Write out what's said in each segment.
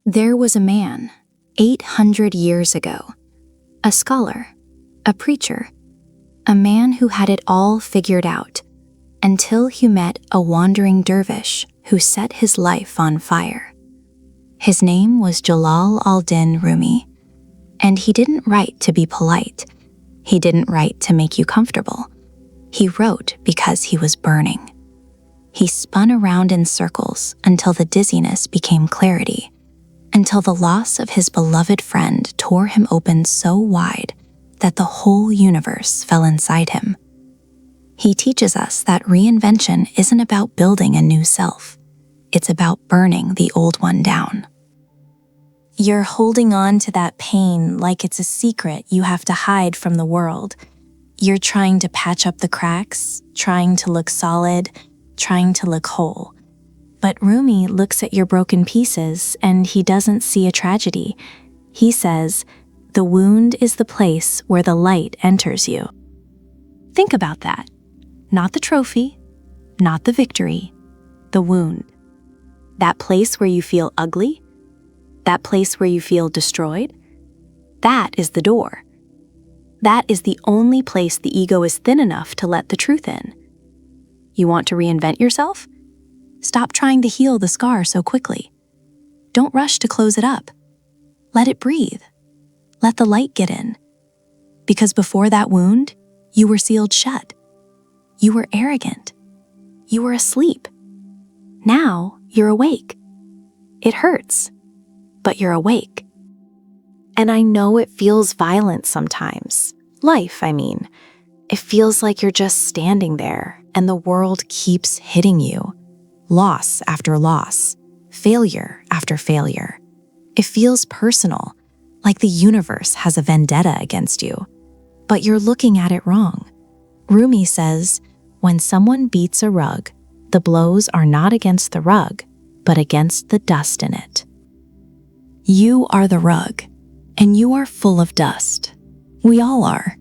There was a man, 800 years ago, a scholar, a preacher, a man who had it all figured out, until he met a wandering dervish who set his life on fire. His name was Jalal al-Din Rumi, and he didn't write to be polite. He didn't write to make you comfortable. He wrote because he was burning. He spun around in circles until the dizziness became clarity, until the loss of his beloved friend tore him open so wide that the whole universe fell inside him. He teaches us that reinvention isn't about building a new self. It's about burning the old one down. You're holding on to that pain like it's a secret you have to hide from the world. You're trying to patch up the cracks, trying to look solid, trying to look whole. But Rumi looks at your broken pieces and he doesn't see a tragedy. He says, "The wound is the place where the light enters you." Think about that. Not the trophy, not the victory, the wound. That place where you feel ugly, that place where you feel destroyed, that is the door. That is the only place the ego is thin enough to let the truth in. You want to reinvent yourself? Stop trying to heal the scar so quickly. Don't rush to close it up. Let it breathe. Let the light get in. Because before that wound, you were sealed shut. You were arrogant. You were asleep. Now you're awake. It hurts, but you're awake. And I know it feels violent sometimes. Life, I mean. It feels like you're just standing there and the world keeps hitting you. Loss after loss, failure after failure. It feels personal, like the universe has a vendetta against you. But you're looking at it wrong. Rumi says, when someone beats a rug, the blows are not against the rug, but against the dust in it. You are the rug, and you are full of dust. We all are.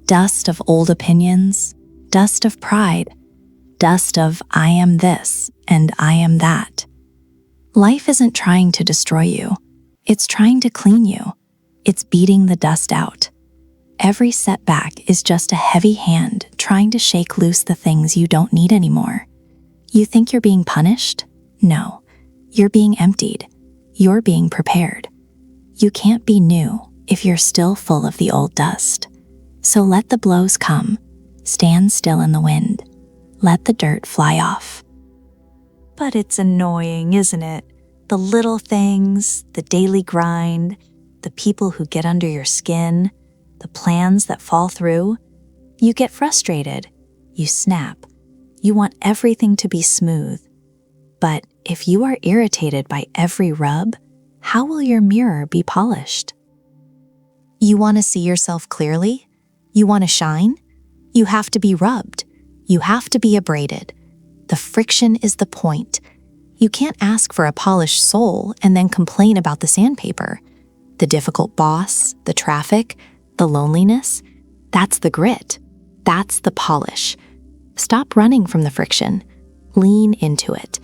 Dust of old opinions, dust of pride, dust of I am this and I am that. Life isn't trying to destroy you. It's trying to clean you. It's beating the dust out. Every setback is just a heavy hand trying to shake loose the things you don't need anymore. You think you're being punished? No, you're being emptied. You're being prepared. You can't be new if you're still full of the old dust. So let the blows come. Stand still in the wind. Let the dirt fly off. But it's annoying, isn't it? The little things, the daily grind, the people who get under your skin, the plans that fall through. You get frustrated. You snap. You want everything to be smooth. But if you are irritated by every rub, how will your mirror be polished? You want to see yourself clearly? You want to shine? You have to be rubbed. You have to be abraded. The friction is the point. You can't ask for a polished soul and then complain about the sandpaper. The difficult boss, the traffic, the loneliness, that's the grit. That's the polish. Stop running from the friction. Lean into it.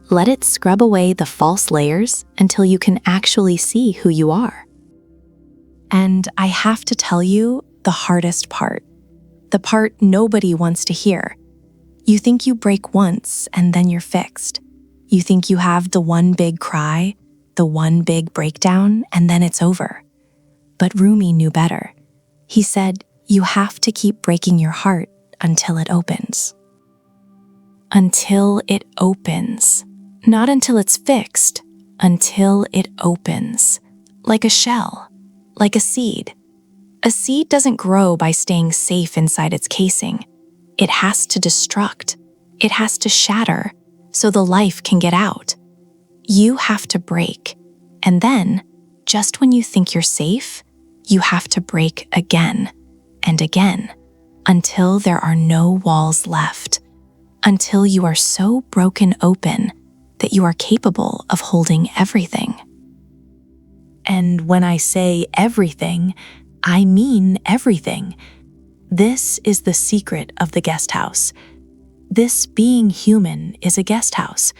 Let it scrub away the false layers until you can actually see who you are. And I have to tell you the hardest part. The part nobody wants to hear. You think you break once and then you're fixed. You think you have the one big cry, the one big breakdown, and then it's over. But Rumi knew better. He said, you have to keep breaking your heart until it opens. Until it opens. Not until it's fixed, until it opens. Like a shell, like a seed. A seed doesn't grow by staying safe inside its casing. It has to destruct. It has to shatter so the life can get out. You have to break. And then, just when you think you're safe, you have to break again and again until there are no walls left, until you are so broken open that you are capable of holding everything. And when I say everything, I mean everything. This is the secret of the guest house. This being human is a guest house.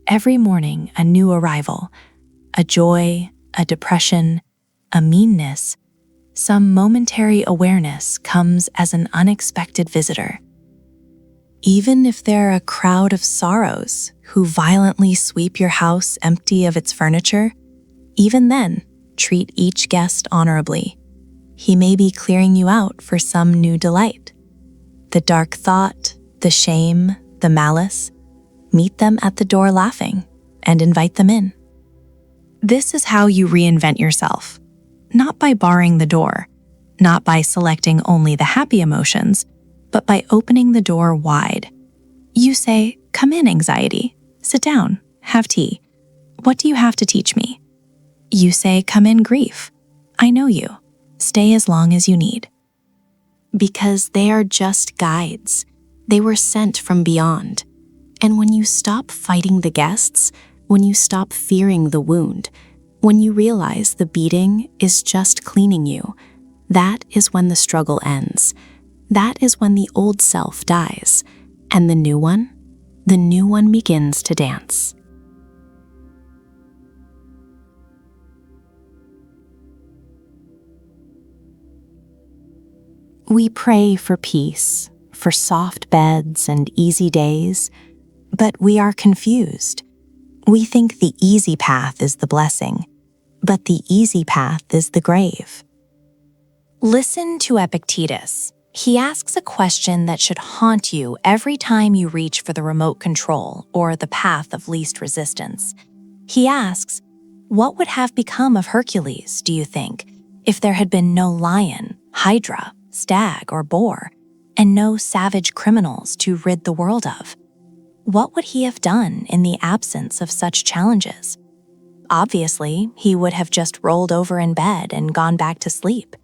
Every morning, a new arrival. a joy, a depression, a meanness, some momentary awareness comes as an unexpected visitor. Even if they're a crowd of sorrows who violently sweep your house empty of its furniture, even then, treat each guest honorably. He may be clearing you out for some new delight. The dark thought, the shame, the malice, meet them at the door laughing and invite them in. This is how you reinvent yourself, not by barring the door, not by selecting only the happy emotions, but by opening the door wide. You say, "Come in, anxiety. Sit down, have tea. What do you have to teach me?" You say, "Come in, grief. I know you. Stay as long as you need." Because they are just guides. They were sent from beyond. And when you stop fighting the guests, when you stop fearing the wound, when you realize the beating is just cleaning you, that is when the struggle ends. That is when the old self dies, and the new one begins to dance. We pray for peace, for soft beds and easy days, but we are confused. We think the easy path is the blessing, but the easy path is the grave. Listen to Epictetus. He asks a question that should haunt you every time you reach for the remote control or the path of least resistance. He asks, what would have become of Hercules, do you think, if there had been no lion, hydra, stag, or boar, and no savage criminals to rid the world of? What would he have done in the absence of such challenges? Obviously, he would have just rolled over in bed and gone back to sleep.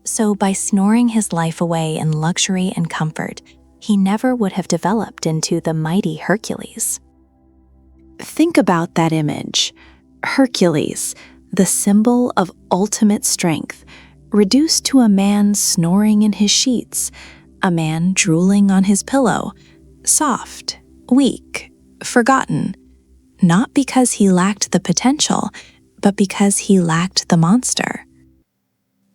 So by snoring his life away in luxury and comfort, he never would have developed into the mighty Hercules. Think about that image. Hercules, the symbol of ultimate strength, reduced to a man snoring in his sheets, a man drooling on his pillow, soft, weak, forgotten, not because he lacked the potential, but because he lacked the monster.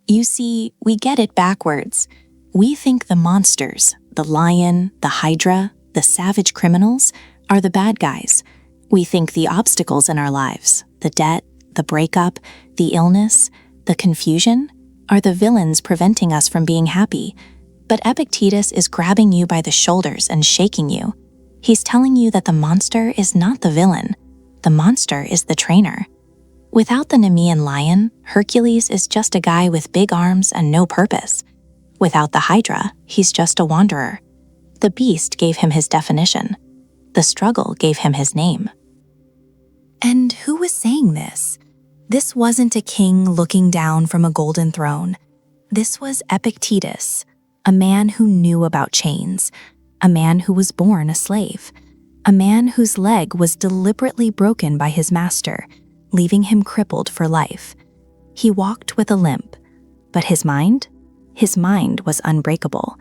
You see, we get it backwards. We think the monsters, the lion, the hydra, the savage criminals, are the bad guys. We think the obstacles in our lives, the debt, the breakup, the illness, the confusion, are the villains preventing us from being happy. But Epictetus is grabbing you by the shoulders and shaking you. He's telling you that the monster is not the villain. The monster is the trainer. Without the Nemean lion, Hercules is just a guy with big arms and no purpose. Without the hydra, he's just a wanderer. The beast gave him his definition. The struggle gave him his name. And who was saying this? This wasn't a king looking down from a golden throne. This was Epictetus, a man who knew about chains, a man who was born a slave, a man whose leg was deliberately broken by his master, leaving him crippled for life. He walked with a limp, but his mind was unbreakable.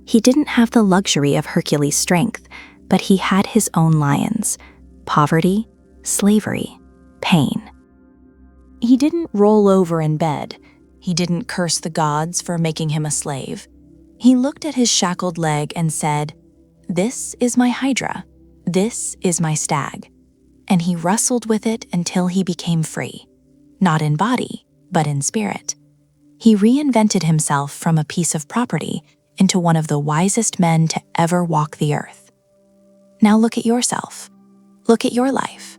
He didn't have the luxury of Hercules' strength, but he had his own lions: poverty, slavery, pain. He didn't roll over in bed. He didn't curse the gods for making him a slave. He looked at his shackled leg and said, "This is my hydra. This is my stag." And he wrestled with it until he became free, not in body, but in spirit. He reinvented himself from a piece of property into one of the wisest men to ever walk the earth. Now look at yourself. Look at your life.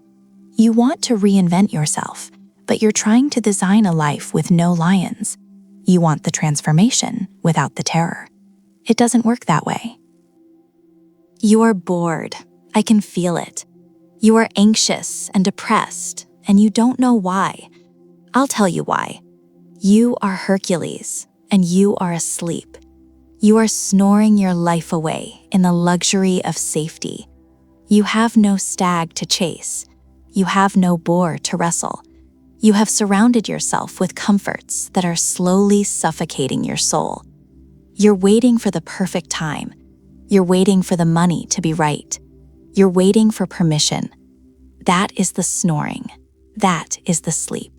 You want to reinvent yourself, but you're trying to design a life with no lions. You want the transformation without the terror. It doesn't work that way. You are bored. I can feel it. You are anxious and depressed, and you don't know why. I'll tell you why. You are Hercules, and you are asleep. You are snoring your life away in the luxury of safety. You have no stag to chase. You have no boar to wrestle. You have surrounded yourself with comforts that are slowly suffocating your soul. You're waiting for the perfect time. You're waiting for the money to be right. You're waiting for permission. That is the snoring. That is the sleep.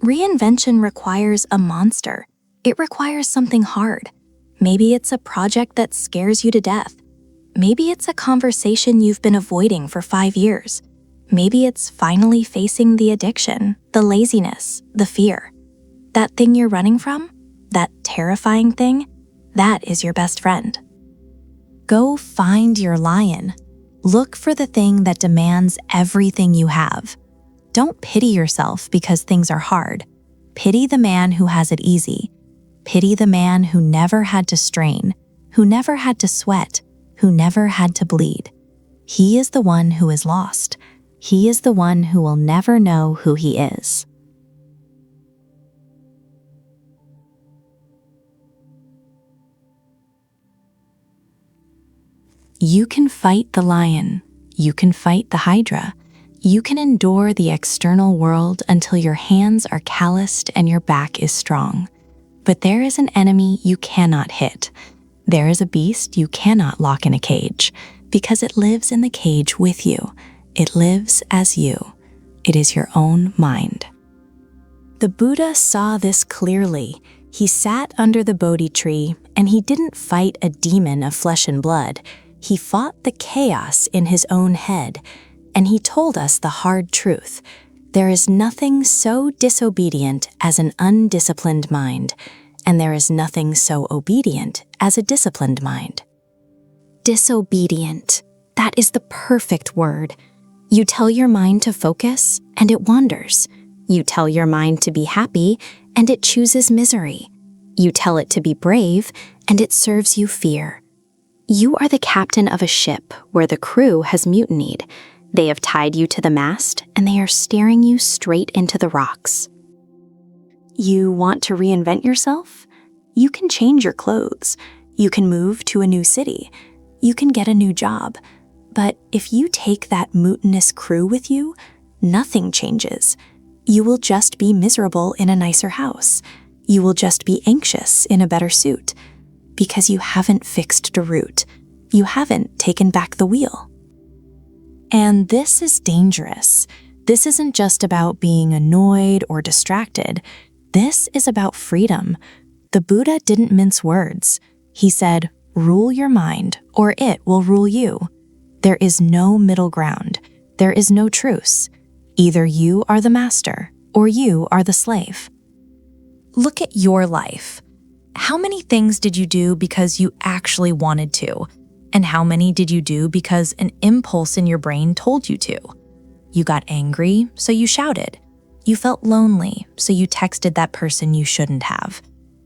Reinvention requires a monster. It requires something hard. Maybe it's a project that scares you to death. Maybe it's a conversation you've been avoiding for 5 years. Maybe it's finally facing the addiction, the laziness, the fear. That thing you're running from, that terrifying thing, that is your best friend. Go find your lion. Look for the thing that demands everything you have. Don't pity yourself because things are hard. Pity the man who has it easy. Pity the man who never had to strain, who never had to sweat, who never had to bleed. He is the one who is lost. He is the one who will never know who he is. You can fight the lion. You can fight the hydra. You can endure the external world until your hands are calloused and your back is strong. But there is an enemy you cannot hit. There is a beast you cannot lock in a cage, because it lives in the cage with you. It lives as you. It is your own mind. The Buddha saw this clearly. He sat under the Bodhi tree, and he didn't fight a demon of flesh and blood. He fought the chaos in his own head, and he told us the hard truth. There is nothing so disobedient as an undisciplined mind, and there is nothing so obedient as a disciplined mind. Disobedient. That is the perfect word. You tell your mind to focus, and it wanders. You tell your mind to be happy, and it chooses misery. You tell it to be brave, and it serves you fear. You are the captain of a ship where the crew has mutinied. They have tied you to the mast, and they are steering you straight into the rocks. You want to reinvent yourself? You can change your clothes. You can move to a new city. You can get a new job. But if you take that mutinous crew with you, nothing changes. You will just be miserable in a nicer house. You will just be anxious in a better suit. Because you haven't fixed a root. You haven't taken back the wheel. And this is dangerous. This isn't just about being annoyed or distracted. This is about freedom. The Buddha didn't mince words. He said, "Rule your mind, or it will rule you." There is no middle ground. There is no truce. Either you are the master, or you are the slave. Look at your life. How many things did you do because you actually wanted to? And how many did you do because an impulse in your brain told you to? You got angry, so you shouted. You felt lonely, so you texted that person you shouldn't have.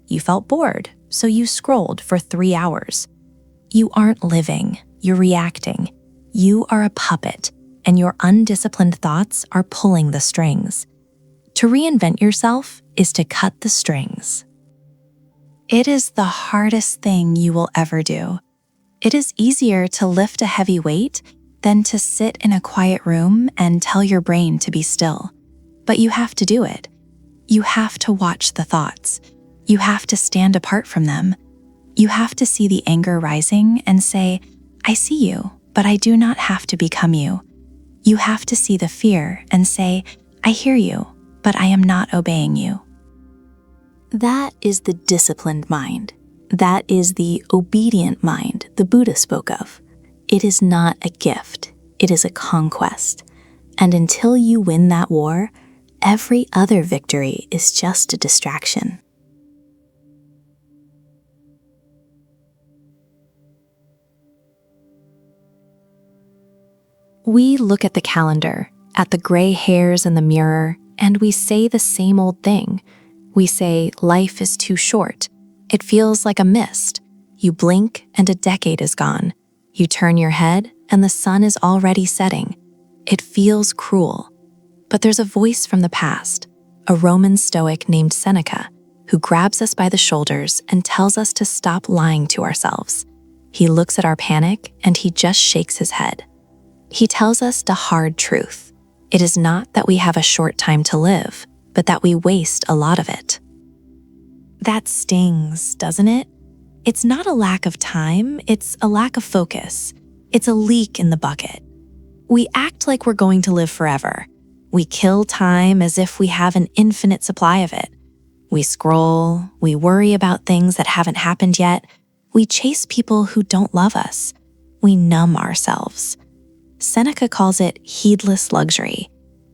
You felt bored, so you scrolled for 3 hours. You aren't living, you're reacting. You are a puppet, and your undisciplined thoughts are pulling the strings. To reinvent yourself is to cut the strings. It is the hardest thing you will ever do. It is easier to lift a heavy weight than to sit in a quiet room and tell your brain to be still. But you have to do it. You have to watch the thoughts. You have to stand apart from them. You have to see the anger rising and say, "I see you, but I do not have to become you." You have to see the fear and say, "I hear you, but I am not obeying you." That is the disciplined mind. That is the obedient mind the Buddha spoke of. It is not a gift. It is a conquest. And until you win that war, every other victory is just a distraction. We look at the calendar, at the gray hairs in the mirror, and we say the same old thing. We say, life is too short. It feels like a mist. You blink and a decade is gone. You turn your head and the sun is already setting. It feels cruel. But there's a voice from the past, a Roman Stoic named Seneca, who grabs us by the shoulders and tells us to stop lying to ourselves. He looks at our panic and he just shakes his head. He tells us the hard truth. It is not that we have a short time to live, but that we waste a lot of it. That stings, doesn't it? It's not a lack of time, it's a lack of focus. It's a leak in the bucket. We act like we're going to live forever. We kill time as if we have an infinite supply of it. We scroll, we worry about things that haven't happened yet. We chase people who don't love us. We numb ourselves. Seneca calls it heedless luxury.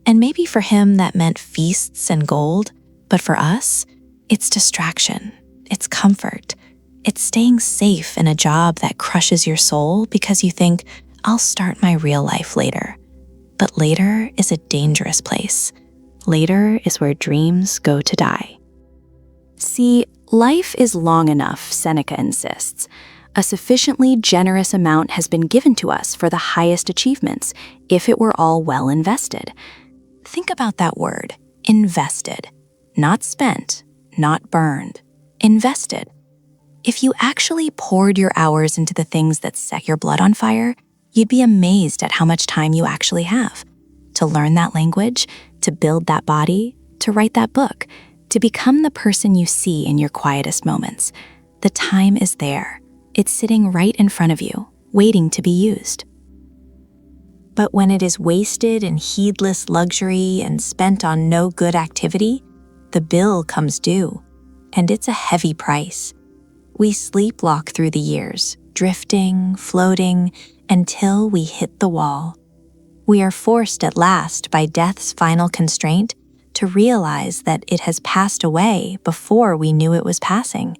And maybe for him that meant feasts and gold, but for us, it's distraction, it's comfort, it's staying safe in a job that crushes your soul because you think, I'll start my real life later. But later is a dangerous place. Later is where dreams go to die. See, life is long enough, Seneca insists. A sufficiently generous amount has been given to us for the highest achievements, if it were all well invested. Think about that word, invested. Not spent, not burned. Invested. If you actually poured your hours into the things that set your blood on fire, you'd be amazed at how much time you actually have. To learn that language, to build that body, to write that book, to become the person you see in your quietest moments. The time is there. It's sitting right in front of you, waiting to be used. But when it is wasted in heedless luxury and spent on no good activity, the bill comes due, and it's a heavy price. We sleepwalk through the years, drifting, floating, until we hit the wall. We are forced at last by death's final constraint to realize that it has passed away before we knew it was passing.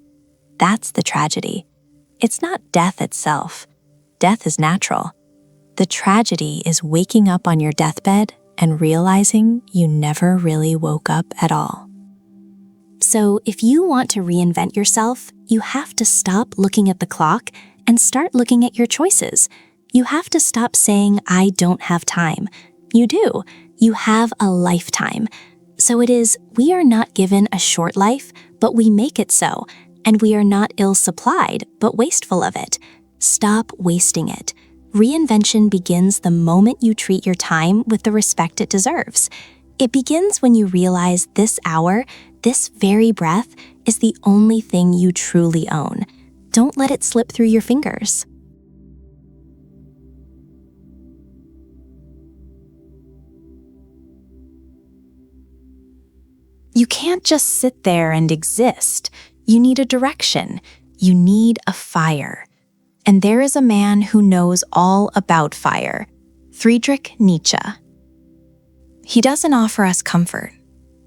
That's the tragedy. It's not death itself. Death is natural. The tragedy is waking up on your deathbed and realizing you never really woke up at all. So if you want to reinvent yourself, you have to stop looking at the clock and start looking at your choices. You have to stop saying, I don't have time. You do. You have a lifetime. So it is, we are not given a short life, but we make it so. And we are not ill-supplied, but wasteful of it. Stop wasting it. Reinvention begins the moment you treat your time with the respect it deserves. It begins when you realize this hour, this very breath, is the only thing you truly own. Don't let it slip through your fingers. You can't just sit there and exist. You need a direction. You need a fire. And there is a man who knows all about fire, Friedrich Nietzsche. He doesn't offer us comfort.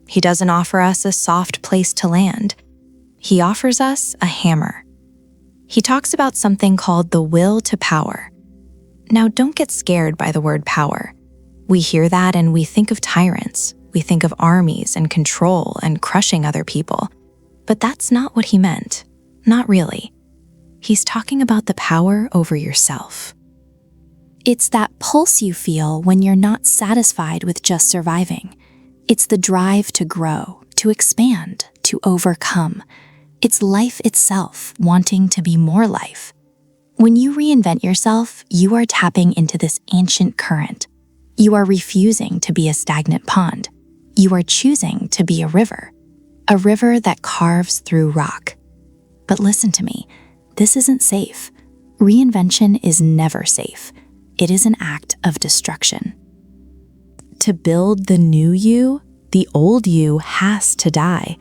He doesn't offer us a soft place to land. He offers us a hammer. He talks about something called the will to power. Now, don't get scared by the word power. We hear that and we think of tyrants. We think of armies and control and crushing other people. But that's not what he meant. Not really. He's talking about the power over yourself. It's that pulse you feel when you're not satisfied with just surviving. It's the drive to grow, to expand, to overcome. It's life itself wanting to be more life. When you reinvent yourself, you are tapping into this ancient current. You are refusing to be a stagnant pond. You are choosing to be a river that carves through rock. But listen to me, this isn't safe. Reinvention is never safe. It is an act of destruction. To build the new you, the old you has to die,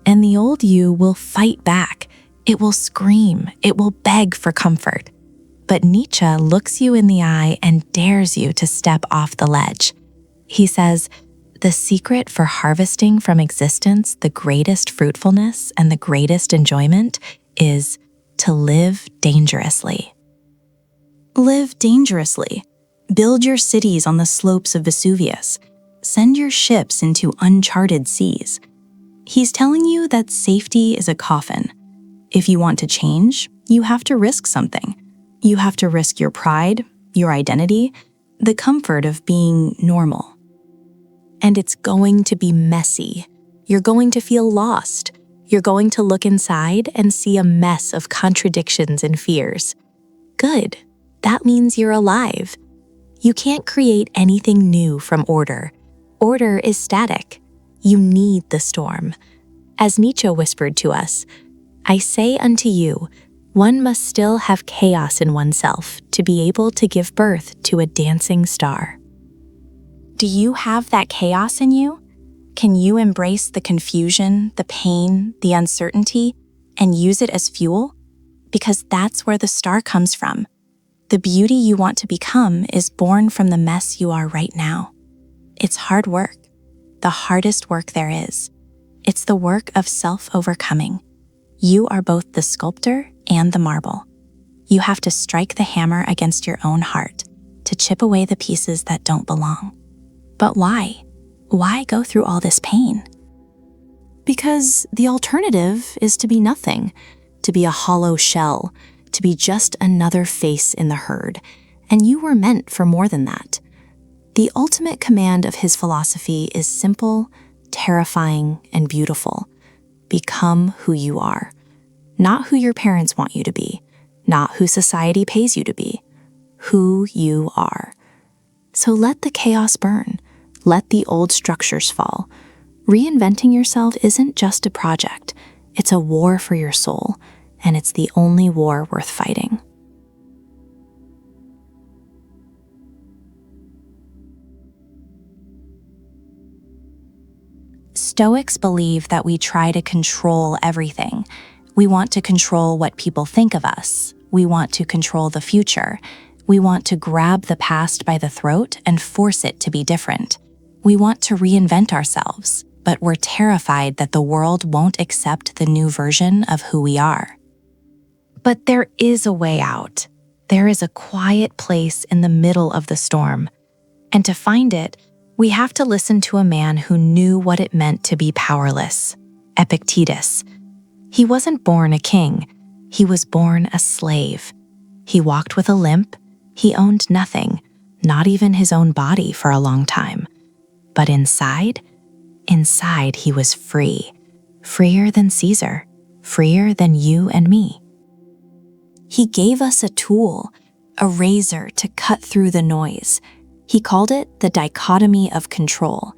and the old you will fight back. It will scream, it will beg for comfort. But Nietzsche looks you in the eye and dares you to step off the ledge. He says, the secret for harvesting from existence the greatest fruitfulness and the greatest enjoyment is to live dangerously. Live dangerously. Build your cities on the slopes of Vesuvius. Send your ships into uncharted seas. He's telling you that safety is a coffin. If you want to change, you have to risk something. You have to risk your pride, your identity, the comfort of being normal. And it's going to be messy. You're going to feel lost. You're going to look inside and see a mess of contradictions and fears. Good. That means you're alive. You can't create anything new from order. Order is static. You need the storm. As Nietzsche whispered to us, I say unto you, one must still have chaos in oneself to be able to give birth to a dancing star. Do you have that chaos in you? Can you embrace the confusion, the pain, the uncertainty, and use it as fuel? Because that's where the star comes from. The beauty you want to become is born from the mess you are right now. It's hard work, the hardest work there is. It's the work of self-overcoming. You are both the sculptor and the marble. You have to strike the hammer against your own heart to chip away the pieces that don't belong. But why? Why go through all this pain? Because the alternative is to be nothing, to be a hollow shell, to be just another face in the herd, and you were meant for more than that. The ultimate command of his philosophy is simple, terrifying, and beautiful. Become who you are. Not who your parents want you to be, not who society pays you to be. Who you are. So let the chaos burn. Let the old structures fall. Reinventing yourself isn't just a project. It's a war for your soul, and it's the only war worth fighting. Stoics believe that we try to control everything. We want to control what people think of us. We want to control the future. We want to grab the past by the throat and force it to be different. We want to reinvent ourselves, but we're terrified that the world won't accept the new version of who we are. But there is a way out. There is a quiet place in the middle of the storm. And to find it, we have to listen to a man who knew what it meant to be powerless, Epictetus. He wasn't born a king. He was born a slave. He walked with a limp. He owned nothing, not even his own body for a long time. But inside he was free. Freer than Caesar. Freer than you and me. He gave us a tool, a razor to cut through the noise. He called it the dichotomy of control.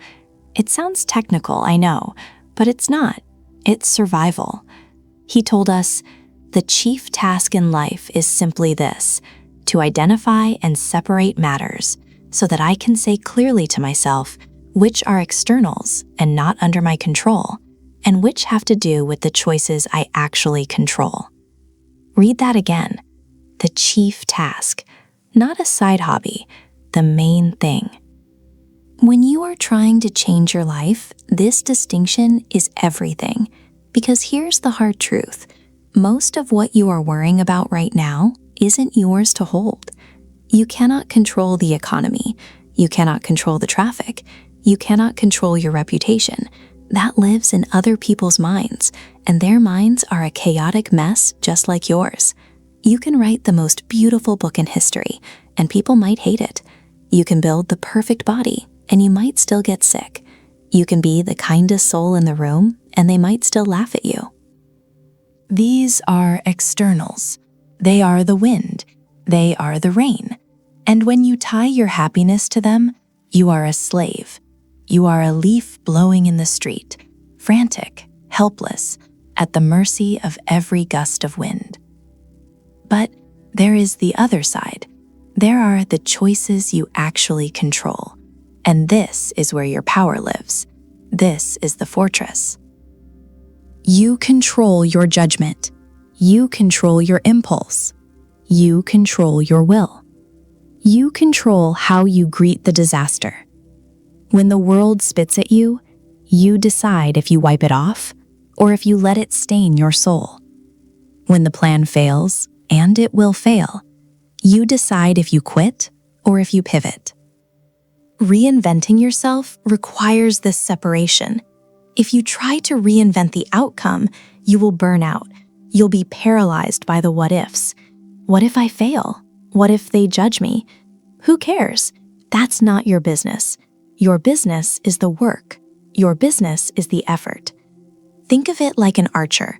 It sounds technical, I know, but it's not. It's survival. He told us, the chief task in life is simply this, to identify and separate matters so that I can say clearly to myself which are externals and not under my control, and which have to do with the choices I actually control. Read that again. The chief task, not a side hobby, the main thing. When you are trying to change your life, this distinction is everything. Because here's the hard truth. Most of what you are worrying about right now isn't yours to hold. You cannot control the economy. You cannot control the traffic. You cannot control your reputation. That lives in other people's minds, and their minds are a chaotic mess just like yours. You can write the most beautiful book in history, and people might hate it. You can build the perfect body, and you might still get sick. You can be the kindest soul in the room, and they might still laugh at you. These are externals. They are the wind. They are the rain. And when you tie your happiness to them, you are a slave. You are a leaf blowing in the street, frantic, helpless, at the mercy of every gust of wind. But there is the other side. There are the choices you actually control. And this is where your power lives. This is the fortress. You control your judgment. You control your impulse. You control your will. You control how you greet the disaster. When the world spits at you, you decide if you wipe it off or if you let it stain your soul. When the plan fails, and it will fail, you decide if you quit or if you pivot. Reinventing yourself requires this separation. If you try to reinvent the outcome, you will burn out. You'll be paralyzed by the what ifs. What if I fail? What if they judge me? Who cares? That's not your business. Your business is the work. Your business is the effort. Think of it like an archer.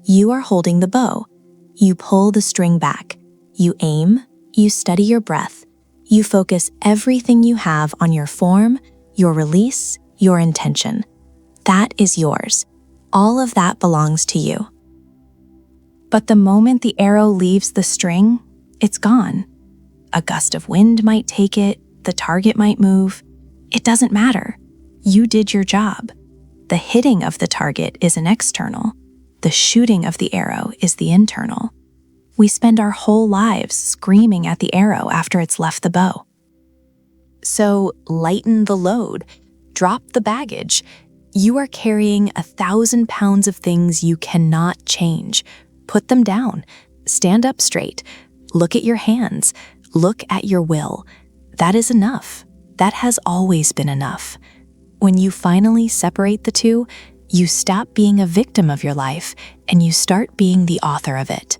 You are holding the bow. You pull the string back. You aim. You study your breath. You focus everything you have on your form, your release, your intention. That is yours. All of that belongs to you. But the moment the arrow leaves the string, it's gone. A gust of wind might take it, the target might move. It doesn't matter. You did your job. The hitting of the target is an external. The shooting of the arrow is the internal. We spend our whole lives screaming at the arrow after it's left the bow. So lighten the load. Drop the baggage. You are carrying 1,000 pounds of things you cannot change. Put them down. Stand up straight. Look at your hands. Look at your will. That is enough. That has always been enough. When you finally separate the two, you stop being a victim of your life and you start being the author of it.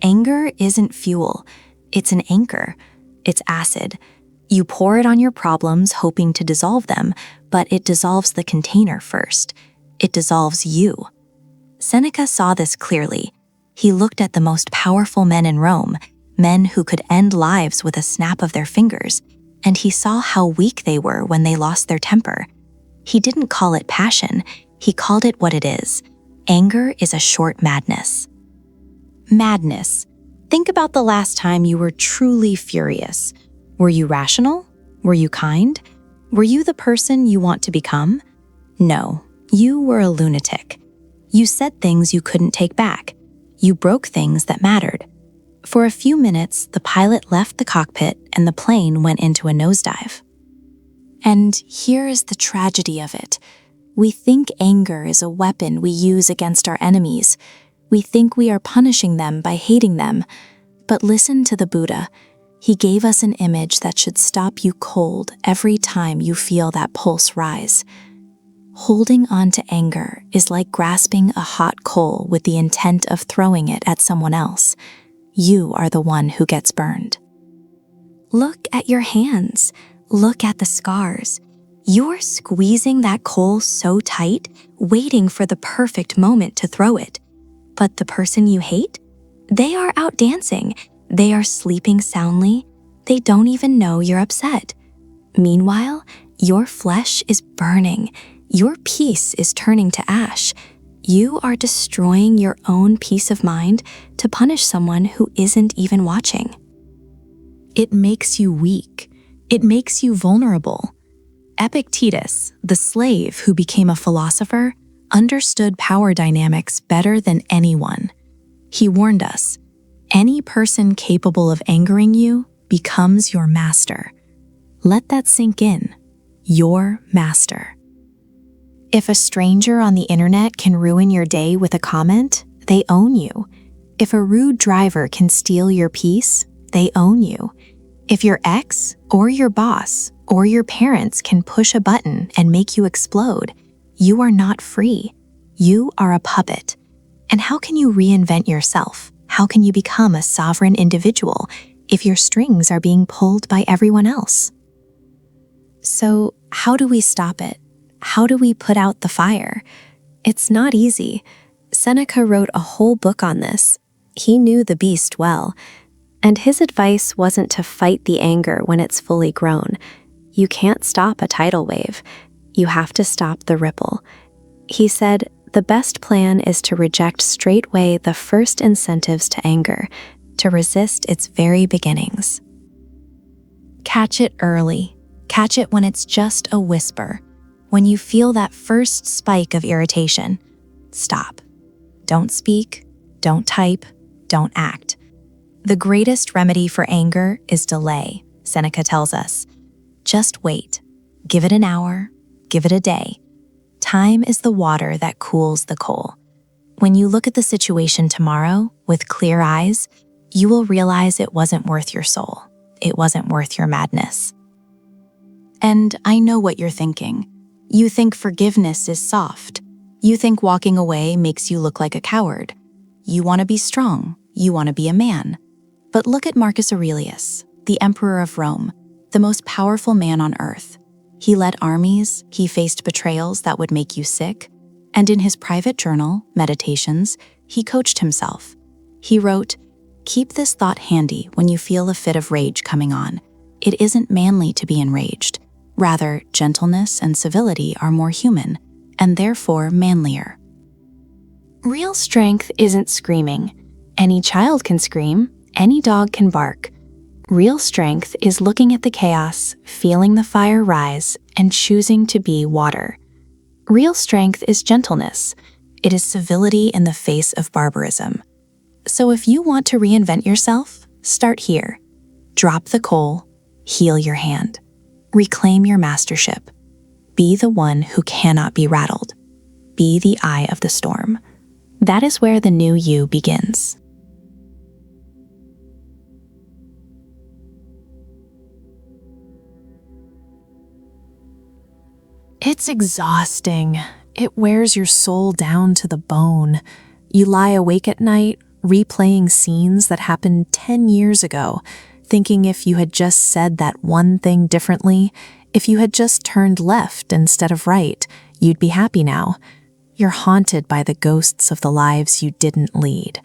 Anger isn't fuel. It's an anchor. It's acid. You pour it on your problems hoping to dissolve them, but it dissolves the container first. It dissolves you. Seneca saw this clearly. He looked at the most powerful men in Rome, men who could end lives with a snap of their fingers, and he saw how weak they were when they lost their temper. He didn't call it passion. He called it what it is. Anger is a short madness. Madness. Think about the last time you were truly furious. Were you rational? Were you kind? Were you the person you want to become? No, you were a lunatic. You said things you couldn't take back. You broke things that mattered. For a few minutes, the pilot left the cockpit and the plane went into a nosedive. And here is the tragedy of it. We think anger is a weapon we use against our enemies. We think we are punishing them by hating them. But listen to the Buddha. He gave us an image that should stop you cold every time you feel that pulse rise. Holding on to anger is like grasping a hot coal with the intent of throwing it at someone else. You are the one who gets burned. Look at your hands. Look at the scars. You're squeezing that coal so tight, waiting for the perfect moment to throw it. But the person you hate? They are out dancing. They are sleeping soundly. They don't even know you're upset. Meanwhile, your flesh is burning. Your peace is turning to ash. You are destroying your own peace of mind to punish someone who isn't even watching. It makes you weak. It makes you vulnerable. Epictetus, the slave who became a philosopher, understood power dynamics better than anyone. He warned us, any person capable of angering you becomes your master. Let that sink in. Your master. If a stranger on the internet can ruin your day with a comment, they own you. If a rude driver can steal your peace, they own you. If your ex or your boss or your parents can push a button and make you explode, you are not free. You are a puppet. And how can you reinvent yourself? How can you become a sovereign individual if your strings are being pulled by everyone else? So, how do we stop it? How do we put out the fire? It's not easy. Seneca wrote a whole book on this. He knew the beast well. And his advice wasn't to fight the anger when it's fully grown. You can't stop a tidal wave. You have to stop the ripple. He said, the best plan is to reject straightway the first incentives to anger, to resist its very beginnings. Catch it early. Catch it when it's just a whisper. When you feel that first spike of irritation, stop. Don't speak, don't type, don't act. The greatest remedy for anger is delay, Seneca tells us. Just wait. Give it an hour. Give it a day. Time is the water that cools the coal. When you look at the situation tomorrow with clear eyes, you will realize it wasn't worth your soul. It wasn't worth your madness. And I know what you're thinking. You think forgiveness is soft. You think walking away makes you look like a coward. You want to be strong. You want to be a man. But look at Marcus Aurelius, the emperor of Rome, the most powerful man on earth. He led armies, he faced betrayals that would make you sick, and in his private journal, Meditations, he coached himself. He wrote, "Keep this thought handy when you feel a fit of rage coming on. It isn't manly to be enraged. Rather, gentleness and civility are more human, and therefore manlier." Real strength isn't screaming. Any child can scream, any dog can bark. Real strength is looking at the chaos, feeling the fire rise, and choosing to be water. Real strength is gentleness. It is civility in the face of barbarism. So if you want to reinvent yourself, start here. Drop the coal, heal your hand. Reclaim your mastership. Be the one who cannot be rattled. Be the eye of the storm. That is where the new you begins. It's exhausting. It wears your soul down to the bone. You lie awake at night, replaying scenes that happened 10 years ago, thinking if you had just said that one thing differently, if you had just turned left instead of right, you'd be happy now. You're haunted by the ghosts of the lives you didn't lead.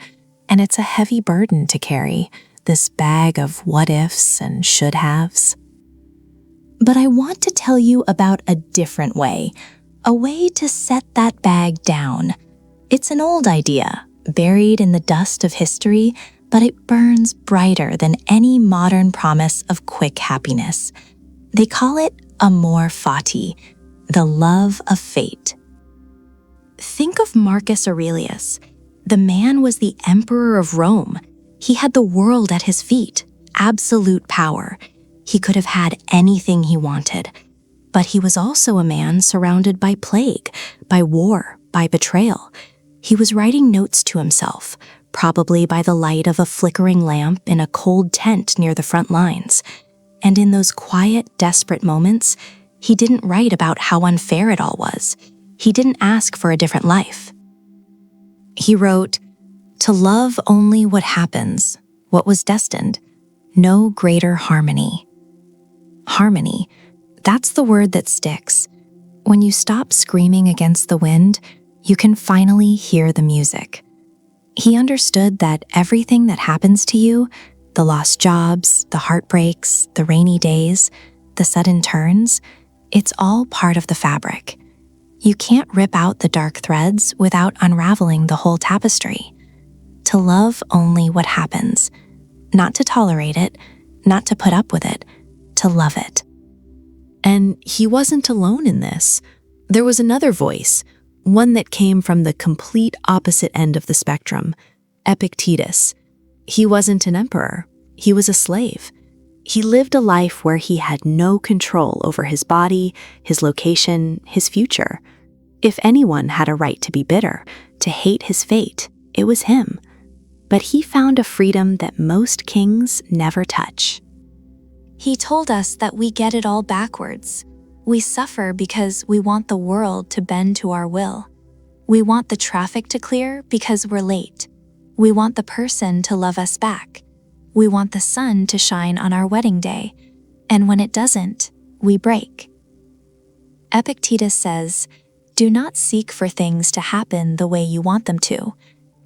And it's a heavy burden to carry, this bag of what-ifs and should-haves. But I want to tell you about a different way, a way to set that bag down. It's an old idea, buried in the dust of history, but it burns brighter than any modern promise of quick happiness. They call it Amor Fati, the love of fate. Think of Marcus Aurelius. The man was the emperor of Rome. He had the world at his feet, absolute power. He could have had anything he wanted. But he was also a man surrounded by plague, by war, by betrayal. He was writing notes to himself, probably by the light of a flickering lamp in a cold tent near the front lines. And in those quiet, desperate moments, he didn't write about how unfair it all was. He didn't ask for a different life. He wrote, "To love only what happens, what was destined, no greater harmony." Harmony, that's the word that sticks. When you stop screaming against the wind, you can finally hear the music. He understood that everything that happens to you, the lost jobs, the heartbreaks, the rainy days, the sudden turns, it's all part of the fabric. You can't rip out the dark threads without unraveling the whole tapestry. To love only what happens, not to tolerate it, not to put up with it, to love it. And he wasn't alone in this. There was another voice, one that came from the complete opposite end of the spectrum, Epictetus. He wasn't an emperor. He was a slave. He lived a life where he had no control over his body, his location, his future. If anyone had a right to be bitter, to hate his fate, it was him. But he found a freedom that most kings never touch. He told us that we get it all backwards. We suffer because we want the world to bend to our will. We want the traffic to clear because we're late. We want the person to love us back. We want the sun to shine on our wedding day. And when it doesn't, we break. Epictetus says, "Do not seek for things to happen the way you want them to.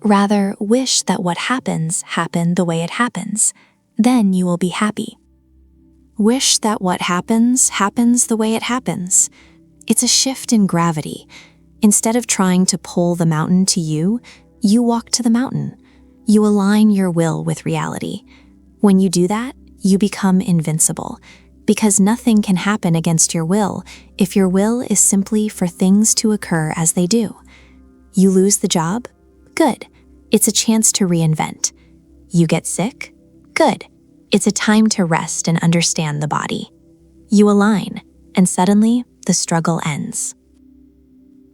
Rather, wish that what happens happen the way it happens. Then you will be happy." Wish that what happens happens the way it happens. It's a shift in gravity. Instead of trying to pull the mountain to you, you walk to the mountain. You align your will with reality. When you do that, you become invincible, because nothing can happen against your will if your will is simply for things to occur as they do. You lose the job? Good. It's a chance to reinvent. You get sick? Good. It's a time to rest and understand the body. You align, and suddenly the struggle ends.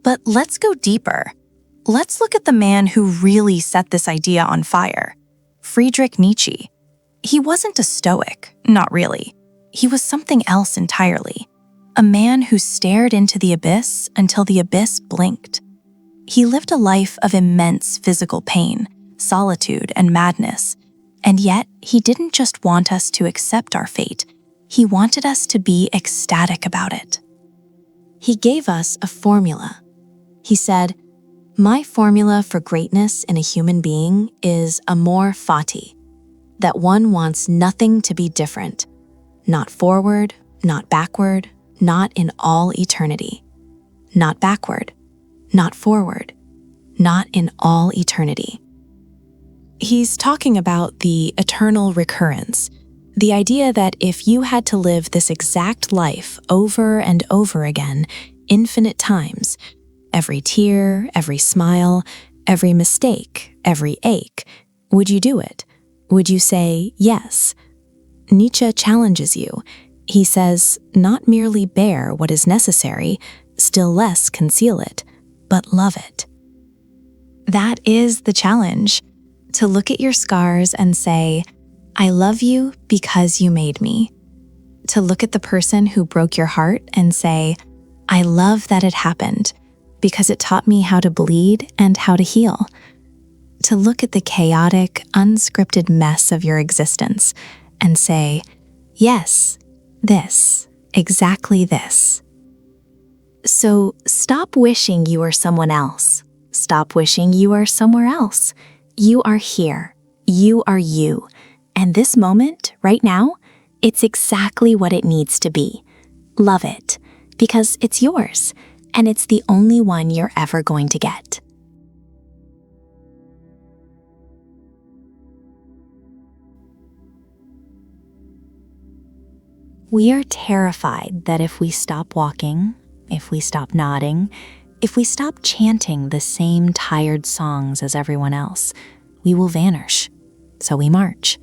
But let's go deeper. Let's look at the man who really set this idea on fire, Friedrich Nietzsche. He wasn't a Stoic, not really. He was something else entirely, a man who stared into the abyss until the abyss blinked. He lived a life of immense physical pain, solitude, and madness, and yet he didn't just want us to accept our fate, he wanted us to be ecstatic about it. He gave us a formula. He said, "My formula for greatness in a human being is Amor Fati, that one wants nothing to be different, not forward, not backward, not in all eternity, not backward, not forward, not in all eternity. He's talking about the eternal recurrence, the idea that if you had to live this exact life over and over again, infinite times, every tear, every smile, every mistake, every ache, would you do it? Would you say yes? Nietzsche challenges you. He says, not merely bear what is necessary, still less conceal it, but love it. That is the challenge, to look at your scars and say, I love you because you made me. To look at the person who broke your heart and say, I love that it happened because it taught me how to bleed and how to heal. To look at the chaotic, unscripted mess of your existence and say, yes, this, exactly this. So stop wishing you are someone else. Stop wishing you are somewhere else. You are here. You are you. And this moment, right now, it's exactly what it needs to be. Love it, because it's yours, and it's the only one you're ever going to get. We are terrified that if we stop walking, if we stop nodding, if we stop chanting the same tired songs as everyone else, we will vanish. So we march.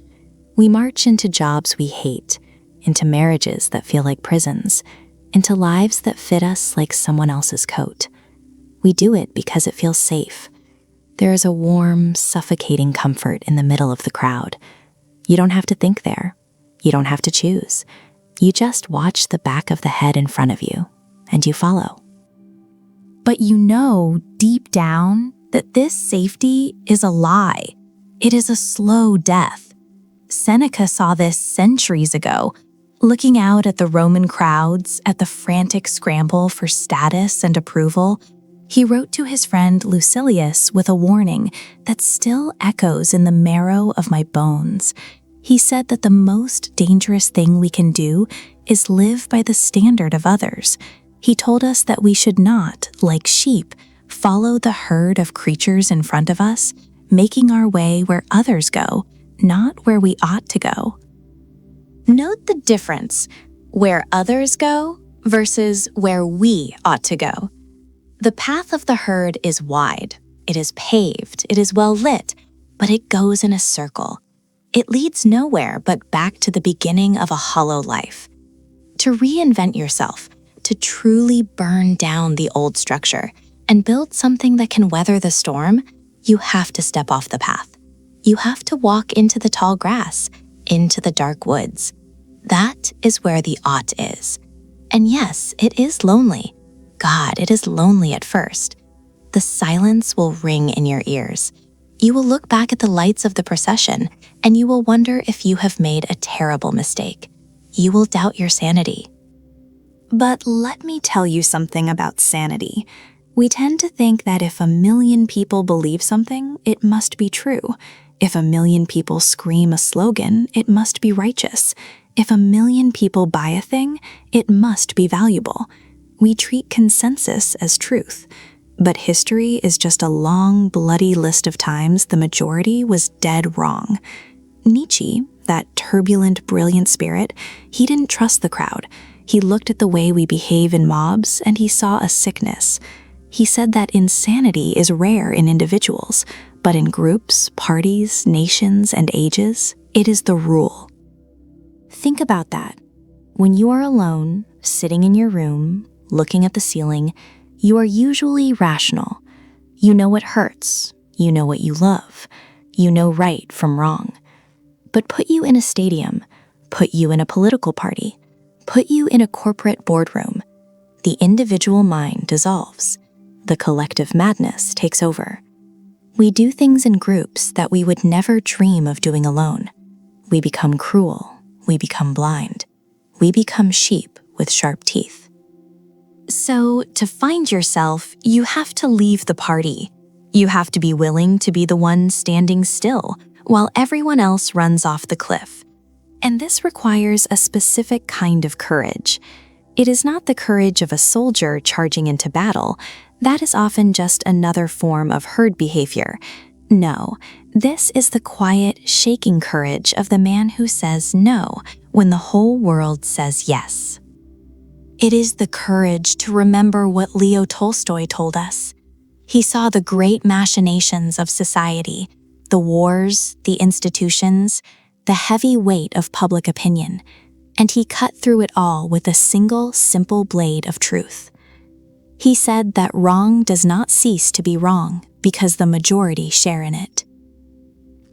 We march into jobs we hate, into marriages that feel like prisons, into lives that fit us like someone else's coat. We do it because it feels safe. There is a warm, suffocating comfort in the middle of the crowd. You don't have to think there. You don't have to choose. You just watch the back of the head in front of you, and you follow. But you know deep down that this safety is a lie. It is a slow death. Seneca saw this centuries ago, looking out at the Roman crowds, at the frantic scramble for status and approval. He wrote to his friend Lucilius with a warning that still echoes in the marrow of my bones. He said that the most dangerous thing we can do is live by the standard of others. He told us that we should not, like sheep, follow the herd of creatures in front of us, making our way where others go, not where we ought to go. Note the difference, where others go versus where we ought to go. The path of the herd is wide, it is paved, it is well lit, but it goes in a circle. It leads nowhere but back to the beginning of a hollow life. To reinvent yourself, to truly burn down the old structure and build something that can weather the storm, you have to step off the path. You have to walk into the tall grass, into the dark woods. That is where the ought is. And yes, it is lonely. God, it is lonely at first. The silence will ring in your ears. You will look back at the lights of the procession, and you will wonder if you have made a terrible mistake. You will doubt your sanity. But let me tell you something about sanity. We tend to think that if 1 million people believe something, it must be true. If 1 million people scream a slogan, it must be righteous. If 1 million people buy a thing, it must be valuable. We treat consensus as truth. But history is just a long, bloody list of times the majority was dead wrong. Nietzsche, that turbulent, brilliant spirit, he didn't trust the crowd. He looked at the way we behave in mobs and he saw a sickness. He said that insanity is rare in individuals, but in groups, parties, nations, and ages, it is the rule. Think about that. When you are alone, sitting in your room, looking at the ceiling, you are usually rational. You know what hurts. You know what you love. You know right from wrong. But put you in a stadium, put you in a political party, put you in a corporate boardroom. The individual mind dissolves. The collective madness takes over. We do things in groups that we would never dream of doing alone. We become cruel. We become blind. We become sheep with sharp teeth. So, to find yourself, you have to leave the party. You have to be willing to be the one standing still while everyone else runs off the cliff. And this requires a specific kind of courage. It is not the courage of a soldier charging into battle. That is often just another form of herd behavior. No, this is the quiet, shaking courage of the man who says no when the whole world says yes. It is the courage to remember what Leo Tolstoy told us. He saw the great machinations of society, the wars, the institutions, the heavy weight of public opinion, and he cut through it all with a single, simple blade of truth. He said that wrong does not cease to be wrong because the majority share in it.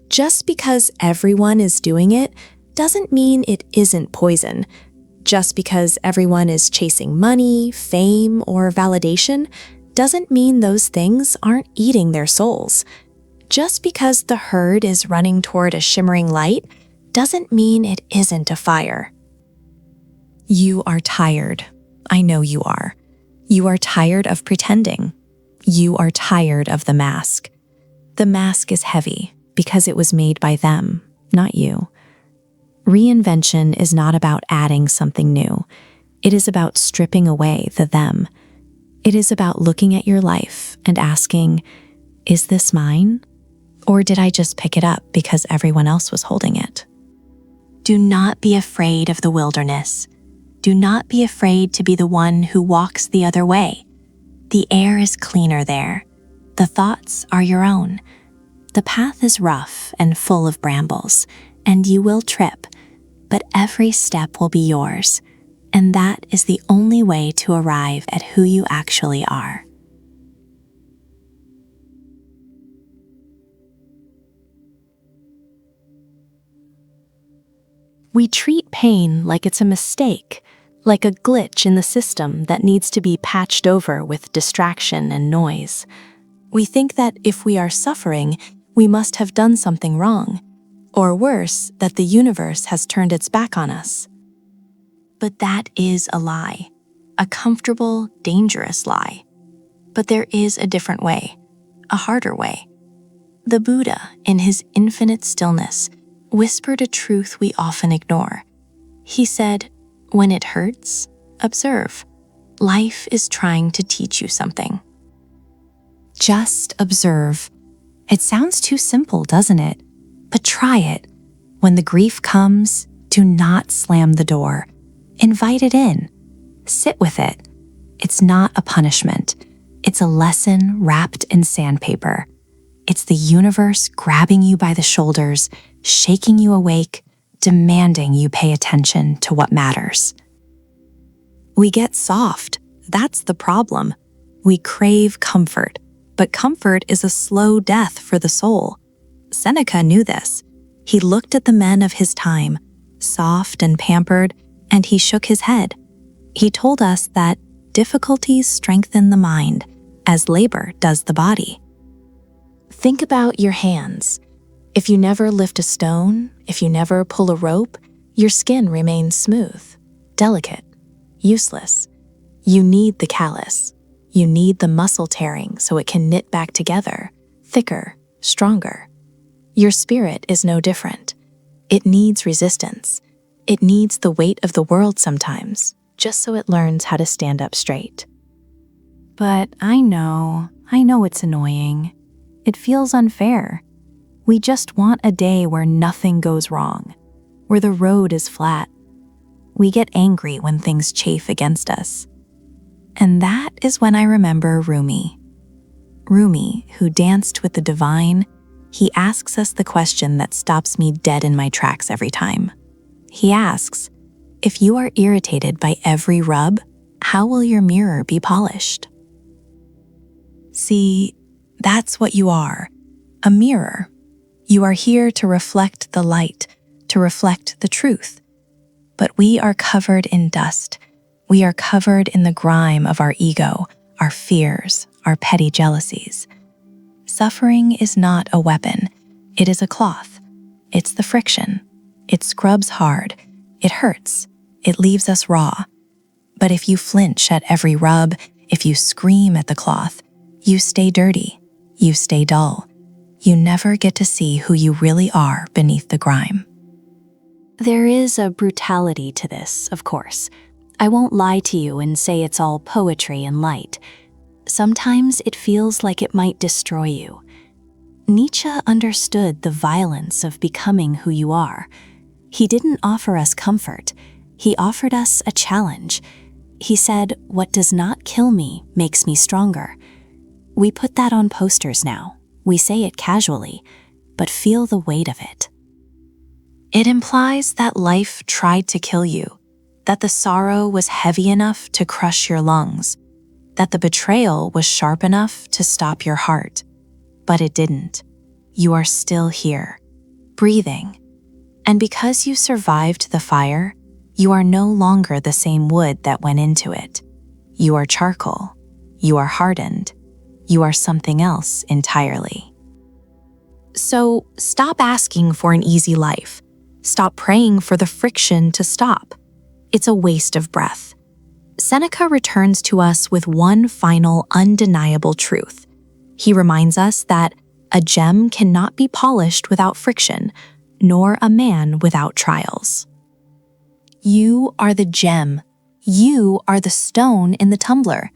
Just because everyone is doing it doesn't mean it isn't poison. Just because everyone is chasing money, fame, or validation doesn't mean those things aren't eating their souls. Just because the herd is running toward a shimmering light doesn't mean it isn't a fire. You are tired. I know you are. You are tired of pretending. You are tired of the mask. The mask is heavy because it was made by them, not you. Reinvention is not about adding something new. It is about stripping away the them. It is about looking at your life and asking, is this mine? Or did I just pick it up because everyone else was holding it? Do not be afraid of the wilderness. Do not be afraid to be the one who walks the other way. The air is cleaner there. The thoughts are your own. The path is rough and full of brambles, and you will trip, but every step will be yours, and that is the only way to arrive at who you actually are. We treat pain like it's a mistake, like a glitch in the system that needs to be patched over with distraction and noise. We think that if we are suffering, we must have done something wrong, or worse, that the universe has turned its back on us. But that is a lie, a comfortable, dangerous lie. But there is a different way, a harder way. The Buddha, in his infinite stillness, whispered a truth we often ignore. He said, "When it hurts, observe. Life is trying to teach you something." Just observe. It sounds too simple, doesn't it? But try it. When the grief comes, do not slam the door. Invite it in. Sit with it. It's not a punishment. It's a lesson wrapped in sandpaper. It's the universe grabbing you by the shoulders, shaking you awake, demanding you pay attention to what matters. We get soft. That's the problem. We crave comfort, but comfort is a slow death for the soul. Seneca knew this. He looked at the men of his time, soft and pampered, and he shook his head. He told us that difficulties strengthen the mind, as labor does the body. Think about your hands. If you never lift a stone, if you never pull a rope, your skin remains smooth, delicate, useless. You need the callus. You need the muscle tearing so it can knit back together, thicker, stronger. Your spirit is no different. It needs resistance. It needs the weight of the world sometimes, just so it learns how to stand up straight. But I know it's annoying. It feels unfair. We just want a day where nothing goes wrong, where the road is flat. We get angry when things chafe against us. And that is when I remember Rumi. Rumi, who danced with the divine, he asks us the question that stops me dead in my tracks every time. He asks, if you are irritated by every rub, how will your mirror be polished? See, that's what you are, a mirror. You are here to reflect the light, to reflect the truth. But we are covered in dust. We are covered in the grime of our ego, our fears, our petty jealousies. Suffering is not a weapon. It is a cloth. It's the friction. It scrubs hard. It hurts. It leaves us raw. But if you flinch at every rub, if you scream at the cloth, you stay dirty. You stay dull. You never get to see who you really are beneath the grime. There is a brutality to this, of course, I won't lie to you and say it's all poetry and light. Sometimes it feels like it might destroy you. Nietzsche understood the violence of becoming who you are. He didn't offer us comfort. He offered us a challenge. He said, "What does not kill me makes me stronger." We put that on posters now. We say it casually, but feel the weight of it. It implies that life tried to kill you, that the sorrow was heavy enough to crush your lungs, that the betrayal was sharp enough to stop your heart. But it didn't. You are still here, breathing. And because you survived the fire, you are no longer the same wood that went into it. You are charcoal. You are hardened. You are something else entirely. So stop asking for an easy life. Stop praying for the friction to stop. It's a waste of breath. Seneca returns to us with one final undeniable truth. He reminds us that a gem cannot be polished without friction, nor a man without trials. You are the gem. You are the stone in the tumbler.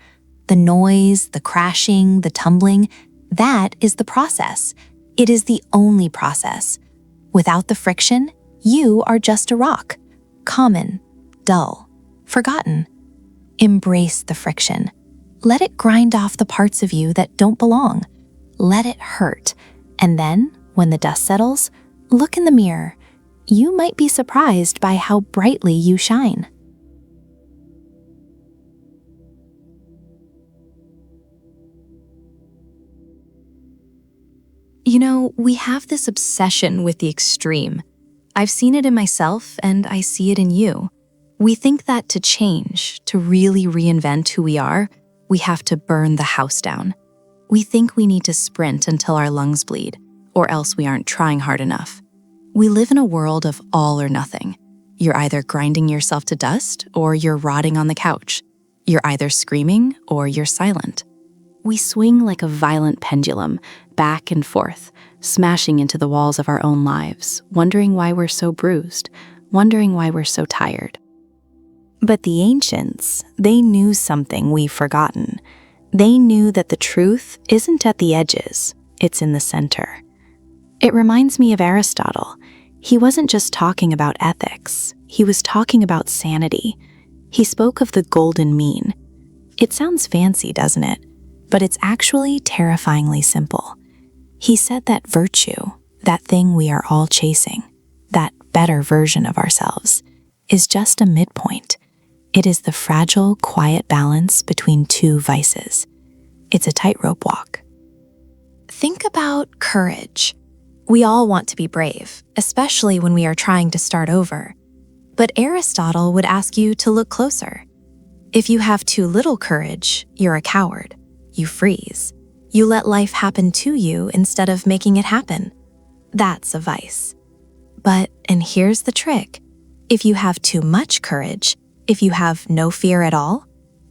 The noise, the crashing, the tumbling, that is the process. It is the only process. Without the friction, you are just a rock, common, dull, forgotten. Embrace the friction. Let it grind off the parts of you that don't belong. Let it hurt. And then, when the dust settles, look in the mirror. You might be surprised by how brightly you shine. You know, we have this obsession with the extreme. I've seen it in myself, and I see it in you. We think that to change, to really reinvent who we are, we have to burn the house down. We think we need to sprint until our lungs bleed, or else we aren't trying hard enough. We live in a world of all or nothing. You're either grinding yourself to dust, or you're rotting on the couch. You're either screaming, or you're silent. We swing like a violent pendulum, back and forth, smashing into the walls of our own lives, wondering why we're so bruised, wondering why we're so tired. But the ancients, they knew something we've forgotten. They knew that the truth isn't at the edges, it's in the center. It reminds me of Aristotle. He wasn't just talking about ethics, he was talking about sanity. He spoke of the golden mean. It sounds fancy, doesn't it? But it's actually terrifyingly simple. He said that virtue, that thing we are all chasing, that better version of ourselves, is just a midpoint. It is the fragile, quiet balance between two vices. It's a tightrope walk. Think about courage. We all want to be brave, especially when we are trying to start over. But Aristotle would ask you to look closer. If you have too little courage, you're a coward. You freeze. You let life happen to you instead of making it happen. That's a vice. But, and here's the trick, if you have too much courage, if you have no fear at all,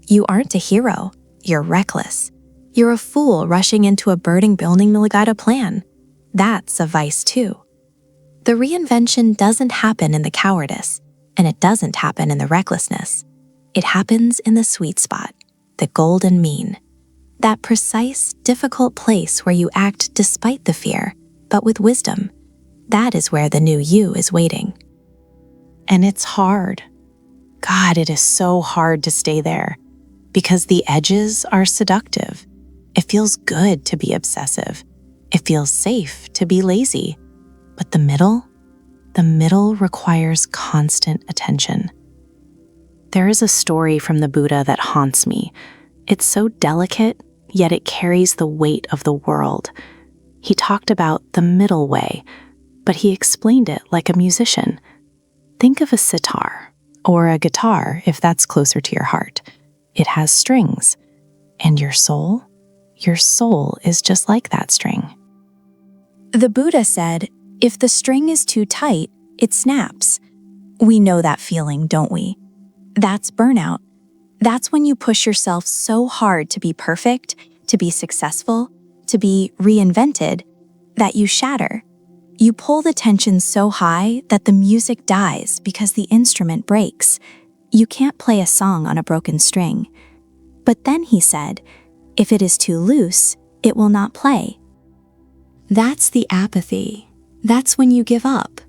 you aren't a hero, you're reckless. You're a fool rushing into a burning building without a plan. That's a vice too. The reinvention doesn't happen in the cowardice, and it doesn't happen in the recklessness. It happens in the sweet spot, the golden mean. That precise, difficult place where you act despite the fear, but with wisdom. That is where the new you is waiting. And it's hard. God, it is so hard to stay there because the edges are seductive. It feels good to be obsessive. It feels safe to be lazy. But the middle requires constant attention. There is a story from the Buddha that haunts me. It's so delicate, yet it carries the weight of the world. He talked about the middle way, but he explained it like a musician. Think of a sitar, or a guitar if that's closer to your heart. It has strings. And your soul is just like that string. The Buddha said, if the string is too tight, it snaps. We know that feeling, don't we? That's burnout. That's when you push yourself so hard to be perfect, to be successful, to be reinvented, that you shatter. You pull the tension so high that the music dies because the instrument breaks. You can't play a song on a broken string. But then he said, if it is too loose, it will not play. That's the apathy. That's when you give up.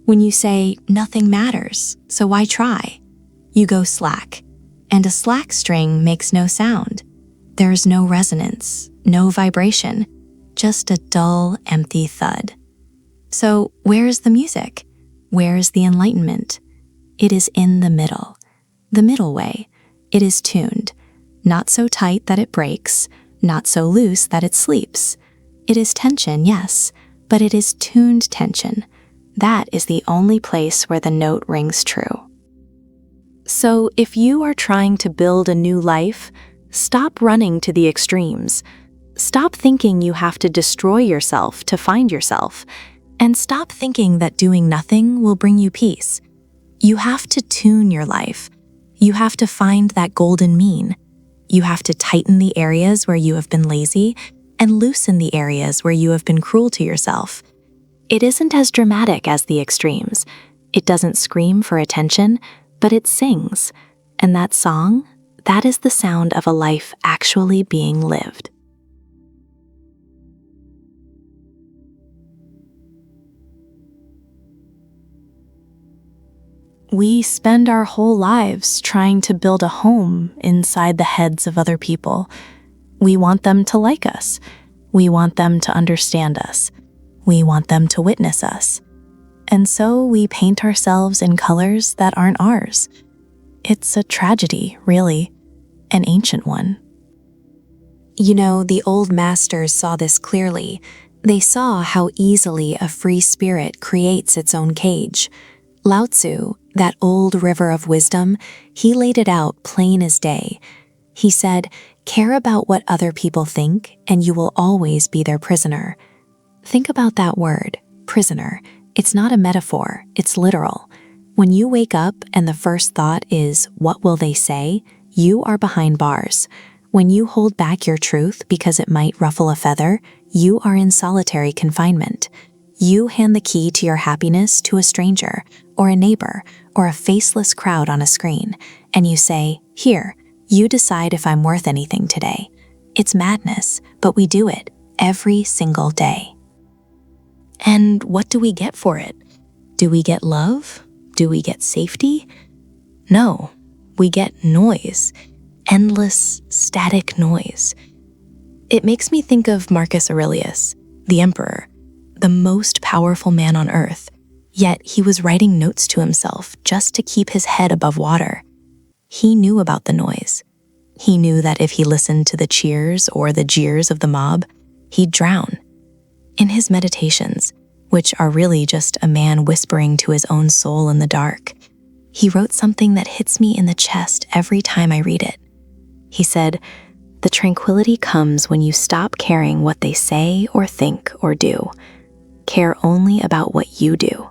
When you say, nothing matters, so why try? You go slack. And a slack string makes no sound. There's no resonance, no vibration, just a dull, empty thud. So where's the music? Where's the enlightenment? It is in the middle way. It is tuned, not so tight that it breaks, not so loose that it sleeps. It is tension, yes, but it is tuned tension. That is the only place where the note rings true. So if you are trying to build a new life, stop running to the extremes. Stop thinking you have to destroy yourself to find yourself. And stop thinking that doing nothing will bring you peace. You have to tune your life. You have to find that golden mean. You have to tighten the areas where you have been lazy and loosen the areas where you have been cruel to yourself. It isn't as dramatic as the extremes. It doesn't scream for attention, but it sings. And that song, that is the sound of a life actually being lived. We spend our whole lives trying to build a home inside the heads of other people. We want them to like us. We want them to understand us. We want them to witness us. And so we paint ourselves in colors that aren't ours. It's a tragedy, really, an ancient one. You know, the old masters saw this clearly. They saw how easily a free spirit creates its own cage. Lao Tzu, that old river of wisdom, he laid it out plain as day. He said, care about what other people think, and you will always be their prisoner. Think about that word, prisoner. It's not a metaphor, it's literal. When you wake up and the first thought is, what will they say? You are behind bars. When you hold back your truth because it might ruffle a feather, you are in solitary confinement. You hand the key to your happiness to a stranger, or a neighbor, or a faceless crowd on a screen, and you say, here, you decide if I'm worth anything today. It's madness, but we do it every single day. And what do we get for it? Do we get love? Do we get safety? No, we get noise, endless, static noise. It makes me think of Marcus Aurelius, the emperor, the most powerful man on earth, yet he was writing notes to himself just to keep his head above water. He knew about the noise. He knew that if he listened to the cheers or the jeers of the mob, he'd drown. In his meditations, which are really just a man whispering to his own soul in the dark, he wrote something that hits me in the chest every time I read it. He said, the tranquility comes when you stop caring what they say or think or do. Care only about what you do.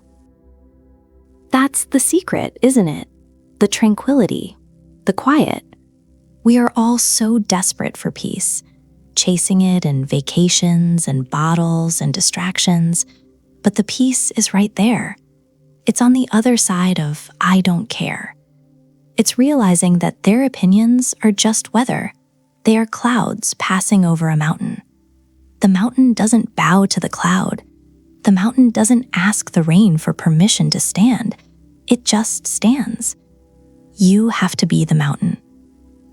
That's the secret, isn't it? The tranquility, the quiet. We are all so desperate for peace, chasing it in vacations and bottles and distractions, but the peace is right there. It's on the other side of I don't care. It's realizing that their opinions are just weather. They are clouds passing over a mountain. The mountain doesn't bow to the cloud. The mountain doesn't ask the rain for permission to stand. It just stands. You have to be the mountain.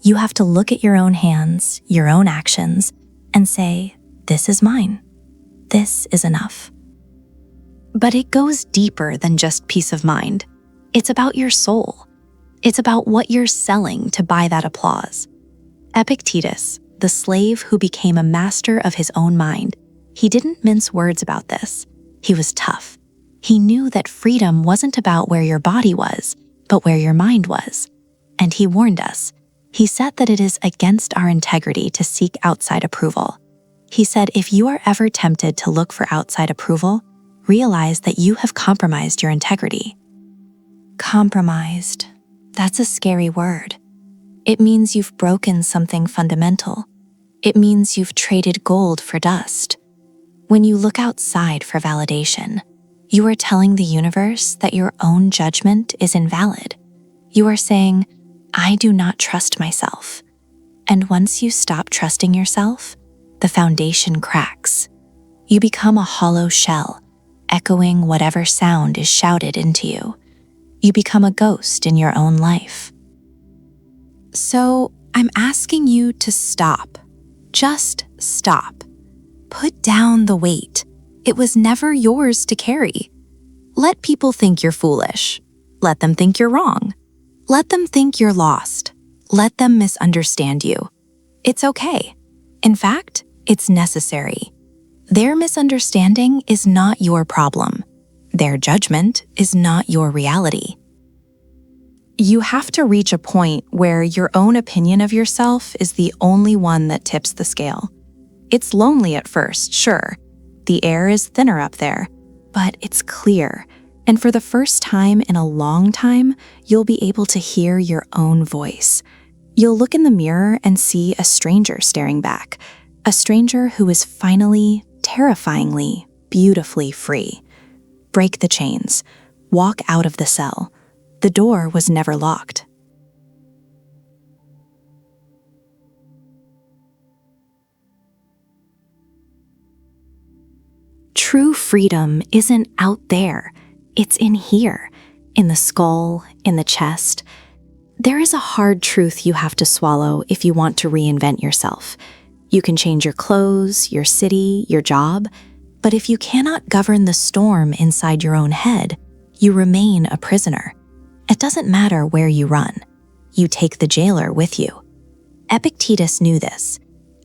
You have to look at your own hands, your own actions, and say, this is mine. This is enough. But it goes deeper than just peace of mind. It's about your soul. It's about what you're selling to buy that applause. Epictetus, the slave who became a master of his own mind, he didn't mince words about this. He was tough. He knew that freedom wasn't about where your body was, but where your mind was. And he warned us. He said that it is against our integrity to seek outside approval. He said, if you are ever tempted to look for outside approval, realize that you have compromised your integrity. Compromised. That's a scary word. It means you've broken something fundamental. It means you've traded gold for dust. When you look outside for validation, you are telling the universe that your own judgment is invalid. You are saying, I do not trust myself. And once you stop trusting yourself, the foundation cracks. You become a hollow shell, echoing whatever sound is shouted into you. You become a ghost in your own life. So I'm asking you to stop. Just stop. Put down the weight. It was never yours to carry. Let people think you're foolish. Let them think you're wrong. Let them think you're lost. Let them misunderstand you. It's okay. In fact, it's necessary. Their misunderstanding is not your problem. Their judgment is not your reality. You have to reach a point where your own opinion of yourself is the only one that tips the scale. It's lonely at first, sure. The air is thinner up there, but it's clear. And for the first time in a long time, you'll be able to hear your own voice. You'll look in the mirror and see a stranger staring back, a stranger who is finally, terrifyingly, beautifully free. Break the chains. Walk out of the cell. The door was never locked. True freedom isn't out there. It's in here, in the skull, in the chest. There is a hard truth you have to swallow if you want to reinvent yourself. You can change your clothes, your city, your job, but if you cannot govern the storm inside your own head, you remain a prisoner. It doesn't matter where you run. You take the jailer with you. Epictetus knew this.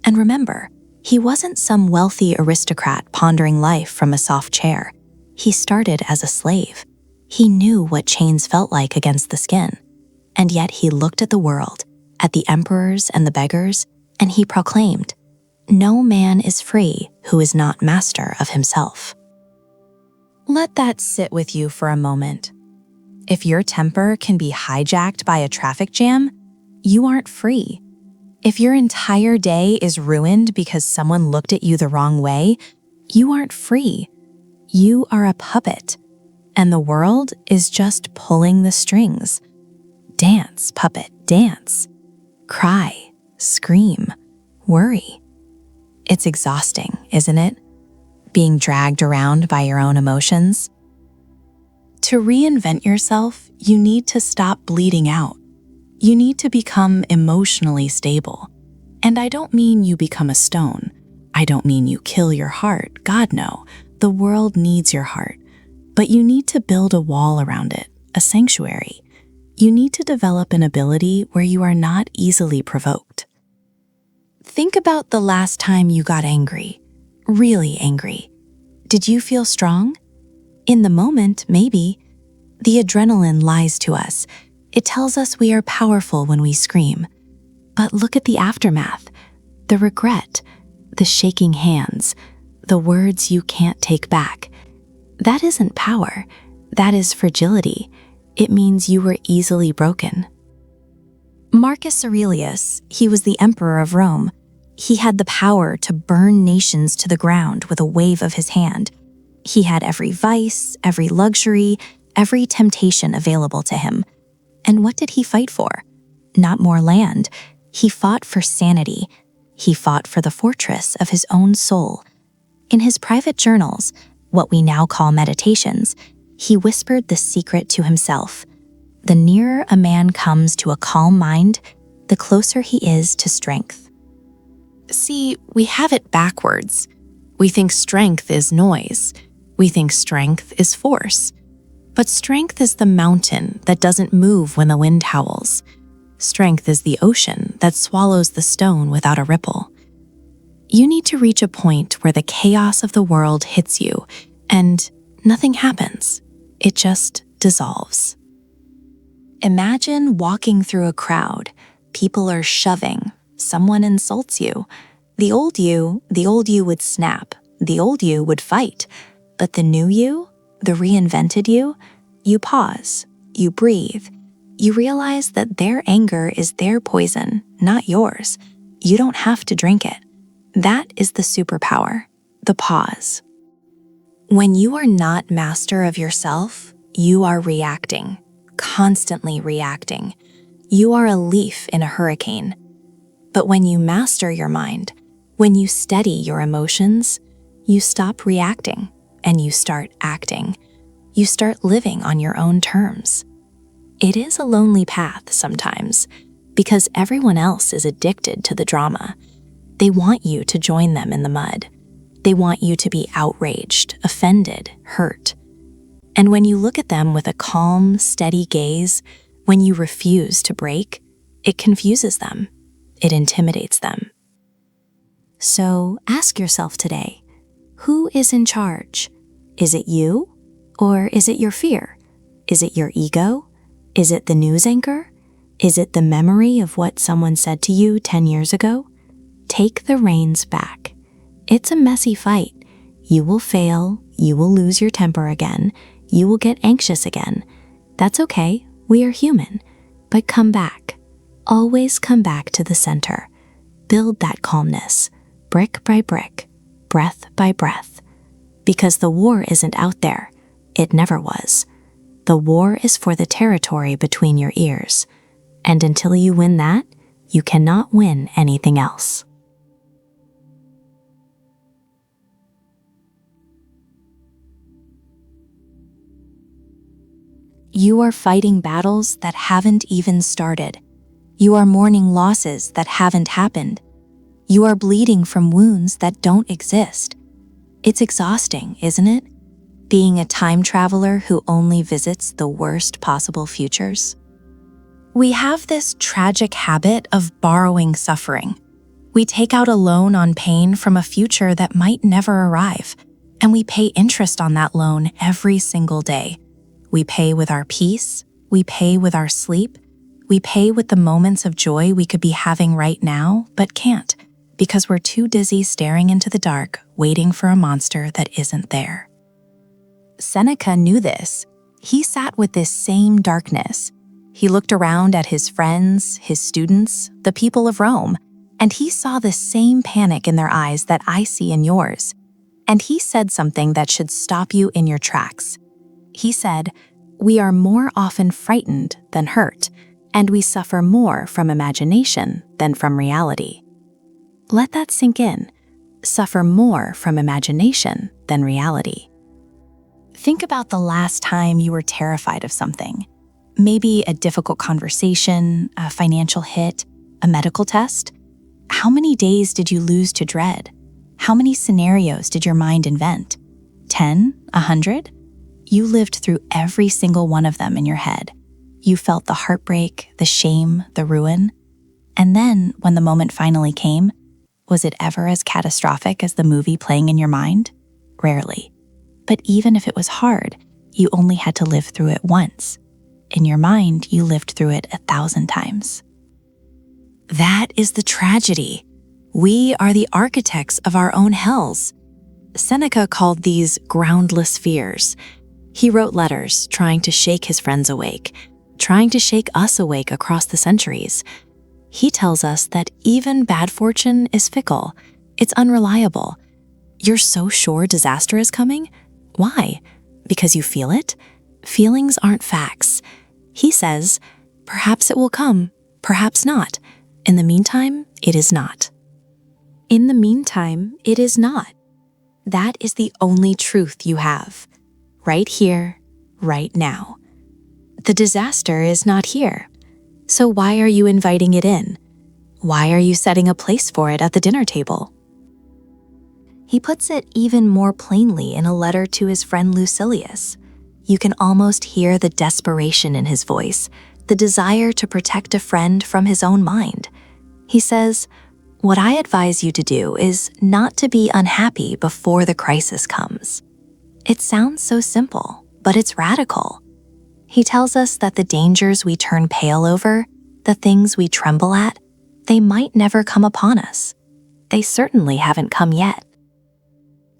And remember, he wasn't some wealthy aristocrat pondering life from a soft chair. He started as a slave. He knew what chains felt like against the skin. And yet he looked at the world, at the emperors and the beggars, and he proclaimed, "No man is free who is not master of himself." Let that sit with you for a moment. If your temper can be hijacked by a traffic jam, you aren't free. If your entire day is ruined because someone looked at you the wrong way, you aren't free. You are a puppet, and the world is just pulling the strings. Dance, puppet, dance. Cry, scream, worry. It's exhausting, isn't it? Being dragged around by your own emotions. To reinvent yourself, you need to stop bleeding out. You need to become emotionally stable. And I don't mean you become a stone. I don't mean you kill your heart. God, no. The world needs your heart. But you need to build a wall around it, a sanctuary. You need to develop an ability where you are not easily provoked. Think about the last time you got angry, really angry. Did you feel strong? In the moment, maybe. The adrenaline lies to us. It tells us we are powerful when we scream. But look at the aftermath, the regret, the shaking hands, the words you can't take back. That isn't power. That is fragility. It means you were easily broken. Marcus Aurelius, he was the emperor of Rome. He had the power to burn nations to the ground with a wave of his hand. He had every vice, every luxury, every temptation available to him. And what did he fight for? Not more land. He fought for sanity. He fought for the fortress of his own soul. In his private journals, what we now call meditations, he whispered the secret to himself. The nearer a man comes to a calm mind, the closer he is to strength. See, we have it backwards. We think strength is noise. We think strength is force. But strength is the mountain that doesn't move when the wind howls. Strength is the ocean that swallows the stone without a ripple. You need to reach a point where the chaos of the world hits you and nothing happens. It just dissolves. Imagine walking through a crowd. People are shoving. Someone insults you. The old you would snap. The old you would fight. But the new you, the reinvented you pause, you breathe. You realize that their anger is their poison, not yours. You don't have to drink it. That is the superpower, the pause. When you are not master of yourself, you are reacting. constantly reacting. You are a leaf in a hurricane. But when you master your mind, when you steady your emotions, you stop reacting and you start acting. You start living on your own terms. It is a lonely path sometimes because everyone else is addicted to the drama. They want you to join them in the mud. They want you to be outraged, offended, hurt. And when you look at them with a calm, steady gaze, when you refuse to break, it confuses them. It intimidates them. So ask yourself today, who is in charge? Is it you? Or is it your fear? Is it your ego? Is it the news anchor? Is it the memory of what someone said to you 10 years ago? Take the reins back. It's a messy fight. You will fail. You will lose your temper again. You will get anxious again. That's okay. We are human. But come back. Always come back to the center. Build that calmness, brick by brick, breath by breath. Because the war isn't out there. It never was. The war is for the territory between your ears. And until you win that, you cannot win anything else. You are fighting battles that haven't even started. You are mourning losses that haven't happened. You are bleeding from wounds that don't exist. It's exhausting, isn't it? Being a time traveler who only visits the worst possible futures. We have this tragic habit of borrowing suffering. We take out a loan on pain from a future that might never arrive, and we pay interest on that loan every single day. We pay with our peace, we pay with our sleep, we pay with the moments of joy we could be having right now, but can't, because we're too dizzy staring into the dark, waiting for a monster that isn't there. Seneca knew this. He sat with this same darkness. He looked around at his friends, his students, the people of Rome, and he saw the same panic in their eyes that I see in yours. And he said something that should stop you in your tracks. He said, "We are more often frightened than hurt, and we suffer more from imagination than from reality." Let that sink in. Suffer more from imagination than reality. Think about the last time you were terrified of something. Maybe a difficult conversation, a financial hit, a medical test. How many days did you lose to dread? How many scenarios did your mind invent? 10? 100? You lived through every single one of them in your head. You felt the heartbreak, the shame, the ruin. And then, when the moment finally came, was it ever as catastrophic as the movie playing in your mind? Rarely. But even if it was hard, you only had to live through it once. In your mind, you lived through it 1,000 times. That is the tragedy. We are the architects of our own hells. Seneca called these groundless fears. He wrote letters trying to shake his friends awake, trying to shake us awake across the centuries. He tells us that even bad fortune is fickle. It's unreliable. You're so sure disaster is coming? Why? Because you feel it? Feelings aren't facts. He says, perhaps it will come, perhaps not. In the meantime, it is not. In the meantime, it is not. That is the only truth you have. Right here, right now. The disaster is not here. So why are you inviting it in? Why are you setting a place for it at the dinner table? He puts it even more plainly in a letter to his friend Lucilius. You can almost hear the desperation in his voice, the desire to protect a friend from his own mind. He says, "What I advise you to do is not to be unhappy before the crisis comes." It sounds so simple, but it's radical. He tells us that the dangers we turn pale over, the things we tremble at, they might never come upon us. They certainly haven't come yet.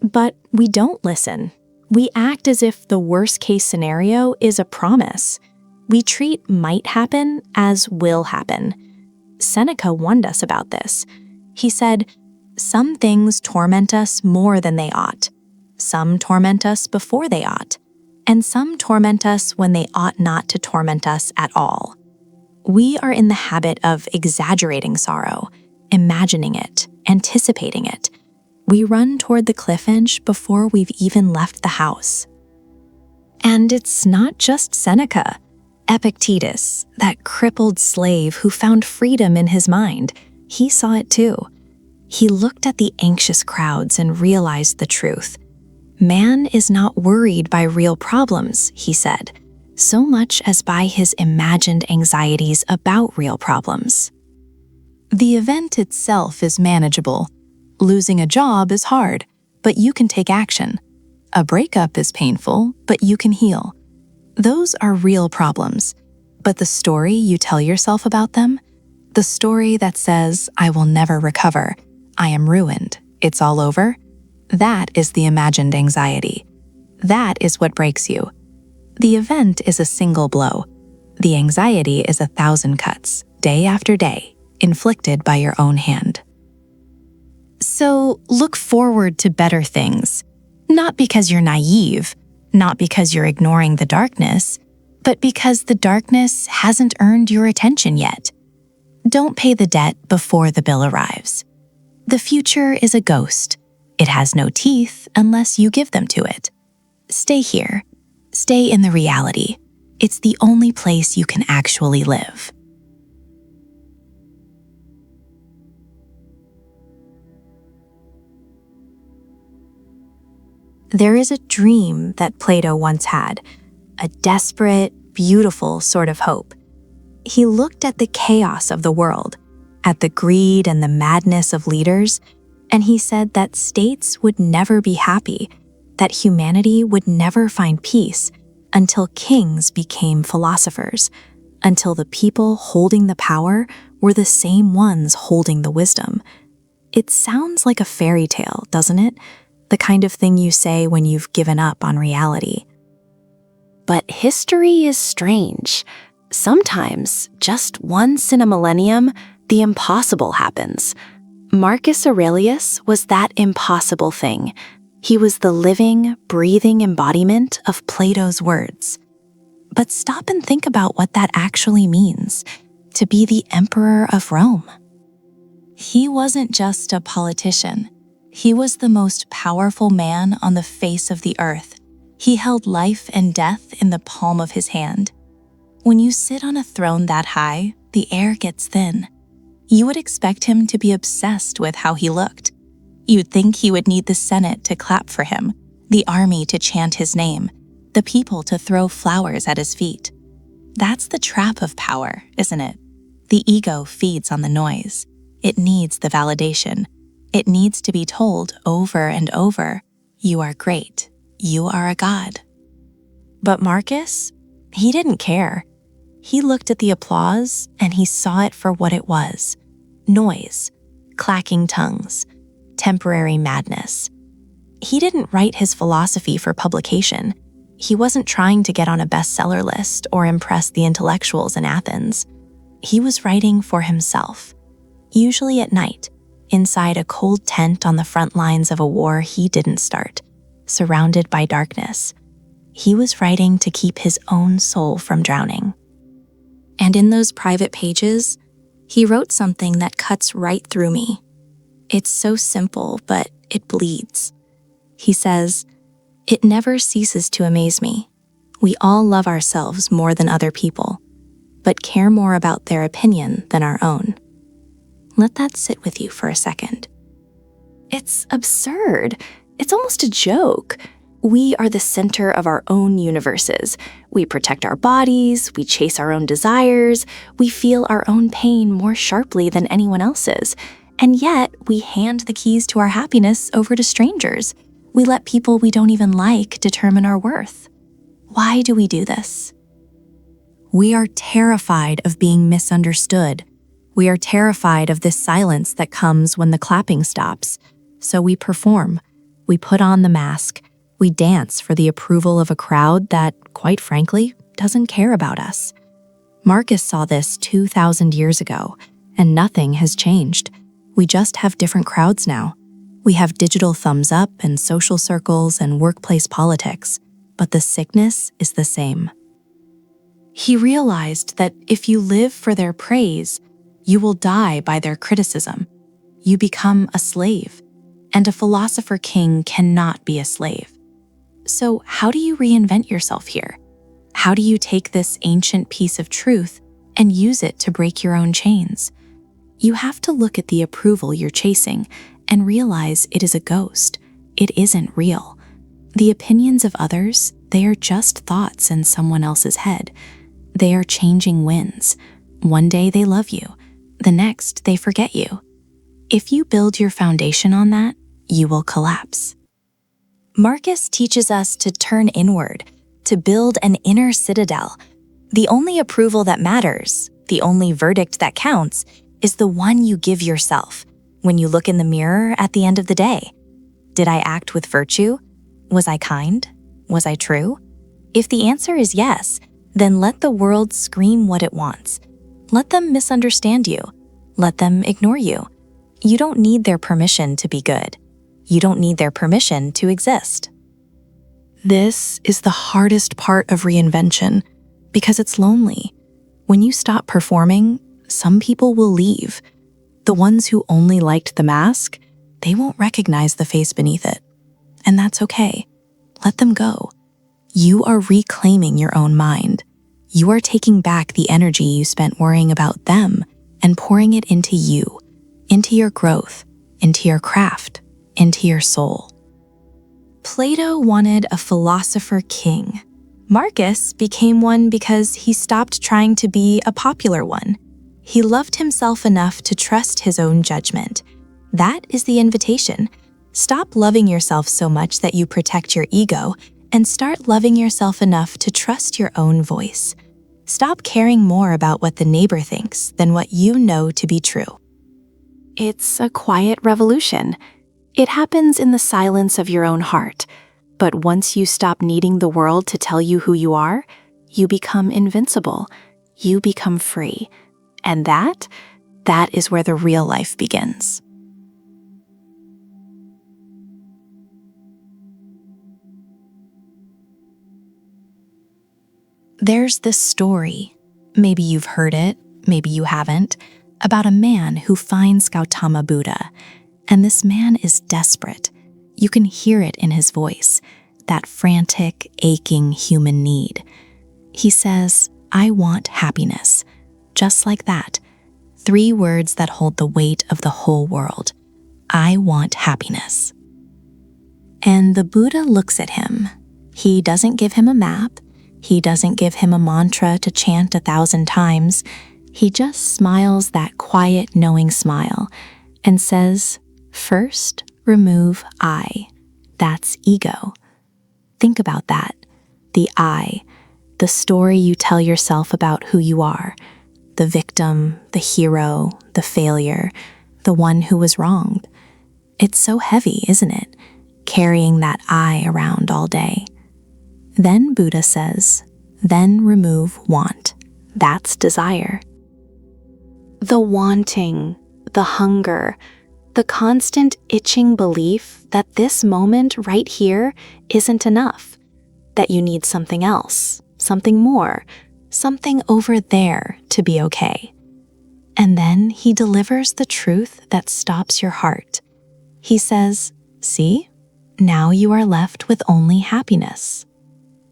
But we don't listen. We act as if the worst-case scenario is a promise. We treat might happen as will happen. Seneca warned us about this. He said, "Some things torment us more than they ought. Some torment us before they ought. and some torment us when they ought not to torment us at all. We are in the habit of exaggerating sorrow, imagining it, anticipating it. We run toward the cliff edge before we've even left the house. And it's not just Seneca. Epictetus, that crippled slave who found freedom in his mind, he saw it too. He looked at the anxious crowds and realized the truth. Man is not worried by real problems, he said, so much as by his imagined anxieties about real problems. The event itself is manageable. Losing a job is hard, but you can take action. A breakup is painful, but you can heal. Those are real problems. But the story you tell yourself about them, the story that says, I will never recover, I am ruined, it's all over, that is the imagined anxiety. That is what breaks you. The event is a single blow. The anxiety is 1,000 cuts, day after day, inflicted by your own hand. So look forward to better things, not because you're naive, not because you're ignoring the darkness, but because the darkness hasn't earned your attention yet. Don't pay the debt before the bill arrives. The future is a ghost. It has no teeth unless you give them to it. Stay here. Stay in the reality. It's the only place you can actually live. There is a dream that Plato once had, a desperate, beautiful sort of hope. He looked at the chaos of the world, at the greed and the madness of leaders, and he said that states would never be happy, that humanity would never find peace until kings became philosophers, until the people holding the power were the same ones holding the wisdom. It sounds like a fairy tale, doesn't it? The kind of thing you say when you've given up on reality. But history is strange. Sometimes, just once in a millennium, the impossible happens. Marcus Aurelius was that impossible thing. He was the living, breathing embodiment of Plato's words. But stop and think about what that actually means, to be the emperor of Rome. He wasn't just a politician. He was the most powerful man on the face of the earth. He held life and death in the palm of his hand. When you sit on a throne that high, the air gets thin. You would expect him to be obsessed with how he looked. You'd think he would need the Senate to clap for him, the army to chant his name, the people to throw flowers at his feet. That's the trap of power, isn't it? The ego feeds on the noise. It needs the validation. It needs to be told over and over, you are great, you are a god. But Marcus, he didn't care. He looked at the applause and he saw it for what it was. Noise, clacking tongues, temporary madness. He didn't write his philosophy for publication. He wasn't trying to get on a bestseller list or impress the intellectuals in Athens. He was writing for himself, usually at night, inside a cold tent on the front lines of a war he didn't start, surrounded by darkness. He was writing to keep his own soul from drowning. And in those private pages, he wrote something that cuts right through me. It's so simple, but it bleeds. He says, "It never ceases to amaze me. We all love ourselves more than other people, but care more about their opinion than our own." Let that sit with you for a second. It's absurd. It's almost a joke. We are the center of our own universes. We protect our bodies, we chase our own desires, we feel our own pain more sharply than anyone else's. And yet, we hand the keys to our happiness over to strangers. We let people we don't even like determine our worth. Why do we do this? We are terrified of being misunderstood. We are terrified of this silence that comes when the clapping stops. So we perform. We put on the mask. We dance for the approval of a crowd that, quite frankly, doesn't care about us. Marcus saw this 2,000 years ago, and nothing has changed. We just have different crowds now. We have digital thumbs up and social circles and workplace politics. but the sickness is the same. He realized that if you live for their praise, you will die by their criticism. You become a slave, and a philosopher king cannot be a slave. So how do you reinvent yourself here? How do you take this ancient piece of truth and use it to break your own chains? You have to look at the approval you're chasing and realize it is a ghost. It isn't real. The opinions of others, they are just thoughts in someone else's head. They are changing winds. One day they love you, the next they forget you. If you build your foundation on that, you will collapse. Marcus teaches us to turn inward, to build an inner citadel. The only approval that matters, the only verdict that counts, is the one you give yourself when you look in the mirror at the end of the day. Did I act with virtue? Was I kind? Was I true? If the answer is yes, then let the world scream what it wants. Let them misunderstand you. Let them ignore you. You don't need their permission to be good. You don't need their permission to exist. This is the hardest part of reinvention because it's lonely. When you stop performing, some people will leave. The ones who only liked the mask, they won't recognize the face beneath it. And that's okay. Let them go. You are reclaiming your own mind. You are taking back the energy you spent worrying about them and pouring it into you, into your growth, into your craft, into your soul. Plato wanted a philosopher king. Marcus became one because he stopped trying to be a popular one. He loved himself enough to trust his own judgment. That is the invitation. Stop loving yourself so much that you protect your ego and start loving yourself enough to trust your own voice. Stop caring more about what the neighbor thinks than what you know to be true. It's a quiet revolution. It happens in the silence of your own heart. But once you stop needing the world to tell you who you are, you become invincible. You become free. And that is where the real life begins. There's this story, maybe you've heard it, maybe you haven't, about a man who finds Gautama Buddha. And this man is desperate. You can hear it in his voice, that frantic, aching human need. He says, "I want happiness." Just like that. 3 words that hold the weight of the whole world. I want happiness. And the Buddha looks at him. He doesn't give him a map. He doesn't give him a mantra to chant 1,000 times. He just smiles that quiet, knowing smile and says, "First, remove I." That's ego. Think about that. The I, the story you tell yourself about who you are, the victim, the hero, the failure, the one who was wronged. It's so heavy, isn't it? Carrying that I around all day. Then Buddha says, then remove want. That's desire. The wanting, the hunger, the constant itching belief that this moment right here isn't enough, that you need something else, something more, something over there to be okay. And then he delivers the truth that stops your heart. He says, see, now you are left with only happiness.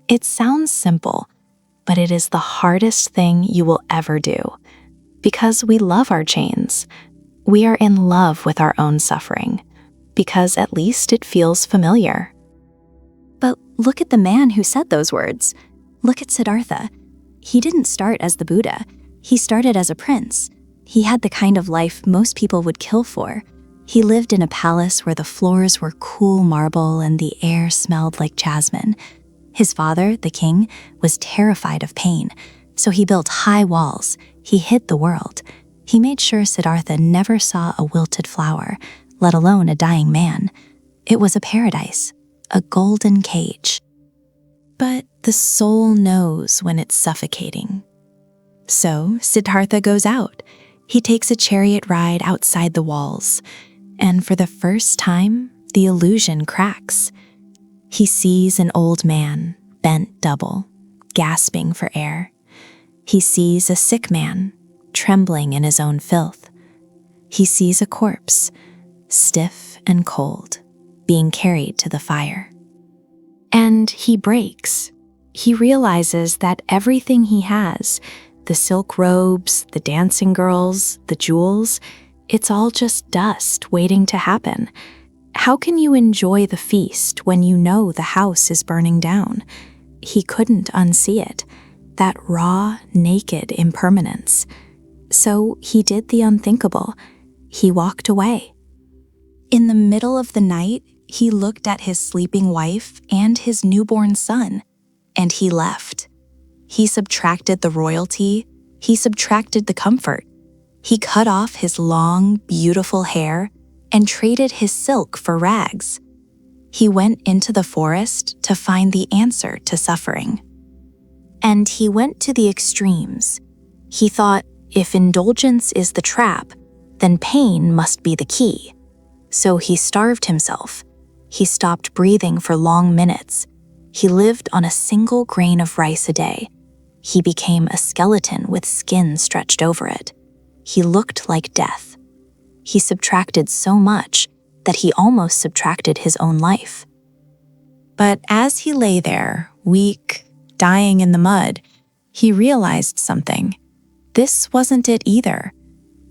It sounds simple, but it is the hardest thing you will ever do. Because we love our chains. We are in love with our own suffering. Because at least it feels familiar. But look at the man who said those words. Look at Siddhartha. He didn't start as the Buddha. He started as a prince. He had the kind of life most people would kill for. He lived in a palace where the floors were cool marble and the air smelled like jasmine. His father, the king, was terrified of pain, so he built high walls. He hid the world. He made sure Siddhartha never saw a wilted flower, let alone a dying man. It was a paradise, a golden cage. But the soul knows when it's suffocating. So Siddhartha goes out. He takes a chariot ride outside the walls, and for the first time, the illusion cracks. He sees an old man, bent double, gasping for air. He sees a sick man, trembling in his own filth. He sees a corpse, stiff and cold, being carried to the fire. And he breaks. He realizes that everything he has, the silk robes, the dancing girls, the jewels, it's all just dust waiting to happen. How can you enjoy the feast when you know the house is burning down? He couldn't unsee it, that raw, naked impermanence. So he did the unthinkable. He walked away. In the middle of the night, he looked at his sleeping wife and his newborn son, and he left. He subtracted the royalty. He subtracted the comfort. He cut off his long, beautiful hair and traded his silk for rags. He went into the forest to find the answer to suffering. And he went to the extremes. He thought, if indulgence is the trap, then pain must be the key. So he starved himself. He stopped breathing for long minutes. He lived on a single grain of rice a day. He became a skeleton with skin stretched over it. He looked like death. He subtracted so much that he almost subtracted his own life. But as he lay there, weak, dying in the mud, he realized something. This wasn't it either.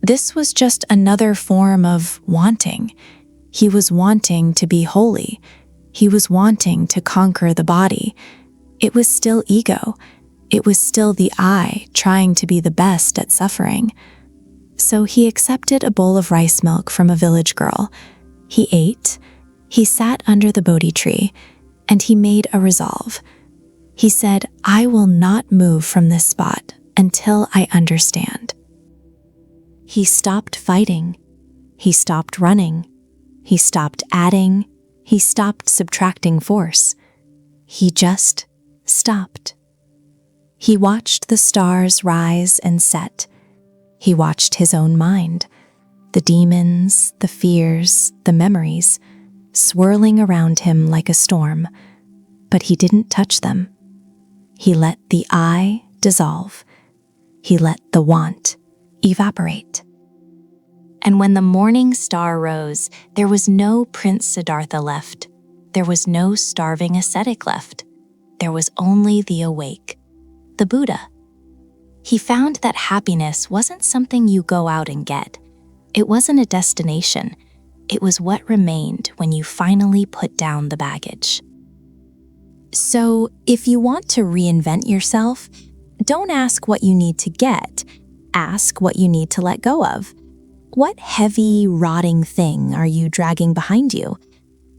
This was just another form of wanting. He was wanting to be holy. He was wanting to conquer the body. It was still ego. It was still the I trying to be the best at suffering. So he accepted a bowl of rice milk from a village girl. He ate. He sat under the Bodhi tree, and he made a resolve. He said, I will not move from this spot until I understand. He stopped fighting. He stopped running. He stopped adding. He stopped subtracting force. He just stopped. He watched the stars rise and set. He watched his own mind, the demons, the fears, the memories, swirling around him like a storm, but he didn't touch them. He let the I dissolve. He let the want evaporate. And when the morning star rose, there was no Prince Siddhartha left. There was no starving ascetic left. There was only the awake, the Buddha. He found that happiness wasn't something you go out and get. It wasn't a destination. It was what remained when you finally put down the baggage. So, if you want to reinvent yourself, don't ask what you need to get. Ask what you need to let go of. What heavy, rotting thing are you dragging behind you?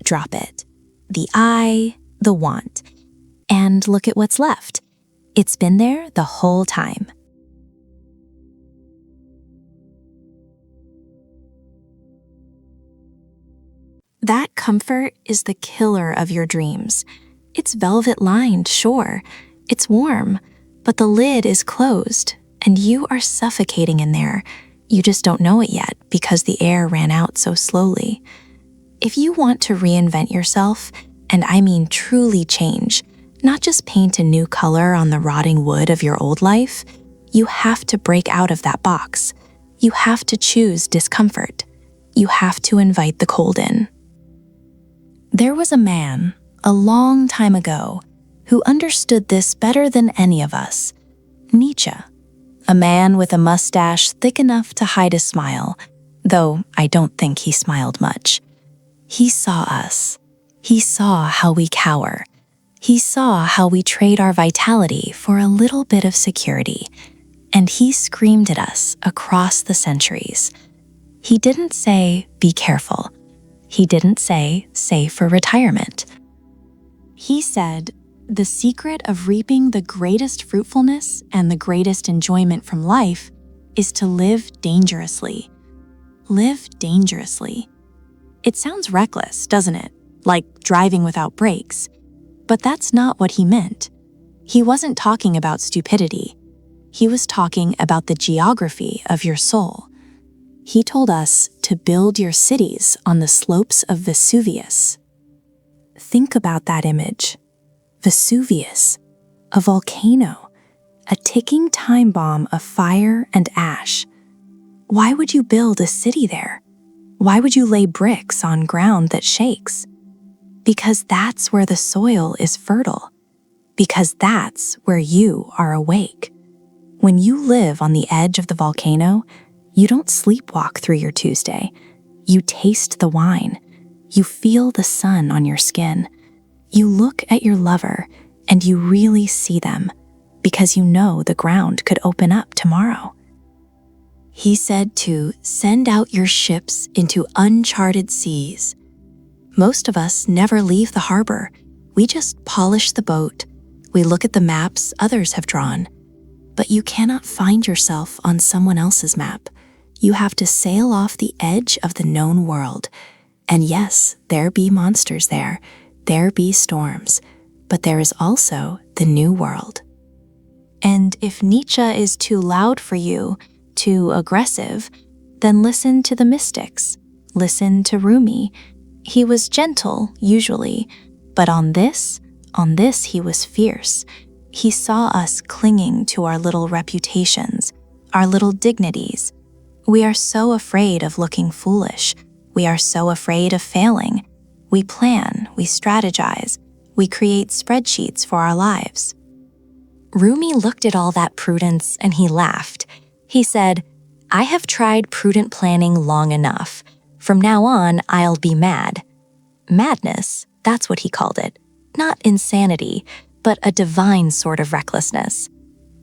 Drop it. The I, the want. And look at what's left. It's been there the whole time. That comfort is the killer of your dreams. It's velvet lined, sure. It's warm, but the lid is closed, and you are suffocating in there. You just don't know it yet because the air ran out so slowly. If you want to reinvent yourself, and I mean truly change, not just paint a new color on the rotting wood of your old life, you have to break out of that box. You have to choose discomfort. You have to invite the cold in. There was a man, a long time ago, who understood this better than any of us. Nietzsche, a man with a mustache thick enough to hide a smile, though I don't think he smiled much. He saw us. He saw how we cower. He saw how we trade our vitality for a little bit of security, and he screamed at us across the centuries. He didn't say, be careful. He didn't say, save for retirement. He said, the secret of reaping the greatest fruitfulness and the greatest enjoyment from life is to live dangerously. Live dangerously. It sounds reckless, doesn't it? Like driving without brakes. But that's not what he meant. He wasn't talking about stupidity. He was talking about the geography of your soul. He told us to build your cities on the slopes of Vesuvius. Think about that image. Vesuvius, a volcano, a ticking time bomb of fire and ash. Why would you build a city there? Why would you lay bricks on ground that shakes? Because that's where the soil is fertile. Because that's where you are awake. When you live on the edge of the volcano, you don't sleepwalk through your Tuesday. You taste the wine. You feel the sun on your skin. You look at your lover and you really see them because you know the ground could open up tomorrow. He said to send out your ships into uncharted seas. Most of us never leave the harbor. We just polish the boat. We look at the maps others have drawn. But you cannot find yourself on someone else's map. You have to sail off the edge of the known world. And yes, there be monsters there. There be storms. But there is also the new world. And if Nietzsche is too loud for you, too aggressive, then listen to the mystics. Listen to Rumi. He was gentle, usually, but on this he was fierce. He saw us clinging to our little reputations, our little dignities. We are so afraid of looking foolish. We are so afraid of failing. We plan, we strategize, we create spreadsheets for our lives. Rumi looked at all that prudence and he laughed. He said, I have tried prudent planning long enough. From now on, I'll be mad. Madness, that's what he called it. Not insanity, but a divine sort of recklessness.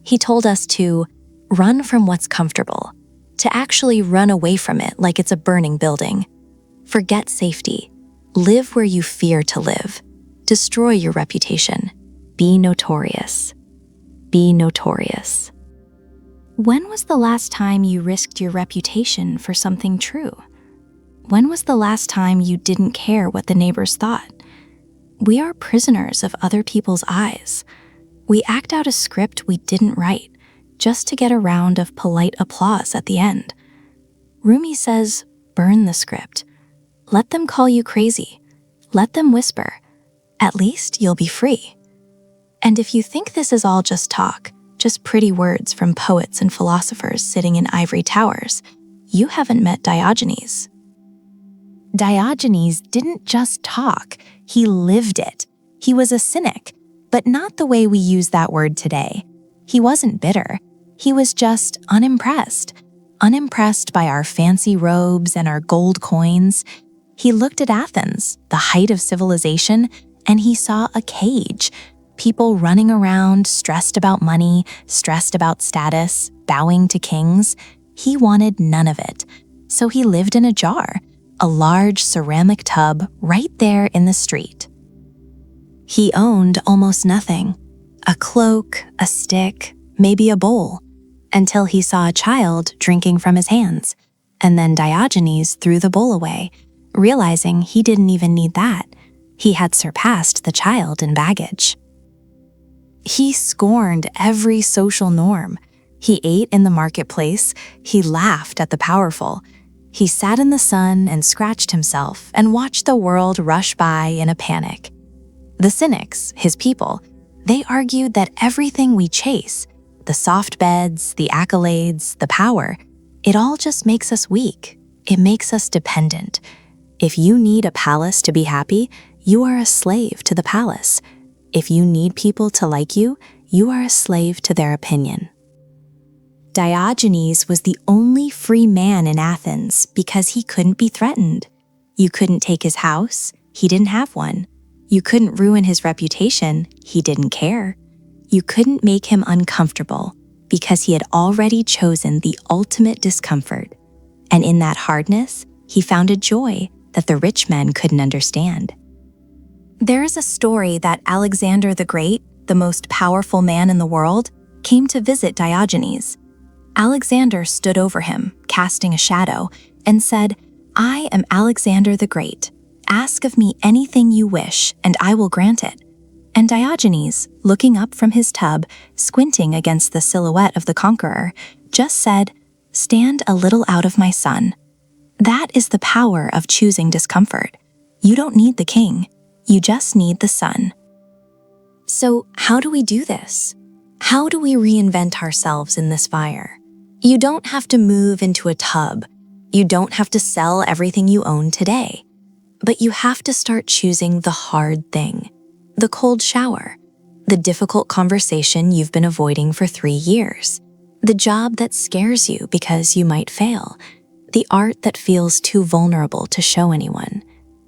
He told us to run from what's comfortable, to actually run away from it like it's a burning building. Forget safety. Live where you fear to live. Destroy your reputation. Be notorious. Be notorious. When was the last time you risked your reputation for something true? When was the last time you didn't care what the neighbors thought? We are prisoners of other people's eyes. We act out a script we didn't write, just to get a round of polite applause at the end. Rumi says, burn the script. Let them call you crazy. Let them whisper. At least you'll be free. And if you think this is all just talk, just pretty words from poets and philosophers sitting in ivory towers, you haven't met Diogenes. Diogenes didn't just talk, he lived it. He was a cynic, but not the way we use that word today. He wasn't bitter. He was just unimpressed. Unimpressed by our fancy robes and our gold coins. He looked at Athens, the height of civilization, and he saw a cage. People running around, stressed about money, stressed about status, bowing to kings. He wanted none of it. So he lived in a jar, a large ceramic tub right there in the street. He owned almost nothing. A cloak, a stick, maybe a bowl, until he saw a child drinking from his hands. And then Diogenes threw the bowl away, realizing he didn't even need that. He had surpassed the child in baggage. He scorned every social norm. He ate in the marketplace. He laughed at the powerful. He sat in the sun and scratched himself and watched the world rush by in a panic. The cynics, his people, they argued that everything we chase, the soft beds, the accolades, the power, it all just makes us weak. It makes us dependent. If you need a palace to be happy, you are a slave to the palace. If you need people to like you, you are a slave to their opinion. Diogenes was the only free man in Athens because he couldn't be threatened. You couldn't take his house, he didn't have one. You couldn't ruin his reputation, he didn't care. You couldn't make him uncomfortable because he had already chosen the ultimate discomfort. And in that hardness, he found a joy that the rich men couldn't understand. There is a story that Alexander the Great, the most powerful man in the world, came to visit Diogenes. Alexander stood over him, casting a shadow, and said, I am Alexander the Great. Ask of me anything you wish, and I will grant it. And Diogenes, looking up from his tub, squinting against the silhouette of the conqueror, just said, Stand a little out of my sun. That is the power of choosing discomfort. You don't need the king. You just need the sun. So how do we do this? How do we reinvent ourselves in this fire? You don't have to move into a tub. You don't have to sell everything you own today. But you have to start choosing the hard thing, the cold shower, the difficult conversation you've been avoiding for 3 years, the job that scares you because you might fail, the art that feels too vulnerable to show anyone.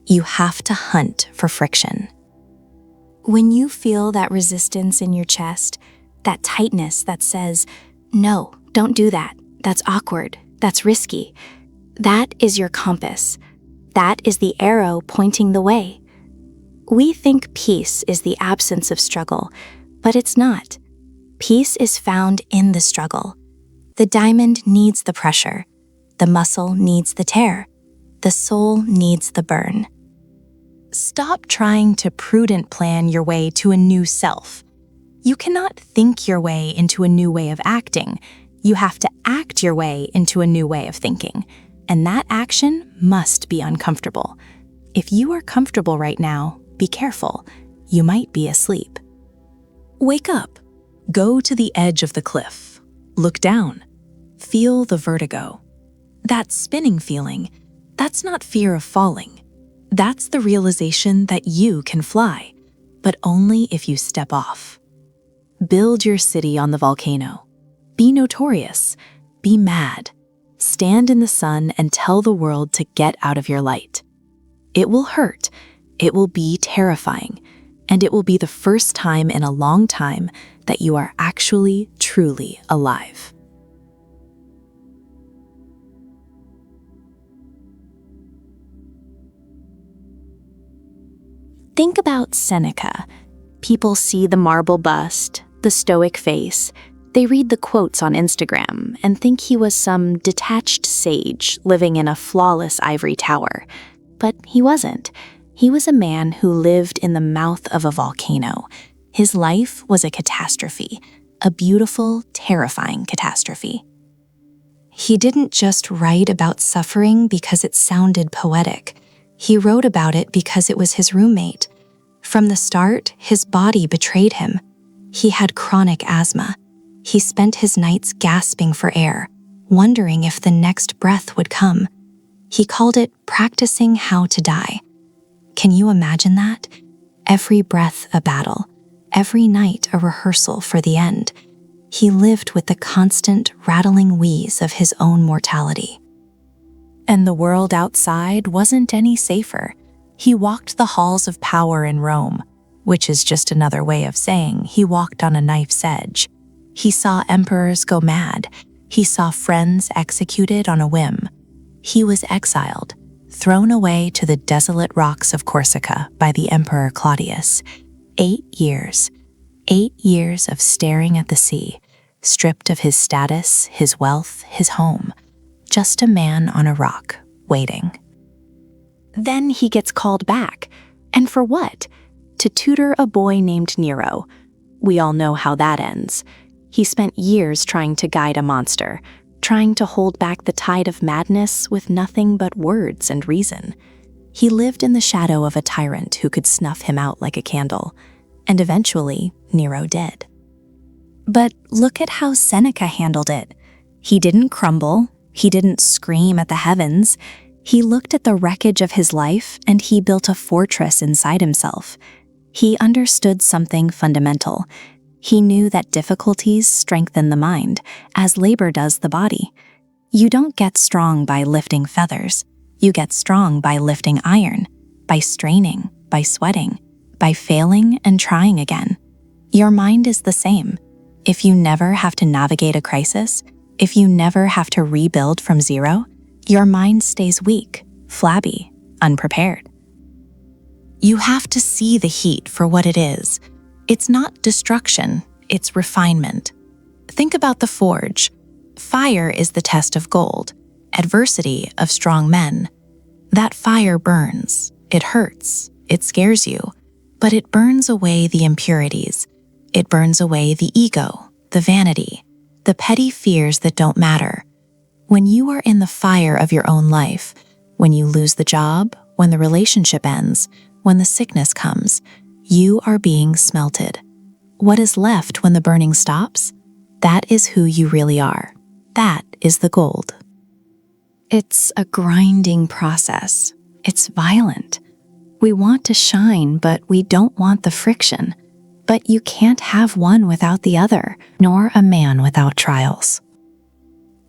You have to hunt for friction. When you feel that resistance in your chest, that tightness that says, "No, don't do that. That's awkward. That's risky," that is your compass. That is the arrow pointing the way. We think peace is the absence of struggle, but it's not. Peace is found in the struggle. The diamond needs the pressure. The muscle needs the tear. The soul needs the burn. Stop trying to prudent plan your way to a new self. You cannot think your way into a new way of acting. You have to act your way into a new way of thinking. And that action must be uncomfortable. If you are comfortable right now, be careful. You might be asleep. Wake up. Go to the edge of the cliff. Look down. Feel the vertigo. That spinning feeling, that's not fear of falling. That's the realization that you can fly, but only if you step off. Build your city on the volcano. Be notorious. Be mad. Stand in the sun and tell the world to get out of your light. It will hurt. It will be terrifying. And it will be the first time in a long time that you are actually, truly alive. Think about Seneca. People see the marble bust, the stoic face. They read the quotes on Instagram and think he was some detached sage living in a flawless ivory tower. But he wasn't. He was a man who lived in the mouth of a volcano. His life was a catastrophe, a beautiful, terrifying catastrophe. He didn't just write about suffering because it sounded poetic. He wrote about it because it was his roommate. From the start, his body betrayed him. He had chronic asthma. He spent his nights gasping for air, wondering if the next breath would come. He called it practicing how to die. Can you imagine that? Every breath a battle, every night a rehearsal for the end. He lived with the constant rattling wheeze of his own mortality. And the world outside wasn't any safer. He walked the halls of power in Rome, which is just another way of saying he walked on a knife's edge. He saw emperors go mad. He saw friends executed on a whim. He was exiled, thrown away to the desolate rocks of Corsica by the Emperor Claudius. 8 years. 8 years of staring at the sea, stripped of his status, his wealth, his home. Just a man on a rock, waiting. Then he gets called back. And for what? To tutor a boy named Nero. We all know how that ends. He spent years trying to guide a monster, trying to hold back the tide of madness with nothing but words and reason. He lived in the shadow of a tyrant who could snuff him out like a candle. And eventually, Nero did. But look at how Seneca handled it. He didn't crumble. He didn't scream at the heavens. He looked at the wreckage of his life and he built a fortress inside himself. He understood something fundamental. He knew that difficulties strengthen the mind, as labor does the body. You don't get strong by lifting feathers. You get strong by lifting iron, by straining, by sweating, by failing and trying again. Your mind is the same. If you never have to navigate a crisis, if you never have to rebuild from zero, your mind stays weak, flabby, unprepared. You have to see the heat for what it is. It's not destruction, it's refinement. Think about the forge. Fire is the test of gold, adversity of strong men. That fire burns, it hurts, it scares you, but it burns away the impurities. It burns away the ego, the vanity, the petty fears that don't matter. When you are in the fire of your own life, when you lose the job, when the relationship ends, when the sickness comes, you are being smelted. What is left when the burning stops? That is who you really are. That is the gold. It's a grinding process. It's violent. We want to shine, but we don't want the friction. But you can't have one without the other, nor a man without trials.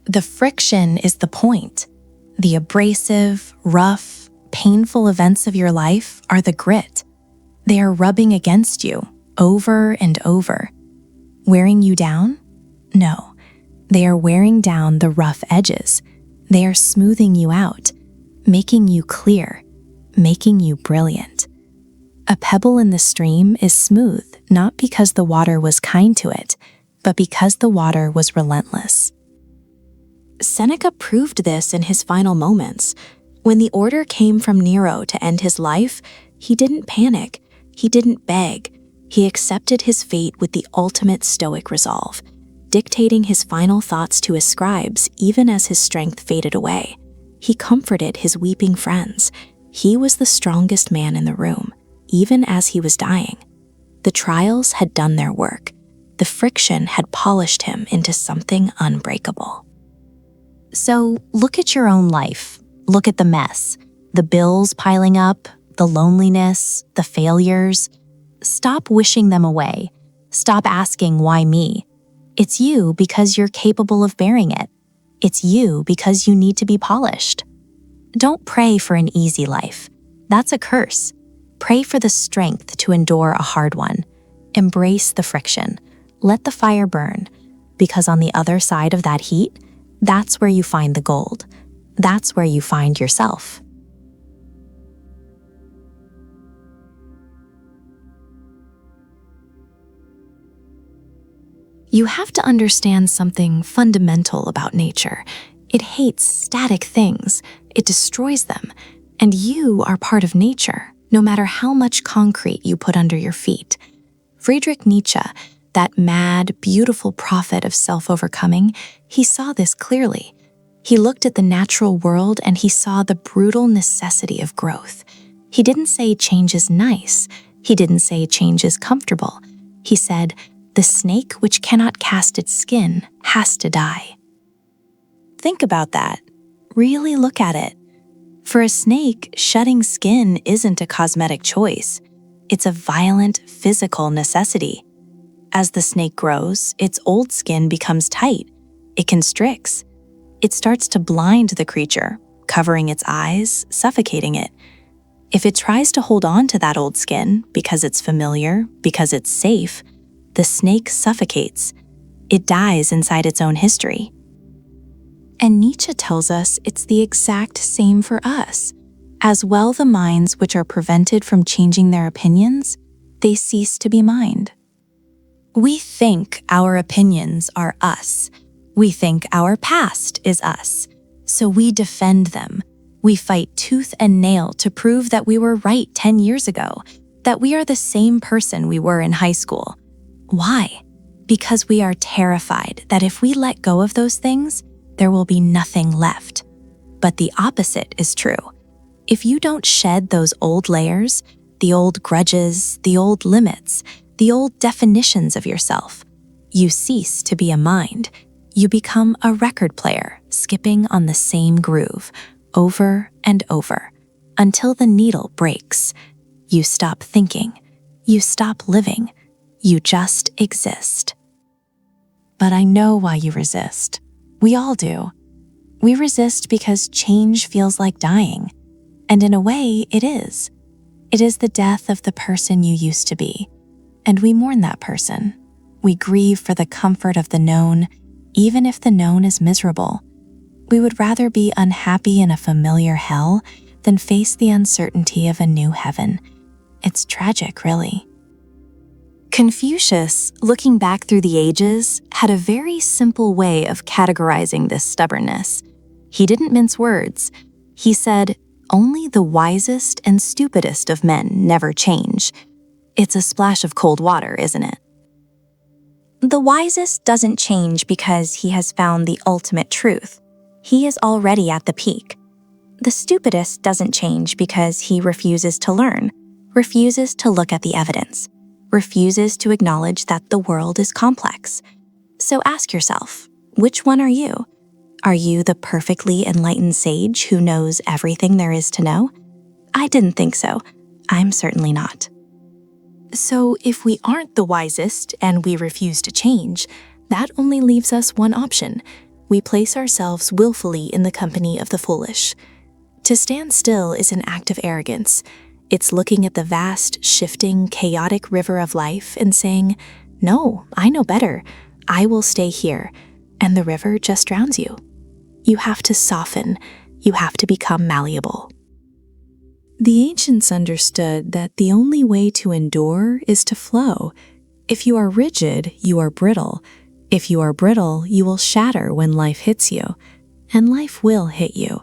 The friction is the point. The abrasive, rough, painful events of your life are the grit. They are rubbing against you over and over. Wearing you down? No. They are wearing down the rough edges. They are smoothing you out, making you clear, making you brilliant. A pebble in the stream is smooth not because the water was kind to it, but because the water was relentless. Seneca proved this in his final moments. When the order came from Nero to end his life, he didn't panic, he didn't beg. He accepted his fate with the ultimate Stoic resolve, dictating his final thoughts to his scribes even as his strength faded away. He comforted his weeping friends. He was the strongest man in the room, even as he was dying. The trials had done their work. The friction had polished him into something unbreakable. So look at your own life. Look at the mess, the bills piling up, the loneliness, the failures. Stop wishing them away. Stop asking, why me? It's you because you're capable of bearing it. It's you because you need to be polished. Don't pray for an easy life. That's a curse. Pray for the strength to endure a hard one. Embrace the friction. Let the fire burn, because on the other side of that heat, that's where you find the gold. That's where you find yourself. You have to understand something fundamental about nature. It hates static things. It destroys them. And you are part of nature, no matter how much concrete you put under your feet. Friedrich Nietzsche, that mad, beautiful prophet of self-overcoming, he saw this clearly. He looked at the natural world and he saw the brutal necessity of growth. He didn't say change is nice. He didn't say change is comfortable. He said, the snake which cannot cast its skin has to die. Think about that. Really look at it. For a snake, shedding skin isn't a cosmetic choice. It's a violent physical necessity. As the snake grows, its old skin becomes tight. It constricts. It starts to blind the creature, covering its eyes, suffocating it. If it tries to hold on to that old skin because it's familiar, because it's safe, the snake suffocates. It dies inside its own history. And Nietzsche tells us it's the exact same for us. As well, the minds which are prevented from changing their opinions, they cease to be mind. We think our opinions are us. We think our past is us. So we defend them. We fight tooth and nail to prove that we were right 10 years ago, that we are the same person we were in high school. Why? Because we are terrified that if we let go of those things, there will be nothing left. But the opposite is true. If you don't shed those old layers, the old grudges, the old limits, the old definitions of yourself, you cease to be a mind. You become a record player, skipping on the same groove, over and over, until the needle breaks. You stop thinking. You stop living. You just exist. But I know why you resist. We all do. We resist because change feels like dying. And in a way, it is. It is the death of the person you used to be. And we mourn that person. We grieve for the comfort of the known, even if the known is miserable. We would rather be unhappy in a familiar hell than face the uncertainty of a new heaven. It's tragic, really. Confucius, looking back through the ages, had a very simple way of categorizing this stubbornness. He didn't mince words. He said, only the wisest and stupidest of men never change. It's a splash of cold water, isn't it? The wisest doesn't change because he has found the ultimate truth. He is already at the peak. The stupidest doesn't change because he refuses to learn, refuses to look at the evidence. refuses to acknowledge that the world is complex. So ask yourself, which one are you? Are you the perfectly enlightened sage who knows everything there is to know? I didn't think so. I'm certainly not. So if we aren't the wisest and we refuse to change, that only leaves us one option. We place ourselves willfully in the company of the foolish. To stand still is an act of arrogance. It's looking at the vast, shifting, chaotic river of life and saying, "No, I know better. I will stay here," and the river just drowns you. You have to soften. You have to become malleable. The ancients understood that the only way to endure is to flow. If you are rigid, you are brittle. If you are brittle, you will shatter when life hits you, and life will hit you.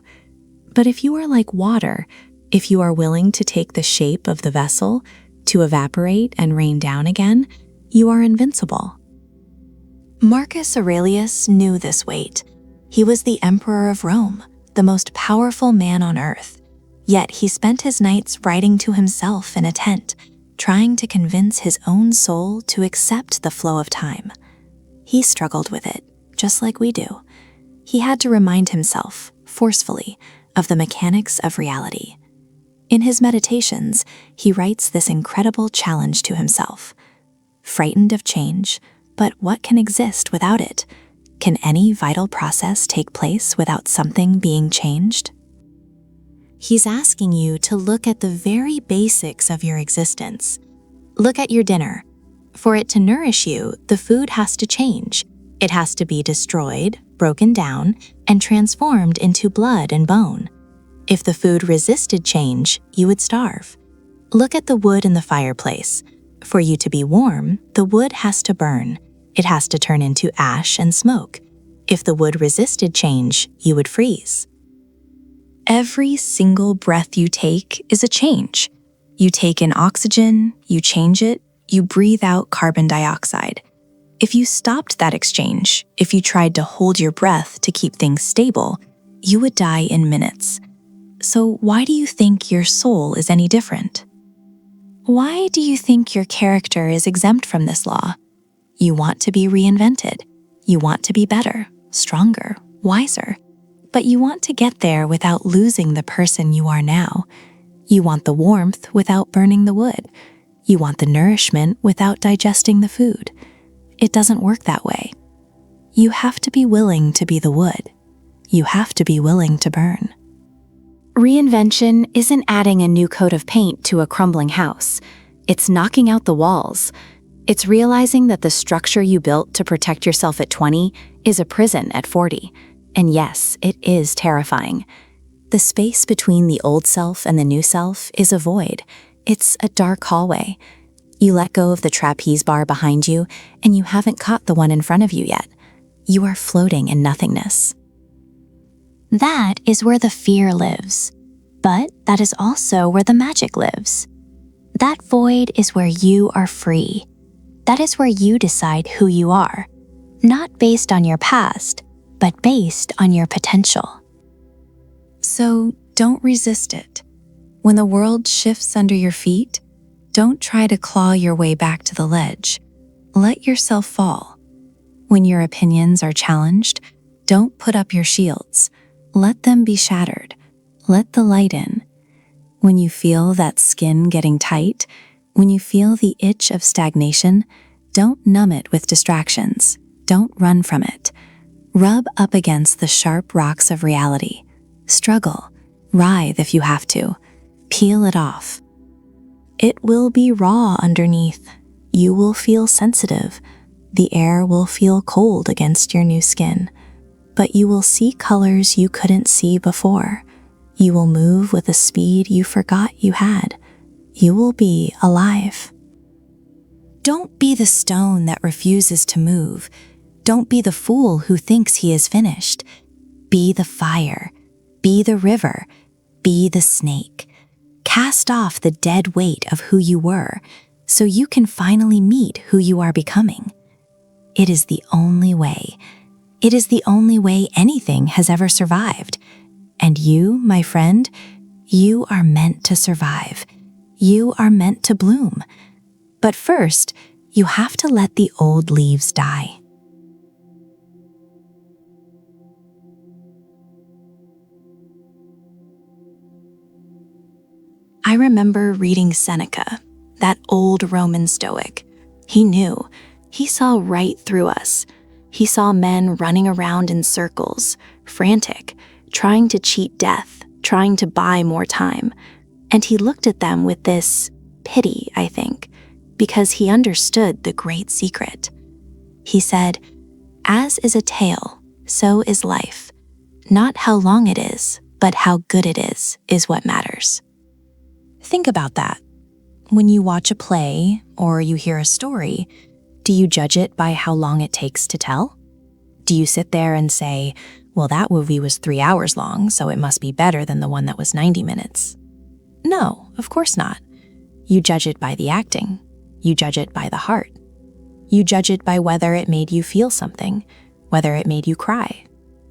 But if you are like water, if you are willing to take the shape of the vessel, to evaporate and rain down again, you are invincible. Marcus Aurelius knew this weight. He was the emperor of Rome, the most powerful man on earth. Yet he spent his nights writing to himself in a tent, trying to convince his own soul to accept the flow of time. He struggled with it, just like we do. He had to remind himself, forcefully, of the mechanics of reality. In his meditations, he writes this incredible challenge to himself. Frightened of change, but what can exist without it? Can any vital process take place without something being changed? He's asking you to look at the very basics of your existence. Look at your dinner. For it to nourish you, the food has to change. It has to be destroyed, broken down, and transformed into blood and bone. If the food resisted change, you would starve. Look at the wood in the fireplace. For you to be warm, the wood has to burn. It has to turn into ash and smoke. If the wood resisted change, you would freeze. Every single breath you take is a change. You take in oxygen, you change it, you breathe out carbon dioxide. If you stopped that exchange, if you tried to hold your breath to keep things stable, you would die in minutes. So why do you think your soul is any different? Why do you think your character is exempt from this law? You want to be reinvented. You want to be better, stronger, wiser. But you want to get there without losing the person you are now. You want the warmth without burning the wood. You want the nourishment without digesting the food. It doesn't work that way. You have to be willing to be the wood. You have to be willing to burn. Reinvention isn't adding a new coat of paint to a crumbling house. It's knocking out the walls. It's realizing that the structure you built to protect yourself at 20 is a prison at 40. And yes, it is terrifying. The space between the old self and the new self is a void. It's a dark hallway. You let go of the trapeze bar behind you, and you haven't caught the one in front of you yet. You are floating in nothingness. That is where the fear lives. But that is also where the magic lives. That void is where you are free. That is where you decide who you are, not based on your past, but based on your potential. So don't resist it. When the world shifts under your feet, don't try to claw your way back to the ledge. Let yourself fall. When your opinions are challenged, don't put up your shields. Let them be shattered. Let the light in. When you feel that skin getting tight, when you feel the itch of stagnation, don't numb it with distractions. Don't run from it. Rub up against the sharp rocks of reality. Struggle. Writhe if you have to. Peel it off. It will be raw underneath. You will feel sensitive. The air will feel cold against your new skin. But you will see colors you couldn't see before. You will move with a speed you forgot you had. You will be alive. Don't be the stone that refuses to move. Don't be the fool who thinks he is finished. Be the fire. Be the river. Be the snake. Cast off the dead weight of who you were, so you can finally meet who you are becoming. It is the only way. It is the only way anything has ever survived. And you, my friend, you are meant to survive. You are meant to bloom. But first, you have to let the old leaves die. I remember reading Seneca, that old Roman Stoic. He knew. He saw right through us. He saw men running around in circles, frantic, trying to cheat death, trying to buy more time. And he looked at them with this pity, I think, because he understood the great secret. He said, "As is a tale, so is life. Not how long it is, but how good it is what matters." Think about that. When you watch a play or you hear a story, do you judge it by how long it takes to tell? Do you sit there and say, well, that movie was 3 hours long, so it must be better than the one that was 90 minutes? No, of course not. You judge it by the acting. You judge it by the heart. You judge it by whether it made you feel something, whether it made you cry,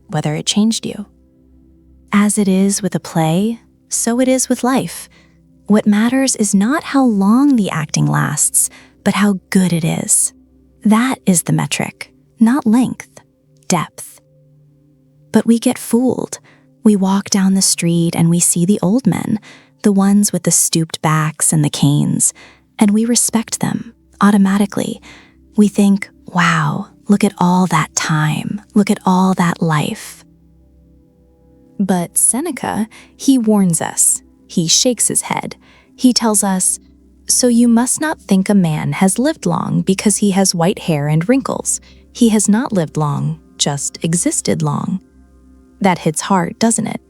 whether it changed you. As it is with a play, so it is with life. What matters is not how long the acting lasts, but how good it is. That is the metric, not length, depth. But we get fooled. We walk down the street and we see the old men, the ones with the stooped backs and the canes, and we respect them automatically. We think, wow, look at all that time, look at all that life. But Seneca, he warns us. He shakes his head. He tells us, so you must not think a man has lived long because he has white hair and wrinkles. He has not lived long, just existed long. That hits hard, doesn't it?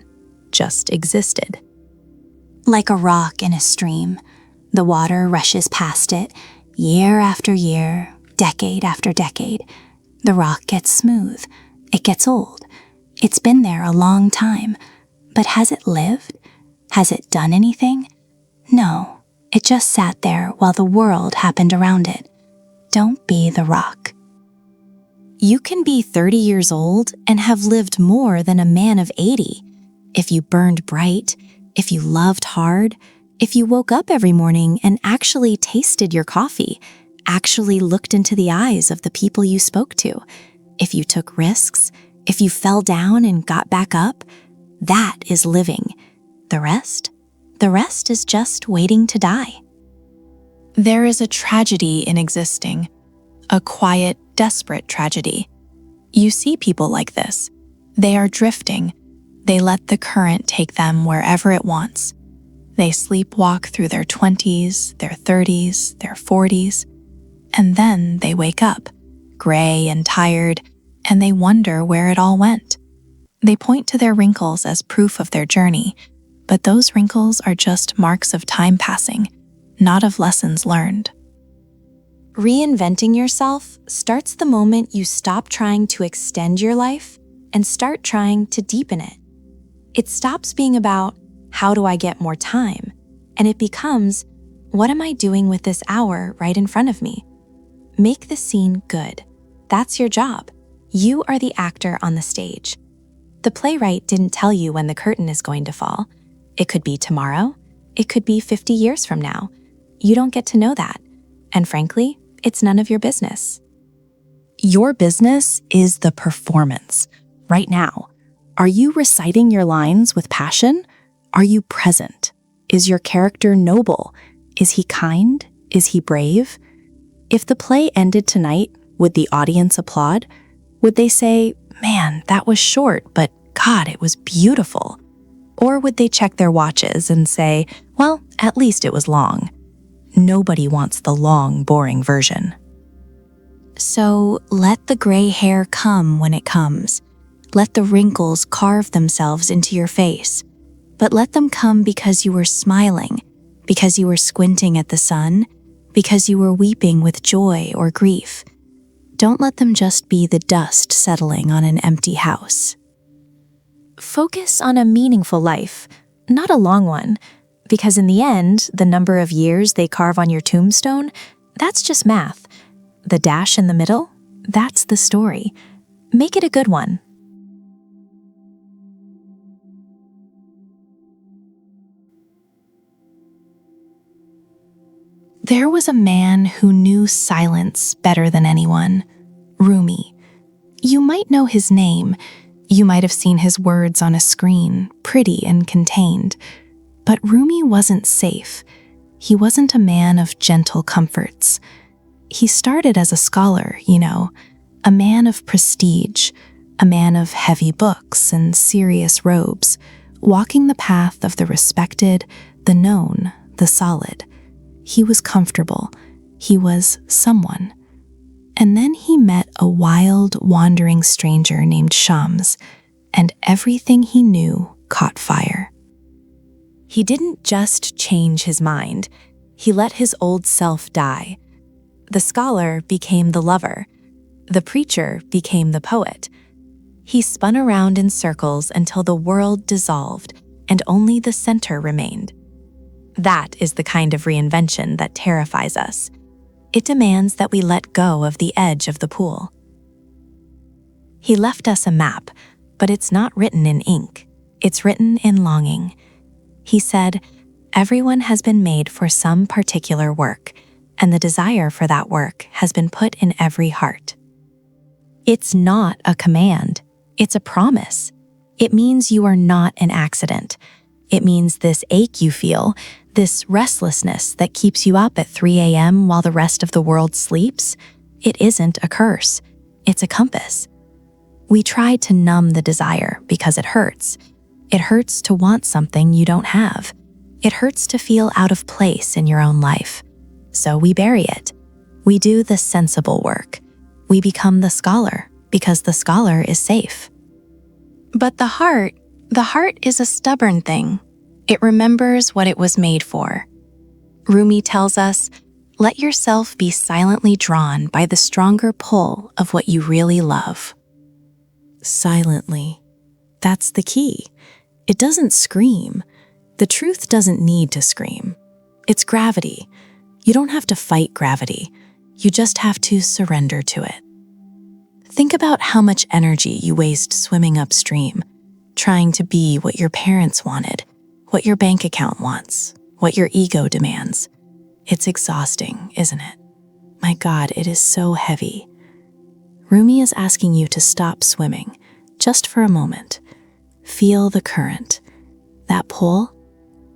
Just existed. Like a rock in a stream, the water rushes past it, year after year, decade after decade. The rock gets smooth. It gets old. It's been there a long time. But has it lived? Has it done anything? No, it just sat there while the world happened around it. Don't be the rock. You can be 30 years old and have lived more than a man of 80. If you burned bright, if you loved hard, if you woke up every morning and actually tasted your coffee, actually looked into the eyes of the people you spoke to, if you took risks, if you fell down and got back up, that is living. The rest is just waiting to die. There is a tragedy in existing, a quiet, desperate tragedy. You see people like this. They are drifting. They let the current take them wherever it wants. They sleepwalk through their 20s, their 30s, their 40s, and then they wake up, gray and tired, and they wonder where it all went. They point to their wrinkles as proof of their journey, but those wrinkles are just marks of time passing, not of lessons learned. Reinventing yourself starts the moment you stop trying to extend your life and start trying to deepen it. It stops being about, how do I get more time? And it becomes, what am I doing with this hour right in front of me? Make the scene good. That's your job. You are the actor on the stage. The playwright didn't tell you when the curtain is going to fall. It could be tomorrow. It could be 50 years from now. You don't get to know that. And frankly, it's none of your business. Your business is the performance. Right now, are you reciting your lines with passion? Are you present? Is your character noble? Is he kind? Is he brave? If the play ended tonight, would the audience applaud? Would they say, man, that was short, but God, it was beautiful? Or would they check their watches and say, well, at least it was long? Nobody wants the long, boring version. So let the gray hair come when it comes. Let the wrinkles carve themselves into your face. But let them come because you were smiling, because you were squinting at the sun, because you were weeping with joy or grief. Don't let them just be the dust settling on an empty house. Focus on a meaningful life, not a long one, because in the end, the number of years they carve on your tombstone, that's just math. The dash in the middle, that's the story. Make it a good one. There was a man who knew silence better than anyone, Rumi. You might know his name. You might have seen his words on a screen, pretty and contained. But Rumi wasn't safe. He wasn't a man of gentle comforts. He started as a scholar, a man of prestige, a man of heavy books and serious robes, walking the path of the respected, the known, the solid. He was comfortable. He was someone. And then he met a wild, wandering stranger named Shams, and everything he knew caught fire. He didn't just change his mind. He let his old self die. The scholar became the lover. The preacher became the poet. He spun around in circles until the world dissolved and only the center remained. That is the kind of reinvention that terrifies us. It demands that we let go of the edge of the pool. He left us a map, but it's not written in ink. It's written in longing. He said, "Everyone has been made for some particular work, and the desire for that work has been put in every heart." It's not a command. It's a promise. It means you are not an accident. It means this ache you feel, this restlessness that keeps you up at 3 a.m. while the rest of the world sleeps, it isn't a curse. It's a compass. We try to numb the desire because it hurts. It hurts to want something you don't have. It hurts to feel out of place in your own life. So we bury it. We do the sensible work. We become the scholar because the scholar is safe. But the heart is a stubborn thing. It remembers what it was made for. Rumi tells us, let yourself be silently drawn by the stronger pull of what you really love. Silently. That's the key. It doesn't scream. The truth doesn't need to scream. It's gravity. You don't have to fight gravity. You just have to surrender to it. Think about how much energy you waste swimming upstream, trying to be what your parents wanted, what your bank account wants, what your ego demands. It's exhausting, isn't it? My God, it is so heavy. Rumi is asking you to stop swimming, just for a moment. Feel the current. That pull,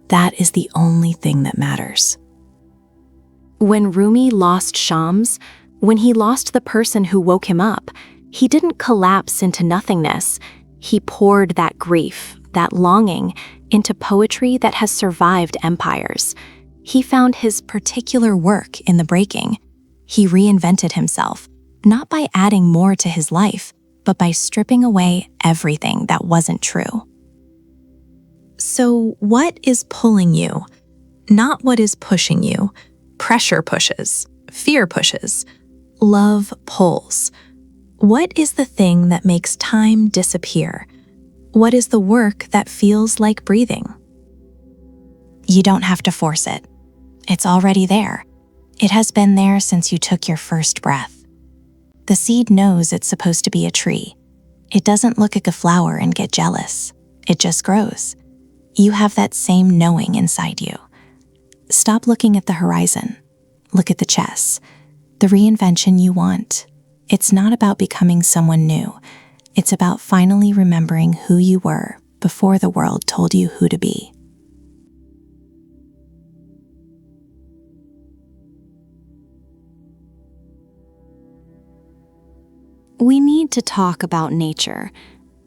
that is the only thing that matters. When Rumi lost Shams, when he lost the person who woke him up, he didn't collapse into nothingness. He poured that grief, that longing, into poetry that has survived empires. He found his particular work in the breaking. He reinvented himself, not by adding more to his life, but by stripping away everything that wasn't true. So what is pulling you? Not what is pushing you. Pressure pushes, fear pushes, love pulls. What is the thing that makes time disappear? What is the work that feels like breathing? You don't have to force it. It's already there. It has been there since you took your first breath. The seed knows it's supposed to be a tree. It doesn't look at a flower and get jealous. It just grows. You have that same knowing inside you. Stop looking at the horizon. Look at the chess. The reinvention you want. It's not about becoming someone new. It's about finally remembering who you were before the world told you who to be. We need to talk about nature.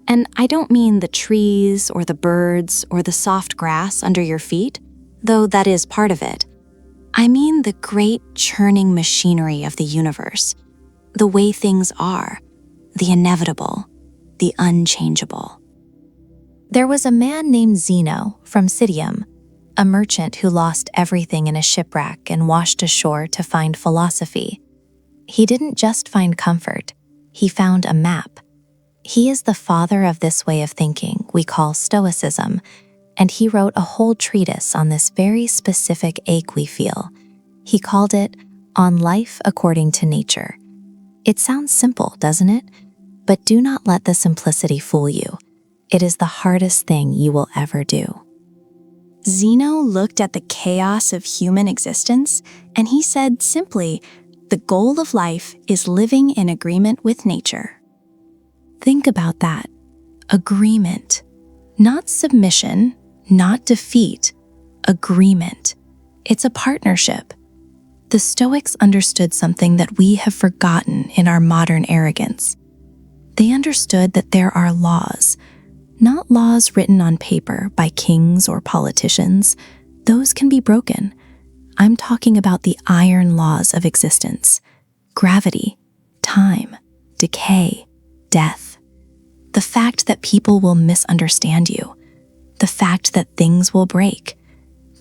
And I don't mean the trees or the birds or the soft grass under your feet, though that is part of it. I mean the great churning machinery of the universe, the way things are, the inevitable, the unchangeable. There was a man named Zeno from Citium, a merchant who lost everything in a shipwreck and washed ashore to find philosophy. He didn't just find comfort, he found a map. He is the father of this way of thinking we call Stoicism, and he wrote a whole treatise on this very specific ache we feel. He called it On Life According to Nature. It sounds simple, doesn't it? But do not let the simplicity fool you. It is the hardest thing you will ever do. Zeno looked at the chaos of human existence and he said simply, the goal of life is living in agreement with nature. Think about that. Agreement. Not submission, not defeat. Agreement. It's a partnership. The Stoics understood something that we have forgotten in our modern arrogance. They understood that there are laws, not laws written on paper by kings or politicians. Those can be broken. I'm talking about the iron laws of existence: gravity, time, decay, death. The fact that people will misunderstand you. The fact that things will break.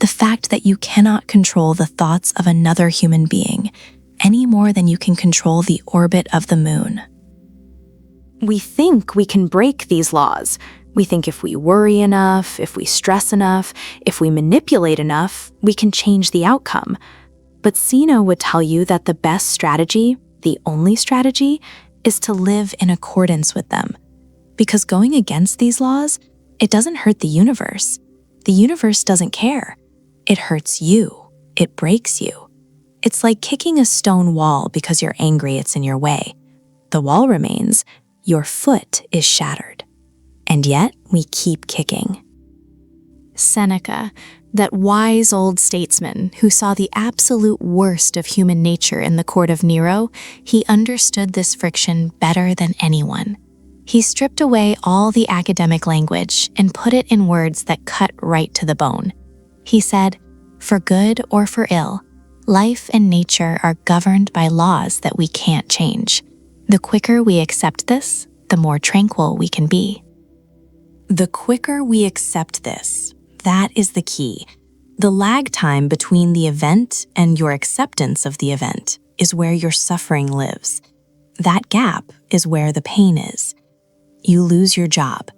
The fact that you cannot control the thoughts of another human being any more than you can control the orbit of the moon. We think we can break these laws. We think if we worry enough, if we stress enough, if we manipulate enough, we can change the outcome. But Zeno would tell you that the best strategy, the only strategy, is to live in accordance with them. Because going against these laws, it doesn't hurt the universe. The universe doesn't care. It hurts you. It breaks you. It's like kicking a stone wall because you're angry it's in your way. The wall remains, your foot is shattered. And yet, we keep kicking. Seneca, that wise old statesman who saw the absolute worst of human nature in the court of Nero, he understood this friction better than anyone. He stripped away all the academic language and put it in words that cut right to the bone. He said, "For good or for ill, life and nature are governed by laws that we can't change. The quicker we accept this, the more tranquil we can be." The quicker we accept this, that is the key. The lag time between the event and your acceptance of the event is where your suffering lives. That gap is where the pain is. You lose your job.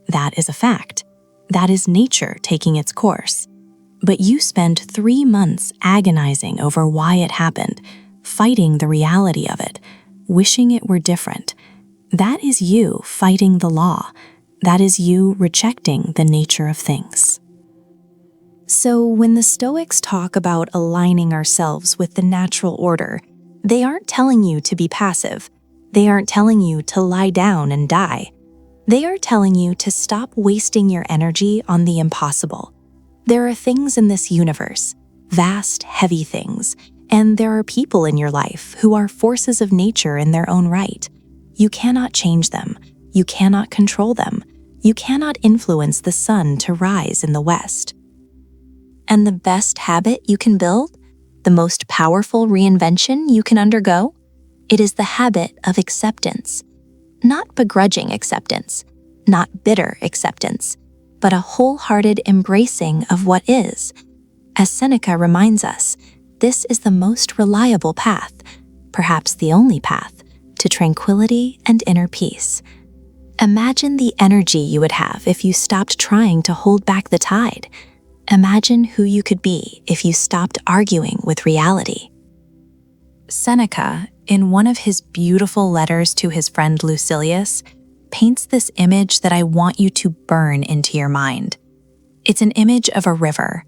That is a fact. That is nature taking its course. But you spend 3 months agonizing over why it happened, fighting the reality of it, wishing it were different. That is you fighting the law. That is you rejecting the nature of things. So when the Stoics talk about aligning ourselves with the natural order, they aren't telling you to be passive. They aren't telling you to lie down and die. They are telling you to stop wasting your energy on the impossible. There are things in this universe, vast, heavy things, and there are people in your life who are forces of nature in their own right. You cannot change them. You cannot control them. You cannot influence the sun to rise in the west. And the best habit you can build, the most powerful reinvention you can undergo, it is the habit of acceptance. Not begrudging acceptance, not bitter acceptance, but a wholehearted embracing of what is. As Seneca reminds us, this is the most reliable path, perhaps the only path, to tranquility and inner peace. Imagine the energy you would have if you stopped trying to hold back the tide. Imagine who you could be if you stopped arguing with reality. Seneca, in one of his beautiful letters to his friend Lucilius, paints this image that I want you to burn into your mind. It's an image of a river.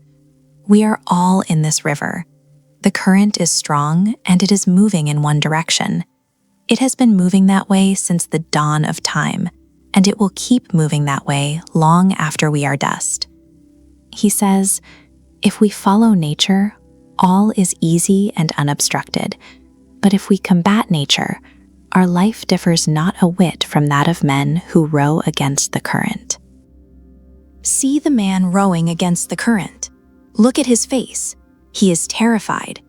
We are all in this river. The current is strong and it is moving in one direction. It has been moving that way since the dawn of time, and it will keep moving that way long after we are dust. He says, if we follow nature, all is easy and unobstructed. But if we combat nature, our life differs not a whit from that of men who row against the current. See the man rowing against the current. Look at his face. He is terrified.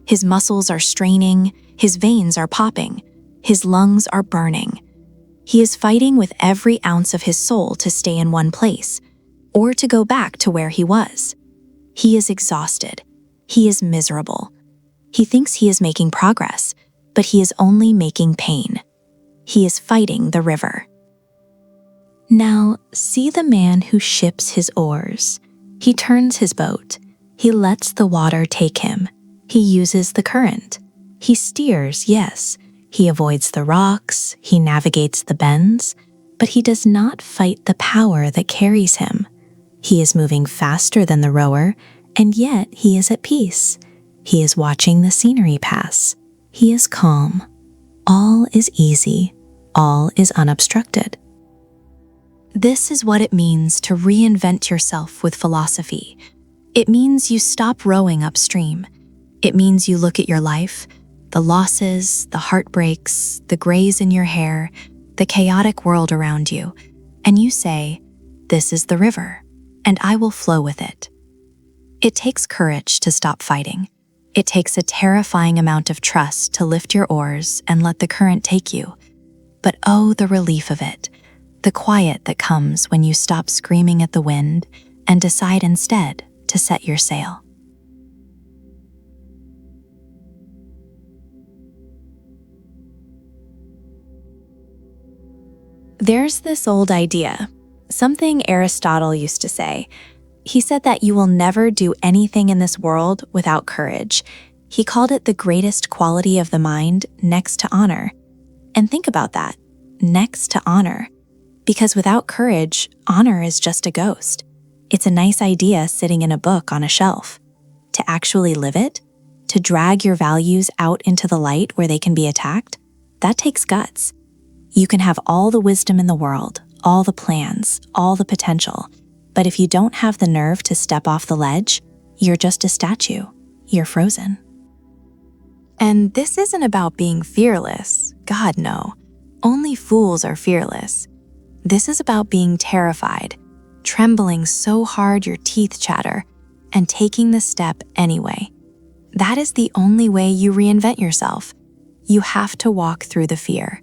His muscles are straining, his veins are popping, his lungs are burning. He is fighting with every ounce of his soul to stay in one place, or to go back to where he was. He is exhausted. He is miserable. He thinks he is making progress, but he is only making pain. He is fighting the river. Now, see the man who ships his oars. He turns his boat. He lets the water take him. He uses the current. He steers, yes. He avoids the rocks. He navigates the bends. But he does not fight the power that carries him. He is moving faster than the rower, and yet he is at peace. He is watching the scenery pass. He is calm. All is easy. All is unobstructed. This is what it means to reinvent yourself with philosophy. It means you stop rowing upstream. It means you look at your life, the losses, the heartbreaks, the grays in your hair, the chaotic world around you, and you say, "This is the river, and I will flow with it." It takes courage to stop fighting. It takes a terrifying amount of trust to lift your oars and let the current take you. But oh, the relief of it, the quiet that comes when you stop screaming at the wind and decide instead to set your sail. There's this old idea, something Aristotle used to say. He said that you will never do anything in this world without courage. He called it the greatest quality of the mind next to honor. And think about that, next to honor. Because without courage, honor is just a ghost. It's a nice idea sitting in a book on a shelf. To actually live it, to drag your values out into the light where they can be attacked, that takes guts. You can have all the wisdom in the world, all the plans, all the potential, but if you don't have the nerve to step off the ledge, you're just a statue. You're frozen. And this isn't about being fearless. God, no. Only fools are fearless. This is about being terrified, trembling so hard your teeth chatter, and taking the step anyway. That is the only way you reinvent yourself. You have to walk through the fear.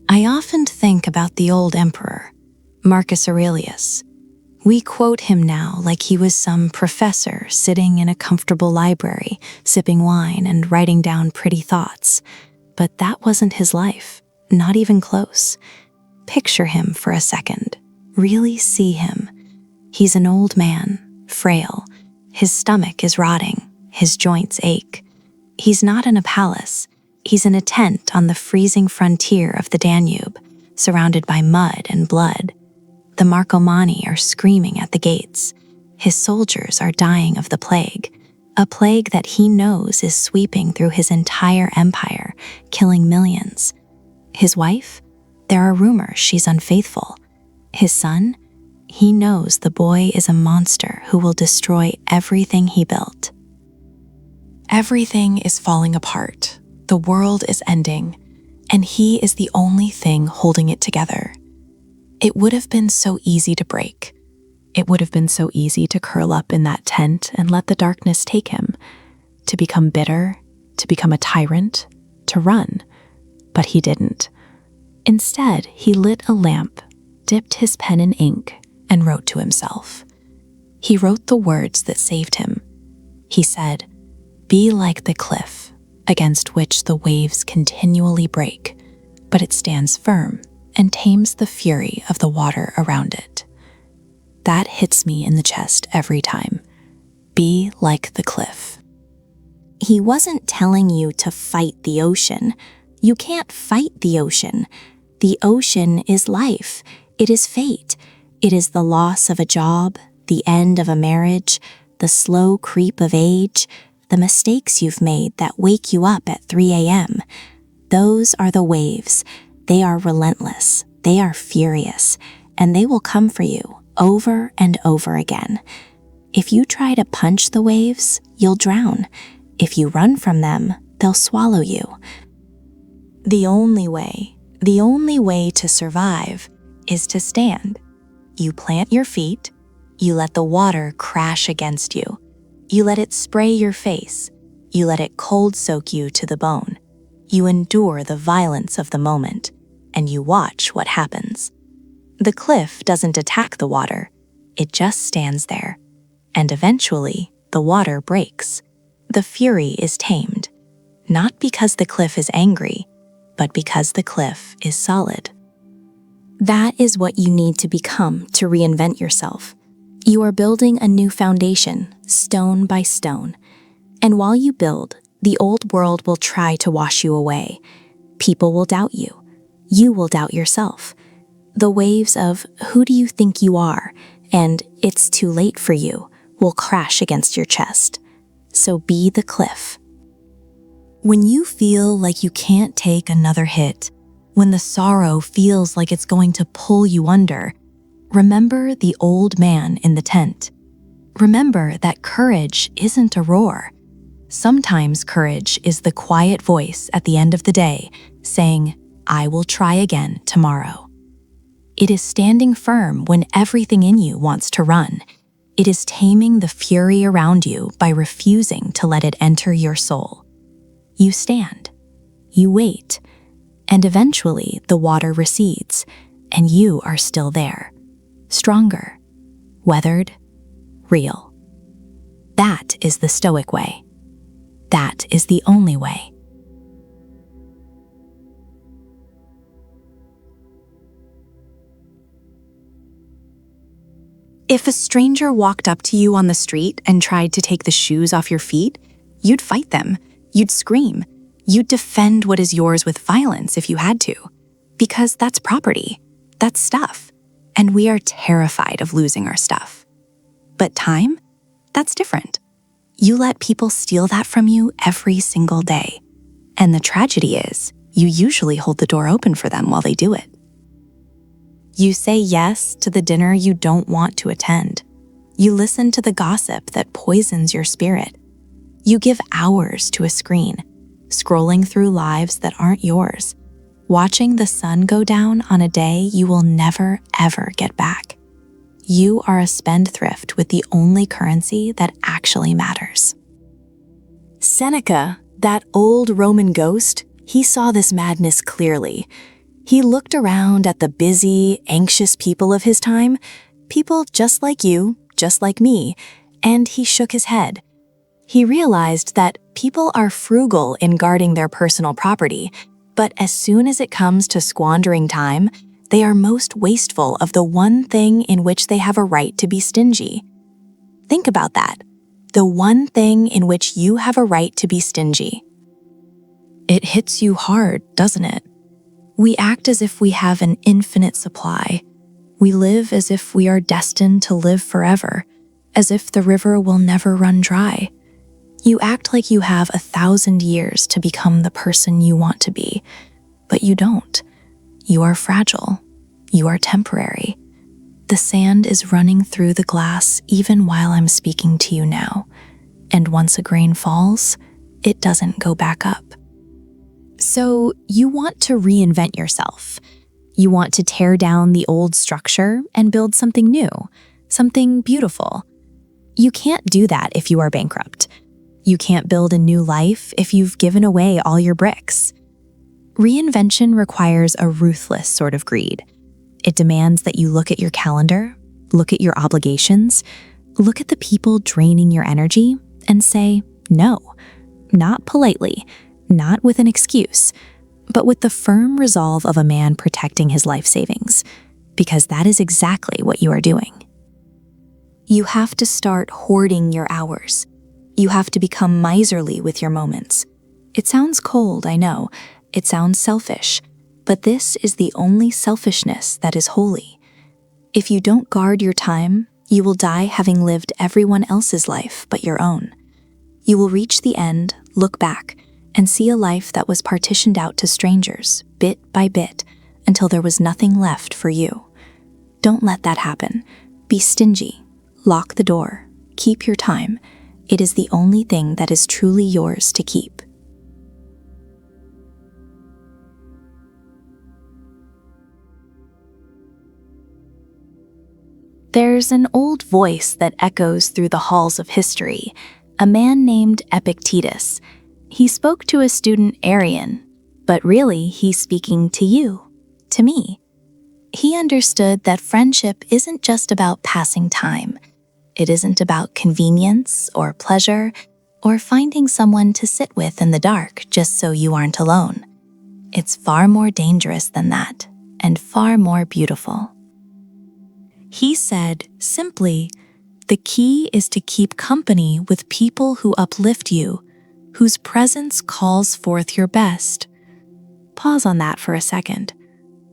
I often think about the old emperor, Marcus Aurelius. We quote him now like he was some professor sitting in a comfortable library, sipping wine and writing down pretty thoughts. But that wasn't his life, not even close. Picture him for a second. Really see him. He's an old man, frail. His stomach is rotting. His joints ache. He's not in a palace. He's in a tent on the freezing frontier of the Danube, surrounded by mud and blood. The Marcomanni are screaming at the gates. His soldiers are dying of the plague, a plague that he knows is sweeping through his entire empire, killing millions. His wife? There are rumors she's unfaithful. His son? He knows the boy is a monster who will destroy everything he built. Everything is falling apart. The world is ending, and he is the only thing holding it together. It would have been so easy to break. It would have been so easy to curl up in that tent and let the darkness take him, to become bitter, to become a tyrant, to run. But he didn't. Instead, he lit a lamp, dipped his pen in ink, and wrote to himself. He wrote the words that saved him. He said, "Be like the cliff, against which the waves continually break, but it stands firm and tames the fury of the water around it." That hits me in the chest every time. Be like the cliff. He wasn't telling you to fight the ocean. You can't fight the ocean. The ocean is life. It is fate. It is the loss of a job, the end of a marriage, the slow creep of age, the mistakes you've made that wake you up at 3 a.m. Those are the waves. They are relentless. They are furious. And they will come for you over and over again. If you try to punch the waves, you'll drown. If you run from them, they'll swallow you. The only way to survive is to stand. You plant your feet. You let the water crash against you. You let it spray your face. You let it cold soak you to the bone. You endure the violence of the moment, and you watch what happens. The cliff doesn't attack the water. It just stands there. And eventually, the water breaks. The fury is tamed. Not because the cliff is angry, but because the cliff is solid. That is what you need to become to reinvent yourself. You are building a new foundation, stone by stone. And while you build, the old world will try to wash you away. People will doubt you. You will doubt yourself. The waves of "who do you think you are?" and "it's too late for you" will crash against your chest. So be the cliff. When you feel like you can't take another hit, when the sorrow feels like it's going to pull you under, remember the old man in the tent. Remember that courage isn't a roar. Sometimes courage is the quiet voice at the end of the day saying, "I will try again tomorrow." It is standing firm when everything in you wants to run. It is taming the fury around you by refusing to let it enter your soul. You stand, you wait, and eventually the water recedes, and you are still there, stronger, weathered, real. That is the Stoic way. That is the only way. If a stranger walked up to you on the street and tried to take the shoes off your feet, you'd fight them, you'd scream, you'd defend what is yours with violence if you had to, because that's property, that's stuff, and we are terrified of losing our stuff. But time? That's different. You let people steal that from you every single day, and the tragedy is, you usually hold the door open for them while they do it. You say yes to the dinner you don't want to attend. You listen to the gossip that poisons your spirit. You give hours to a screen, scrolling through lives that aren't yours, watching the sun go down on a day you will never, ever get back. You are a spendthrift with the only currency that actually matters. Seneca, that old Roman ghost, he saw this madness clearly. He looked around at the busy, anxious people of his time, people just like you, just like me, and he shook his head. He realized that people are frugal in guarding their personal property, but as soon as it comes to squandering time, they are most wasteful of the one thing in which they have a right to be stingy. Think about that. The one thing in which you have a right to be stingy. It hits you hard, doesn't it? We act as if we have an infinite supply. We live as if we are destined to live forever, as if the river will never run dry. You act like you have 1,000 years to become the person you want to be, but you don't. You are fragile. You are temporary. The sand is running through the glass even while I'm speaking to you now, and once a grain falls, it doesn't go back up. So you want to reinvent yourself. You want to tear down the old structure and build something new, something beautiful. You can't do that if you are bankrupt. You can't build a new life if you've given away all your bricks. Reinvention requires a ruthless sort of greed. It demands that you look at your calendar, look at your obligations, look at the people draining your energy, and say, no, not politely, not with an excuse, but with the firm resolve of a man protecting his life savings, because that is exactly what you are doing. You have to start hoarding your hours. You have to become miserly with your moments. It sounds cold, I know. It sounds selfish, but this is the only selfishness that is holy. If you don't guard your time, you will die having lived everyone else's life but your own. You will reach the end, look back, and see a life that was partitioned out to strangers, bit by bit, until there was nothing left for you. Don't let that happen. Be stingy. Lock the door. Keep your time. It is the only thing that is truly yours to keep. There's an old voice that echoes through the halls of history, a man named Epictetus. He spoke to a student Arian, but really he's speaking to you, to me. He understood that friendship isn't just about passing time. It isn't about convenience or pleasure or finding someone to sit with in the dark just so you aren't alone. It's far more dangerous than that, and far more beautiful. He said, simply, the key is to keep company with people who uplift you, whose presence calls forth your best. Pause on that for a second.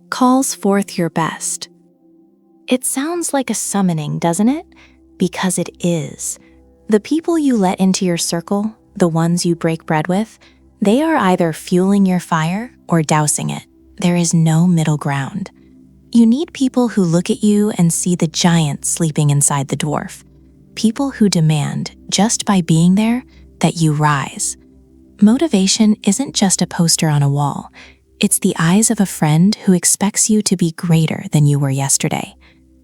calls forth your best. It sounds like a summoning, doesn't it? Because it is. The people you let into your circle, the ones you break bread with, they are either fueling your fire or dousing it. There is no middle ground. You need people who look at you and see the giant sleeping inside the dwarf. People who demand, just by being there, that you rise. Motivation isn't just a poster on a wall. It's the eyes of a friend who expects you to be greater than you were yesterday.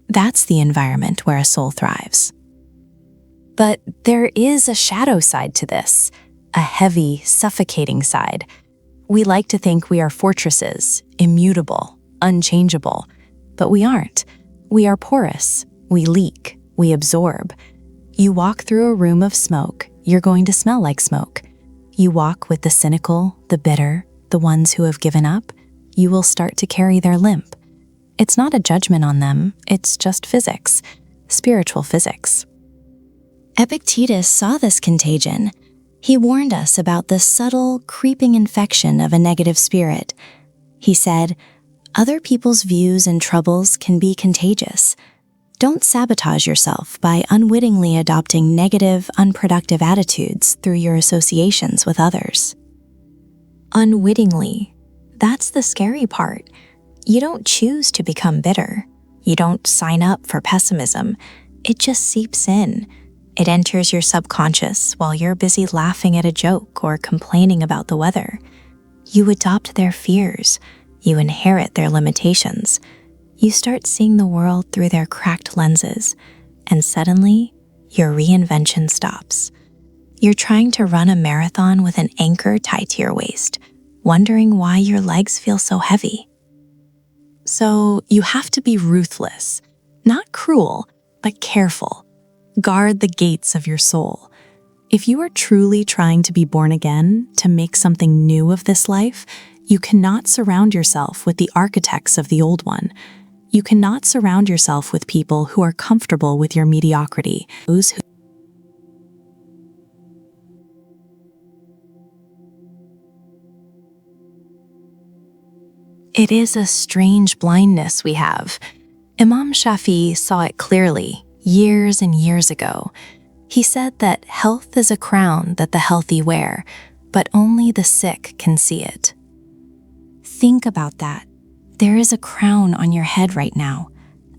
That's the environment where a soul thrives. But there is a shadow side to this, a heavy, suffocating side. We like to think we are fortresses, immutable, unchangeable, but we aren't. We are porous, we leak, we absorb. You walk through a room of smoke, you're going to smell like smoke. You walk with the cynical, the bitter, the ones who have given up, you will start to carry their limp. It's not a judgment on them, it's just physics, spiritual physics. Epictetus saw this contagion. He warned us about the subtle, creeping infection of a negative spirit. He said, "Other people's views and troubles can be contagious. Don't sabotage yourself by unwittingly adopting negative, unproductive attitudes through your associations with others." Unwittingly. That's the scary part. You don't choose to become bitter. You don't sign up for pessimism. It just seeps in. It enters your subconscious while you're busy laughing at a joke or complaining about the weather. You adopt their fears. You inherit their limitations. You start seeing the world through their cracked lenses, and suddenly, your reinvention stops. You're trying to run a marathon with an anchor tied to your waist, wondering why your legs feel so heavy. So you have to be ruthless, not cruel, but careful. Guard the gates of your soul. If you are truly trying to be born again, to make something new of this life, you cannot surround yourself with the architects of the old one. You cannot surround yourself with people who are comfortable with your mediocrity. It is a strange blindness we have. Imam Shafi saw it clearly years and years ago. He said that health is a crown that the healthy wear, but only the sick can see it. Think about that. There is a crown on your head right now,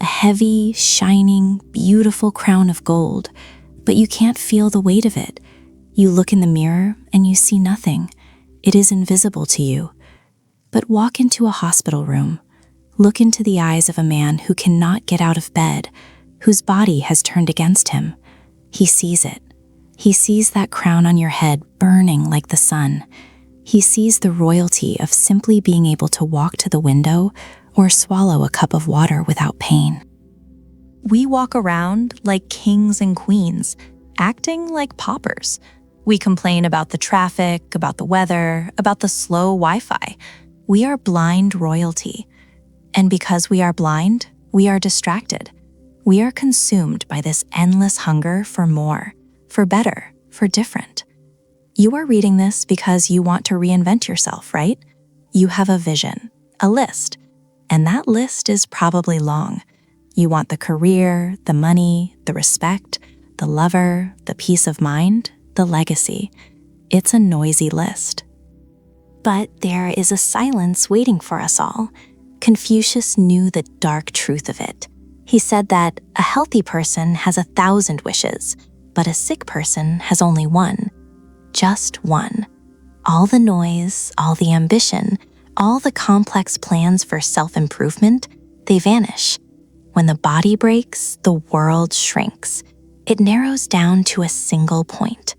a heavy, shining, beautiful crown of gold, but you can't feel the weight of it. You look in the mirror and you see nothing. It is invisible to you. But walk into a hospital room. Look into the eyes of a man who cannot get out of bed, whose body has turned against him. He sees it. He sees that crown on your head burning like the sun. He sees the royalty of simply being able to walk to the window or swallow a cup of water without pain. We walk around like kings and queens, acting like paupers. We complain about the traffic, about the weather, about the slow Wi-Fi. We are blind royalty. And because we are blind, we are distracted. We are consumed by this endless hunger for more, for better, for different. You are reading this because you want to reinvent yourself, right? You have a vision, a list, and that list is probably long. You want the career, the money, the respect, the lover, the peace of mind, the legacy. It's a noisy list. But there is a silence waiting for us all. Confucius knew the dark truth of it. He said that a healthy person has 1,000 wishes, but a sick person has only one. Just one. All the noise, all the ambition, all the complex plans for self-improvement, they vanish. When the body breaks, the world shrinks. It narrows down to a single point.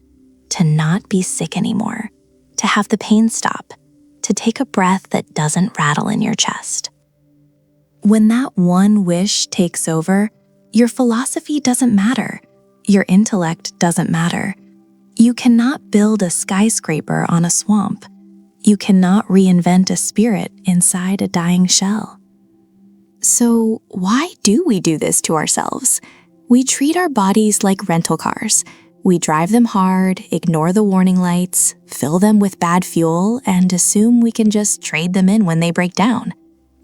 To not be sick anymore. To have the pain stop. To take a breath that doesn't rattle in your chest. When that one wish takes over, your philosophy doesn't matter. Your intellect doesn't matter. You cannot build a skyscraper on a swamp. You cannot reinvent a spirit inside a dying shell. So why do we do this to ourselves? We treat our bodies like rental cars. We drive them hard, ignore the warning lights, fill them with bad fuel, and assume we can just trade them in when they break down.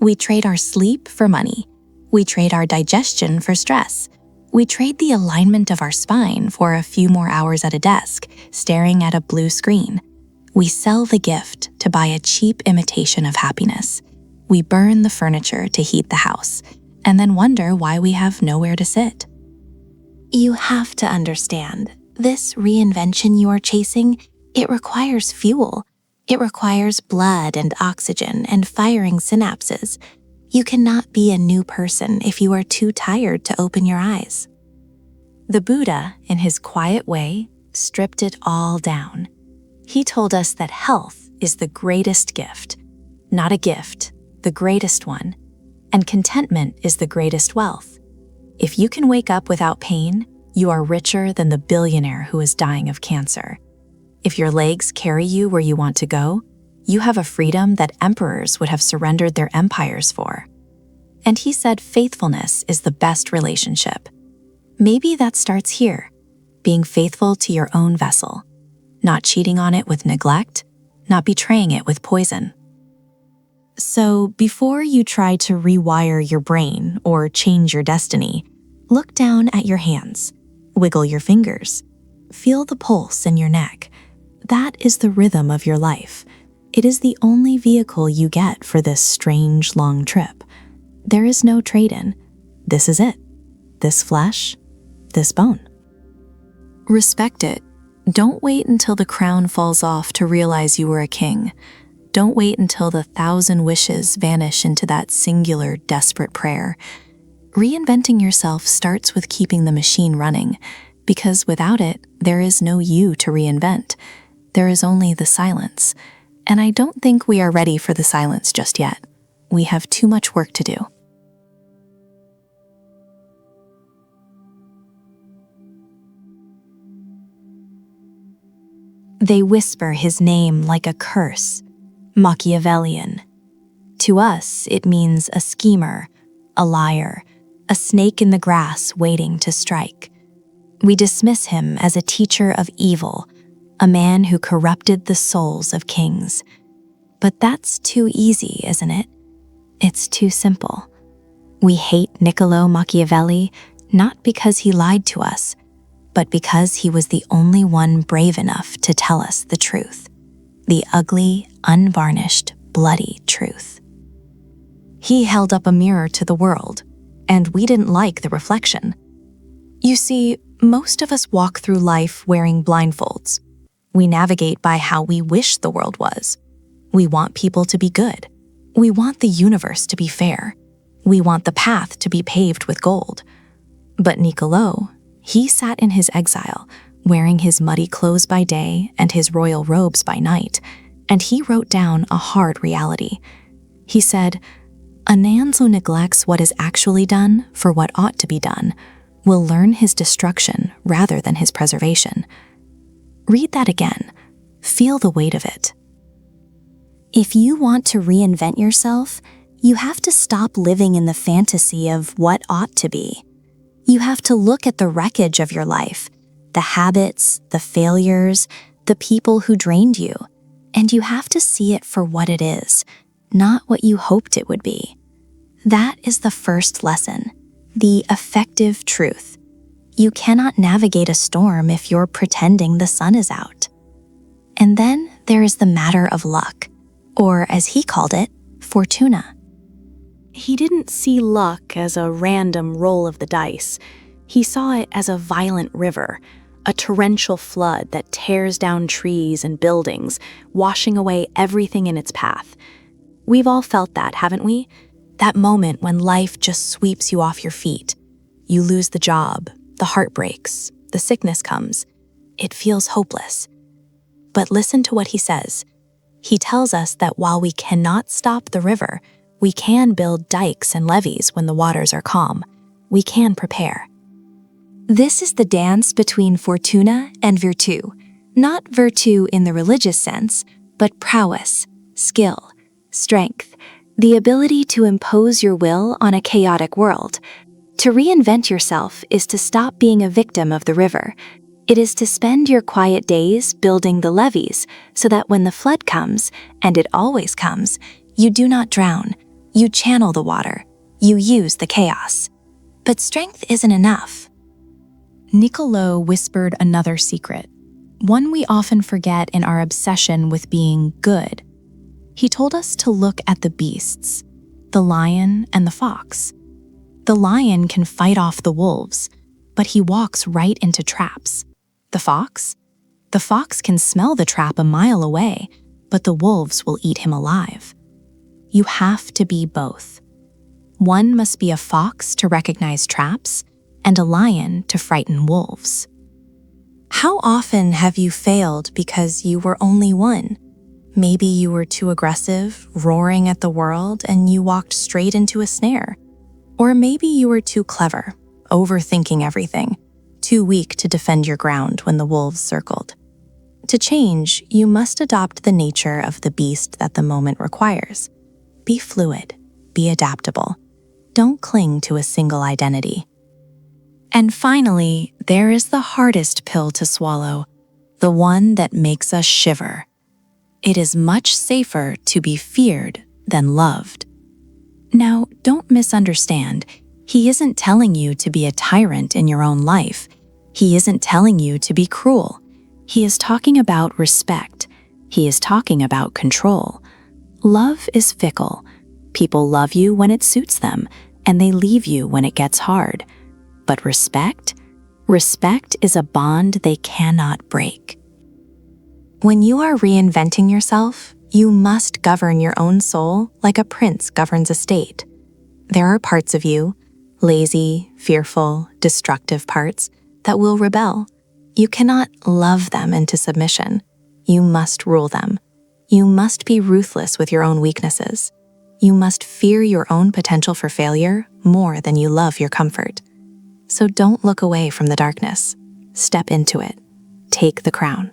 We trade our sleep for money. We trade our digestion for stress. We trade the alignment of our spine for a few more hours at a desk, staring at a blue screen. We sell the gift to buy a cheap imitation of happiness. We burn the furniture to heat the house, and then wonder why we have nowhere to sit. You have to understand, this reinvention you are chasing, it requires fuel. It requires blood and oxygen and firing synapses. You cannot be a new person if you are too tired to open your eyes. The Buddha, in his quiet way, stripped it all down. He told us that health is the greatest gift, not a gift, the greatest one, and contentment is the greatest wealth. If you can wake up without pain, you are richer than the billionaire who is dying of cancer. If your legs carry you where you want to go, you have a freedom that emperors would have surrendered their empires for. And he said faithfulness is the best relationship. Maybe that starts here, being faithful to your own vessel, not cheating on it with neglect, not betraying it with poison. So before you try to rewire your brain or change your destiny, look down at your hands, wiggle your fingers, feel the pulse in your neck. That is the rhythm of your life. It is the only vehicle you get for this strange long trip. There is no trade-in. This is it. This flesh, this bone. Respect it. Don't wait until the crown falls off to realize you were a king. Don't wait until the 1,000 wishes vanish into that singular, desperate prayer. Reinventing yourself starts with keeping the machine running, because without it, there is no you to reinvent. There is only the silence. And I don't think we are ready for the silence just yet. We have too much work to do. They whisper his name like a curse. Machiavellian. To us, it means a schemer, a liar, a snake in the grass waiting to strike. We dismiss him as a teacher of evil, a man who corrupted the souls of kings. But that's too easy, isn't it? It's too simple. We hate Niccolo Machiavelli not because he lied to us, but because he was the only one brave enough to tell us the truth. The ugly, unvarnished, bloody truth. He held up a mirror to the world, and we didn't like the reflection. You see, most of us walk through life wearing blindfolds. We navigate by how we wish the world was. We want people to be good. We want the universe to be fair. We want the path to be paved with gold. But Niccolo, he sat in his exile, wearing his muddy clothes by day and his royal robes by night, and he wrote down a hard reality. He said, "A man who neglects what is actually done for what ought to be done will learn his destruction rather than his preservation." Read that again. Feel the weight of it. If you want to reinvent yourself, you have to stop living in the fantasy of what ought to be. You have to look at the wreckage of your life, the habits, the failures, the people who drained you, and you have to see it for what it is, not what you hoped it would be. That is the first lesson, the effective truth. You cannot navigate a storm if you're pretending the sun is out. And then there is the matter of luck, or as he called it, fortuna. He didn't see luck as a random roll of the dice. He saw it as a violent river, a torrential flood that tears down trees and buildings, washing away everything in its path. We've all felt that, haven't we? That moment when life just sweeps you off your feet. You lose the job, the heart breaks, the sickness comes. It feels hopeless. But listen to what he says. He tells us that while we cannot stop the river, we can build dikes and levees when the waters are calm. We can prepare. This is the dance between fortuna and virtù. Not virtue in the religious sense, but prowess, skill, strength, the ability to impose your will on a chaotic world. To reinvent yourself is to stop being a victim of the river. It is to spend your quiet days building the levees so that when the flood comes, and it always comes, you do not drown, You channel the water. You use the chaos. But strength isn't enough. Niccolo whispered another secret, one we often forget in our obsession with being good. He told us to look at the beasts, the lion and the fox. The lion can fight off the wolves, but he walks right into traps. The fox? The fox can smell the trap a mile away, but the wolves will eat him alive. You have to be both. One must be a fox to recognize traps, and a lion to frighten wolves. How often have you failed because you were only one? Maybe you were too aggressive, roaring at the world, and you walked straight into a snare. Or maybe you were too clever, overthinking everything, too weak to defend your ground when the wolves circled. To change, you must adopt the nature of the beast that the moment requires. Be fluid, be adaptable. Don't cling to a single identity. And finally, there is the hardest pill to swallow, the one that makes us shiver. It is much safer to be feared than loved. Now, don't misunderstand. He isn't telling you to be a tyrant in your own life. He isn't telling you to be cruel. He is talking about respect. He is talking about control. Love is fickle. People love you when it suits them, and they leave you when it gets hard. But respect is a bond they cannot break. When you are reinventing yourself, you must govern your own soul like a prince governs a state. There are parts of you, lazy, fearful, destructive parts, that will rebel. You cannot love them into submission. You must rule them. You must be ruthless with your own weaknesses. You must fear your own potential for failure more than you love your comfort. So don't look away from the darkness. Step into it. Take the crown.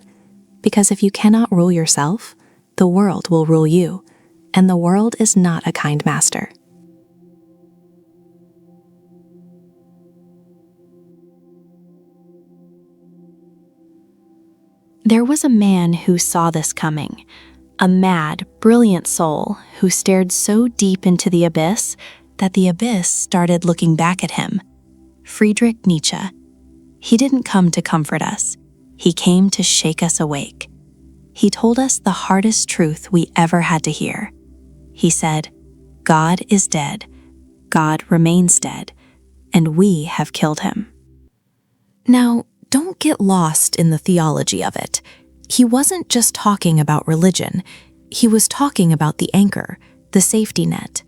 Because if you cannot rule yourself, the world will rule you, and the world is not a kind master. There was a man who saw this coming, a mad, brilliant soul who stared so deep into the abyss that the abyss started looking back at him. Friedrich Nietzsche. He didn't come to comfort us. He came to shake us awake. He told us the hardest truth we ever had to hear. He said, God is dead. God remains dead, and we have killed him. Now, don't get lost in the theology of it. He wasn't just talking about religion. He was talking about the anchor, the safety net.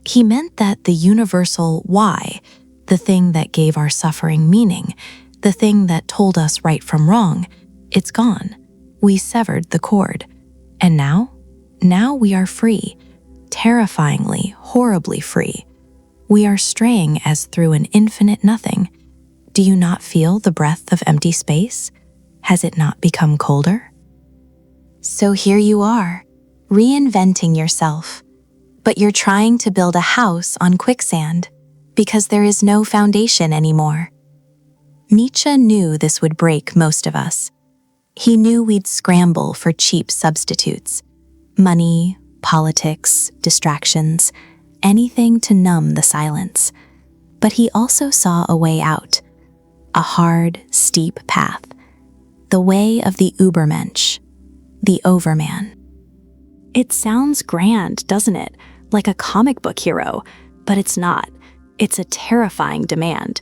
He meant that the universal why, the thing that gave our suffering meaning, the thing that told us right from wrong, it's gone. We severed the cord. And now we are free, terrifyingly, horribly free. We are straying as through an infinite nothing. Do you not feel the breath of empty space? Has it not become colder? So here you are, reinventing yourself. But you're trying to build a house on quicksand because there is no foundation anymore. Nietzsche knew this would break most of us. He knew we'd scramble for cheap substitutes. Money, politics, distractions, anything to numb the silence. But he also saw a way out. A hard, steep path. The way of the Übermensch, the overman. It sounds grand, doesn't it? Like a comic book hero, but it's not. It's a terrifying demand.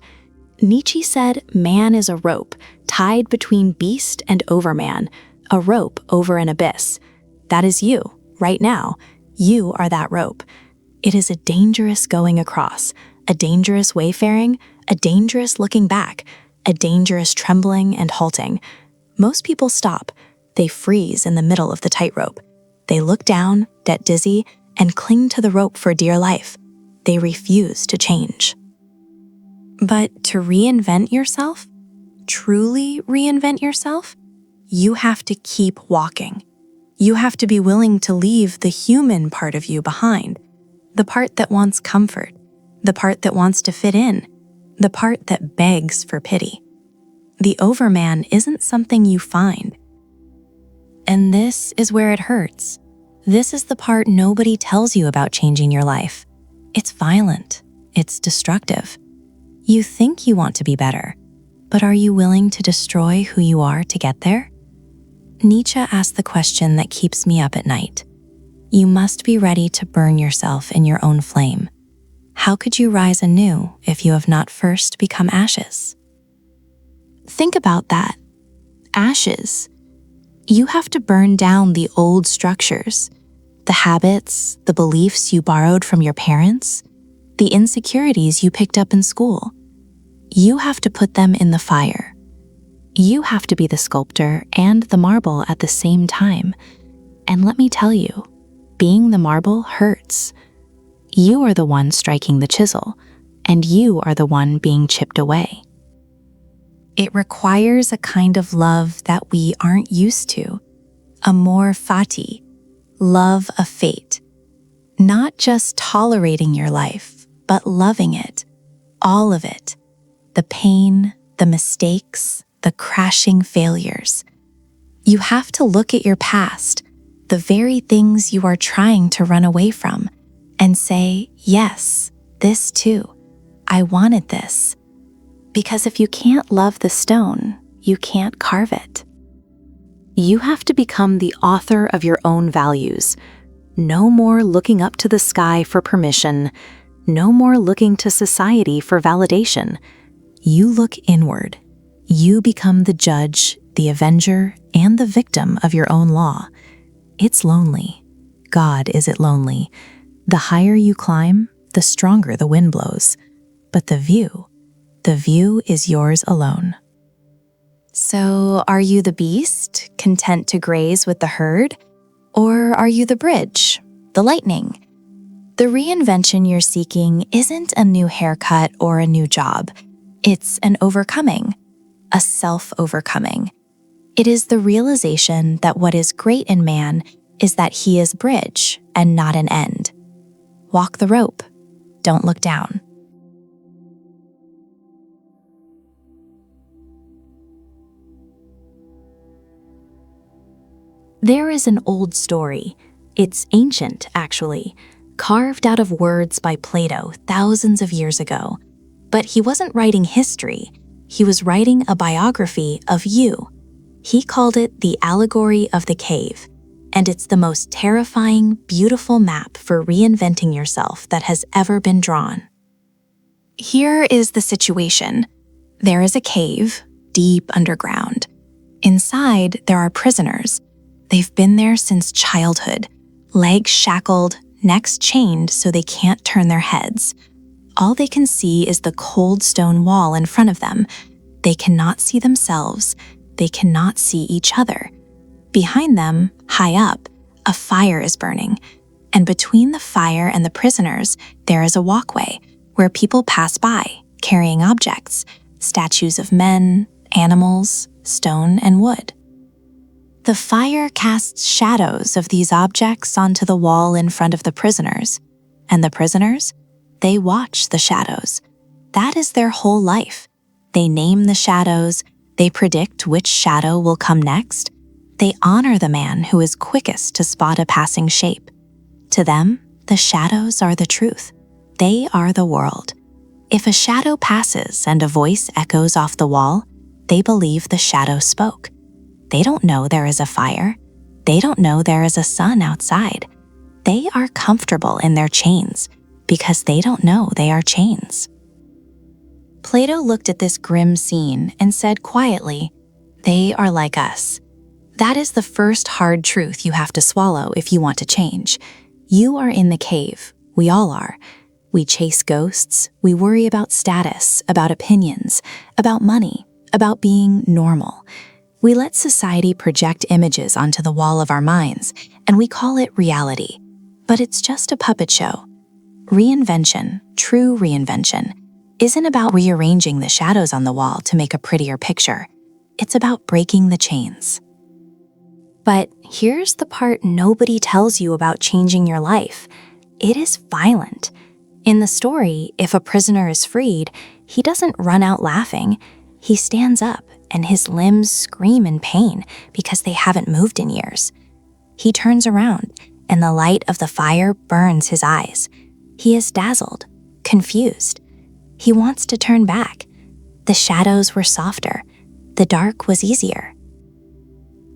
Nietzsche said man is a rope tied between beast and overman, a rope over an abyss. That is you, right now. You are that rope. It is a dangerous going across, a dangerous wayfaring, a dangerous looking back, a dangerous trembling and halting. Most people stop. They freeze in the middle of the tightrope. They look down, get dizzy, and cling to the rope for dear life. They refuse to change. But to reinvent yourself, truly reinvent yourself, you have to keep walking. You have to be willing to leave the human part of you behind, the part that wants comfort, the part that wants to fit in, the part that begs for pity. The overman isn't something you find. And this is where it hurts. This is the part nobody tells you about changing your life. It's violent. It's destructive. You think you want to be better, but are you willing to destroy who you are to get there? Nietzsche asked the question that keeps me up at night. You must be ready to burn yourself in your own flame. How could you rise anew if you have not first become ashes? Think about that. Ashes. You have to burn down the old structures, the habits, the beliefs you borrowed from your parents, the insecurities you picked up in school. You have to put them in the fire. You have to be the sculptor and the marble at the same time. And let me tell you, being the marble hurts. You are the one striking the chisel, and you are the one being chipped away. It requires a kind of love that we aren't used to. Amor Fati, love of fate. Not just tolerating your life, but loving it, all of it. The pain, the mistakes, the crashing failures. You have to look at your past, the very things you are trying to run away from, and say, yes, this too. I wanted this. Because if you can't love the stone, you can't carve it. You have to become the author of your own values. No more looking up to the sky for permission. No more looking to society for validation. You look inward. You become the judge, the avenger, and the victim of your own law. It's lonely. God, is it lonely? The higher you climb, the stronger the wind blows. But the view is yours alone. So, are you the beast, content to graze with the herd? Or are you the bridge, the lightning? The reinvention you're seeking isn't a new haircut or a new job. It's an overcoming, a self-overcoming. It is the realization that what is great in man is that he is bridge and not an end. Walk the rope. Don't look down. There is an old story. It's ancient, actually, carved out of words by Plato thousands of years ago. But he wasn't writing history. He was writing a biography of you. He called it the Allegory of the Cave, and it's the most terrifying, beautiful map for reinventing yourself that has ever been drawn. Here is the situation. There is a cave, deep underground. Inside, there are prisoners. They've been there since childhood, legs shackled, necks chained so they can't turn their heads. All they can see is the cold stone wall in front of them. They cannot see themselves. They cannot see each other. Behind them, high up, a fire is burning. And between the fire and the prisoners, there is a walkway where people pass by, carrying objects, statues of men, animals, stone, and wood. The fire casts shadows of these objects onto the wall in front of the prisoners. And the prisoners? They watch the shadows. That is their whole life. They name the shadows. They predict which shadow will come next. They honor the man who is quickest to spot a passing shape. To them, the shadows are the truth. They are the world. If a shadow passes and a voice echoes off the wall, they believe the shadow spoke. They don't know there is a fire. They don't know there is a sun outside. They are comfortable in their chains because they don't know they are chains. Plato looked at this grim scene and said quietly, "They are like us." That is the first hard truth you have to swallow if you want to change. You are in the cave. We all are. We chase ghosts. We worry about status, about opinions, about money, about being normal. We let society project images onto the wall of our minds, and we call it reality. But it's just a puppet show. Reinvention, true reinvention, isn't about rearranging the shadows on the wall to make a prettier picture. It's about breaking the chains. But here's the part nobody tells you about changing your life. It is violent. In the story, if a prisoner is freed, he doesn't run out laughing. He stands up and his limbs scream in pain because they haven't moved in years. He turns around and the light of the fire burns his eyes. He is dazzled, confused. He wants to turn back. The shadows were softer. The dark was easier.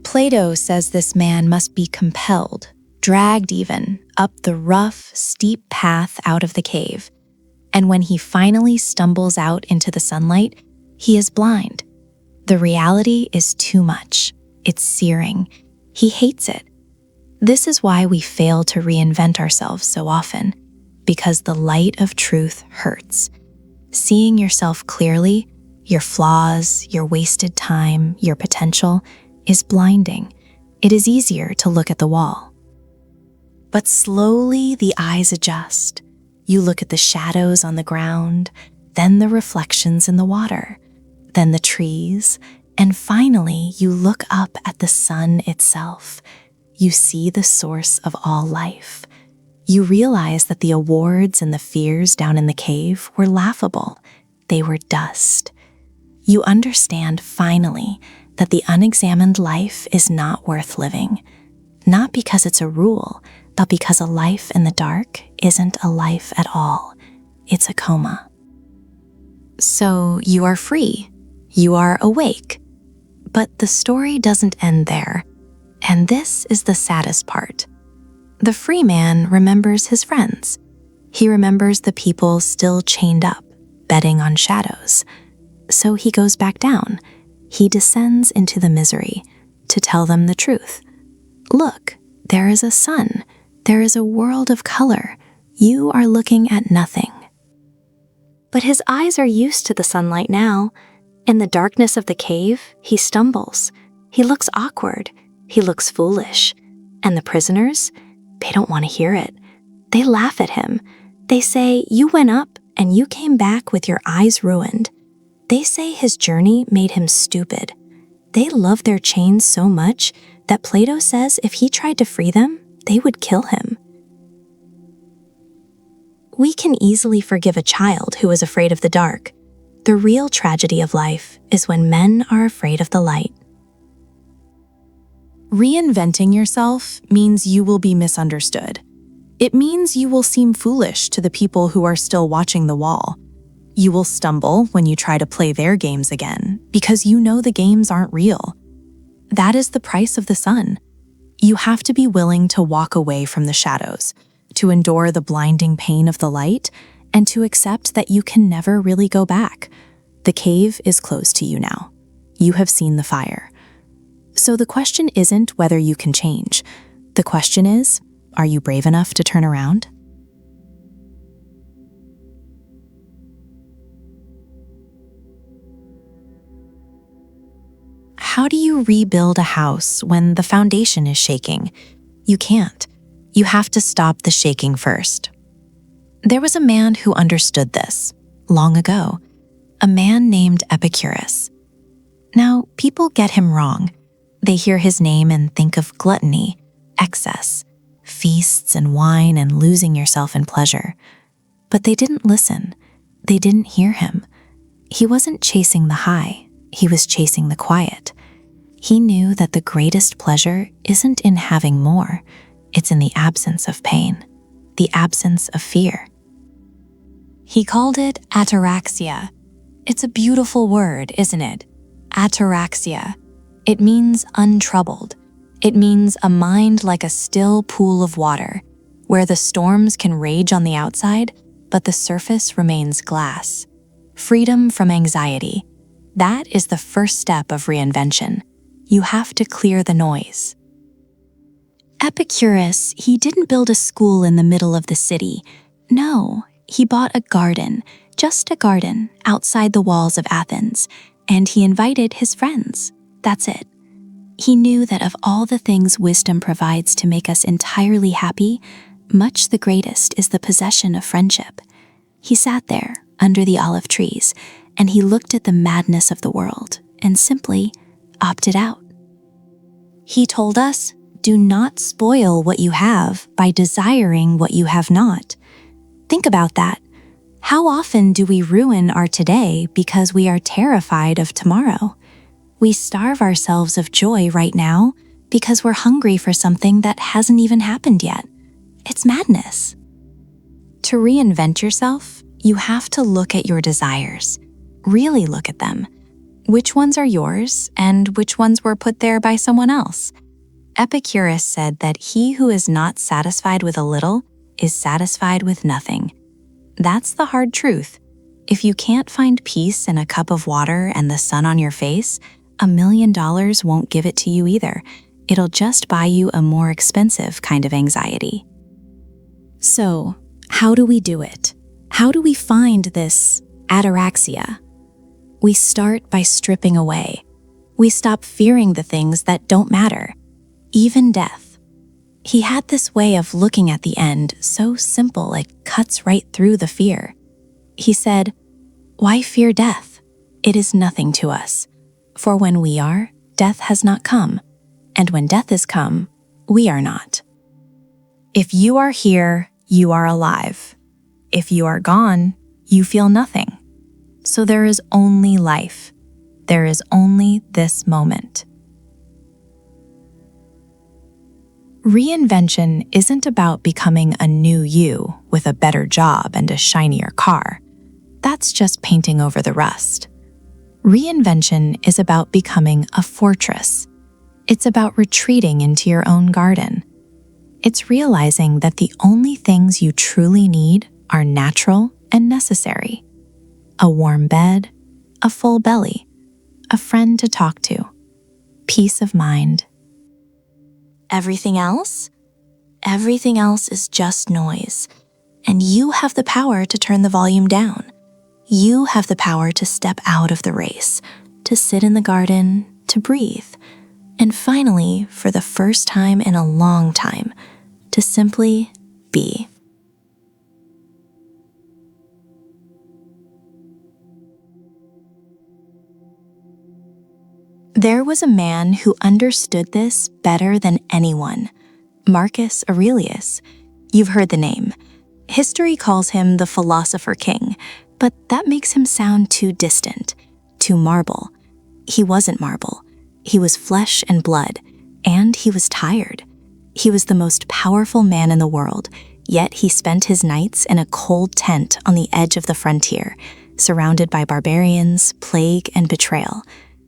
Plato says this man must be compelled, dragged even, up the rough, steep path out of the cave. And when he finally stumbles out into the sunlight, he is blind. The reality is too much. It's searing. He hates it. This is why we fail to reinvent ourselves so often, because the light of truth hurts. Seeing yourself clearly, your flaws, your wasted time, your potential, is blinding. It is easier to look at the wall. But slowly the eyes adjust. You look at the shadows on the ground, then the reflections in the water, then the trees, and finally you look up at the sun itself. You see the source of all life. You realize that the awards and the fears down in the cave were laughable. They were dust. You understand finally that the unexamined life is not worth living, not because it's a rule, but because a life in the dark isn't a life at all. It's a coma. So you are free. You are awake. But the story doesn't end there. And this is the saddest part. The free man remembers his friends. He remembers the people still chained up, betting on shadows. So he goes back down. He descends into the misery to tell them the truth. Look, there is a sun. There is a world of color. You are looking at nothing. But his eyes are used to the sunlight now. In the darkness of the cave, he stumbles. He looks awkward. He looks foolish. And the prisoners, they don't want to hear it. They laugh at him. They say, "You went up and you came back with your eyes ruined." They say his journey made him stupid. They love their chains so much that Plato says if he tried to free them, they would kill him. We can easily forgive a child who is afraid of the dark. The real tragedy of life is when men are afraid of the light. Reinventing yourself means you will be misunderstood. It means you will seem foolish to the people who are still watching the wall. You will stumble when you try to play their games again, because you know the games aren't real. That is the price of the sun. You have to be willing to walk away from the shadows, to endure the blinding pain of the light, and to accept that you can never really go back. The cave is closed to you now. You have seen the fire. So the question isn't whether you can change. The question is, are you brave enough to turn around? How do you rebuild a house when the foundation is shaking? You can't. You have to stop the shaking first. There was a man who understood this long ago, a man named Epicurus. Now, people get him wrong. They hear his name and think of gluttony, excess, feasts and wine and losing yourself in pleasure. But they didn't listen. They didn't hear him. He wasn't chasing the high. He was chasing the quiet. He knew that the greatest pleasure isn't in having more. It's in the absence of pain, the absence of fear. He called it Ataraxia. It's a beautiful word, isn't it? Ataraxia. It means untroubled. It means a mind like a still pool of water, where the storms can rage on the outside, but the surface remains glass. Freedom from anxiety. That is the first step of reinvention. You have to clear the noise. Epicurus, he didn't build a school in the middle of the city. No, he bought a garden, just a garden, outside the walls of Athens, and he invited his friends. That's it. He knew that of all the things wisdom provides to make us entirely happy, much the greatest is the possession of friendship. He sat there, under the olive trees, and he looked at the madness of the world, and simply opted out. He told us, do not spoil what you have by desiring what you have not. Think about that. How often do we ruin our today because we are terrified of tomorrow? We starve ourselves of joy right now because we're hungry for something that hasn't even happened yet. It's madness. To reinvent yourself, you have to look at your desires. Really look at them. Which ones are yours and which ones were put there by someone else? Epicurus said that he who is not satisfied with a little is satisfied with nothing. That's the hard truth. If you can't find peace in a cup of water and the sun on your face, $1 million won't give it to you either. It'll just buy you a more expensive kind of anxiety. So, how do we do it? How do we find this ataraxia? We start by stripping away. We stop fearing the things that don't matter, even death. He had this way of looking at the end so simple it cuts right through the fear. He said, "Why fear death? It is nothing to us. For when we are, death has not come. And when death is come, we are not. If you are here, you are alive. If you are gone, you feel nothing. So there is only life. There is only this moment." Reinvention isn't about becoming a new you with a better job and a shinier car. That's just painting over the rust. Reinvention is about becoming a fortress. It's about retreating into your own garden. It's realizing that the only things you truly need are natural and necessary. A warm bed, a full belly, a friend to talk to, peace of mind. Everything else is just noise. And you have the power to turn the volume down. You have the power to step out of the race, to sit in the garden, to breathe. And finally, for the first time in a long time, to simply be. There was a man who understood this better than anyone, Marcus Aurelius. You've heard the name. History calls him the philosopher king, but that makes him sound too distant, too marble. He wasn't marble. He was flesh and blood, and he was tired. He was the most powerful man in the world, yet he spent his nights in a cold tent on the edge of the frontier, surrounded by barbarians, plague, and betrayal.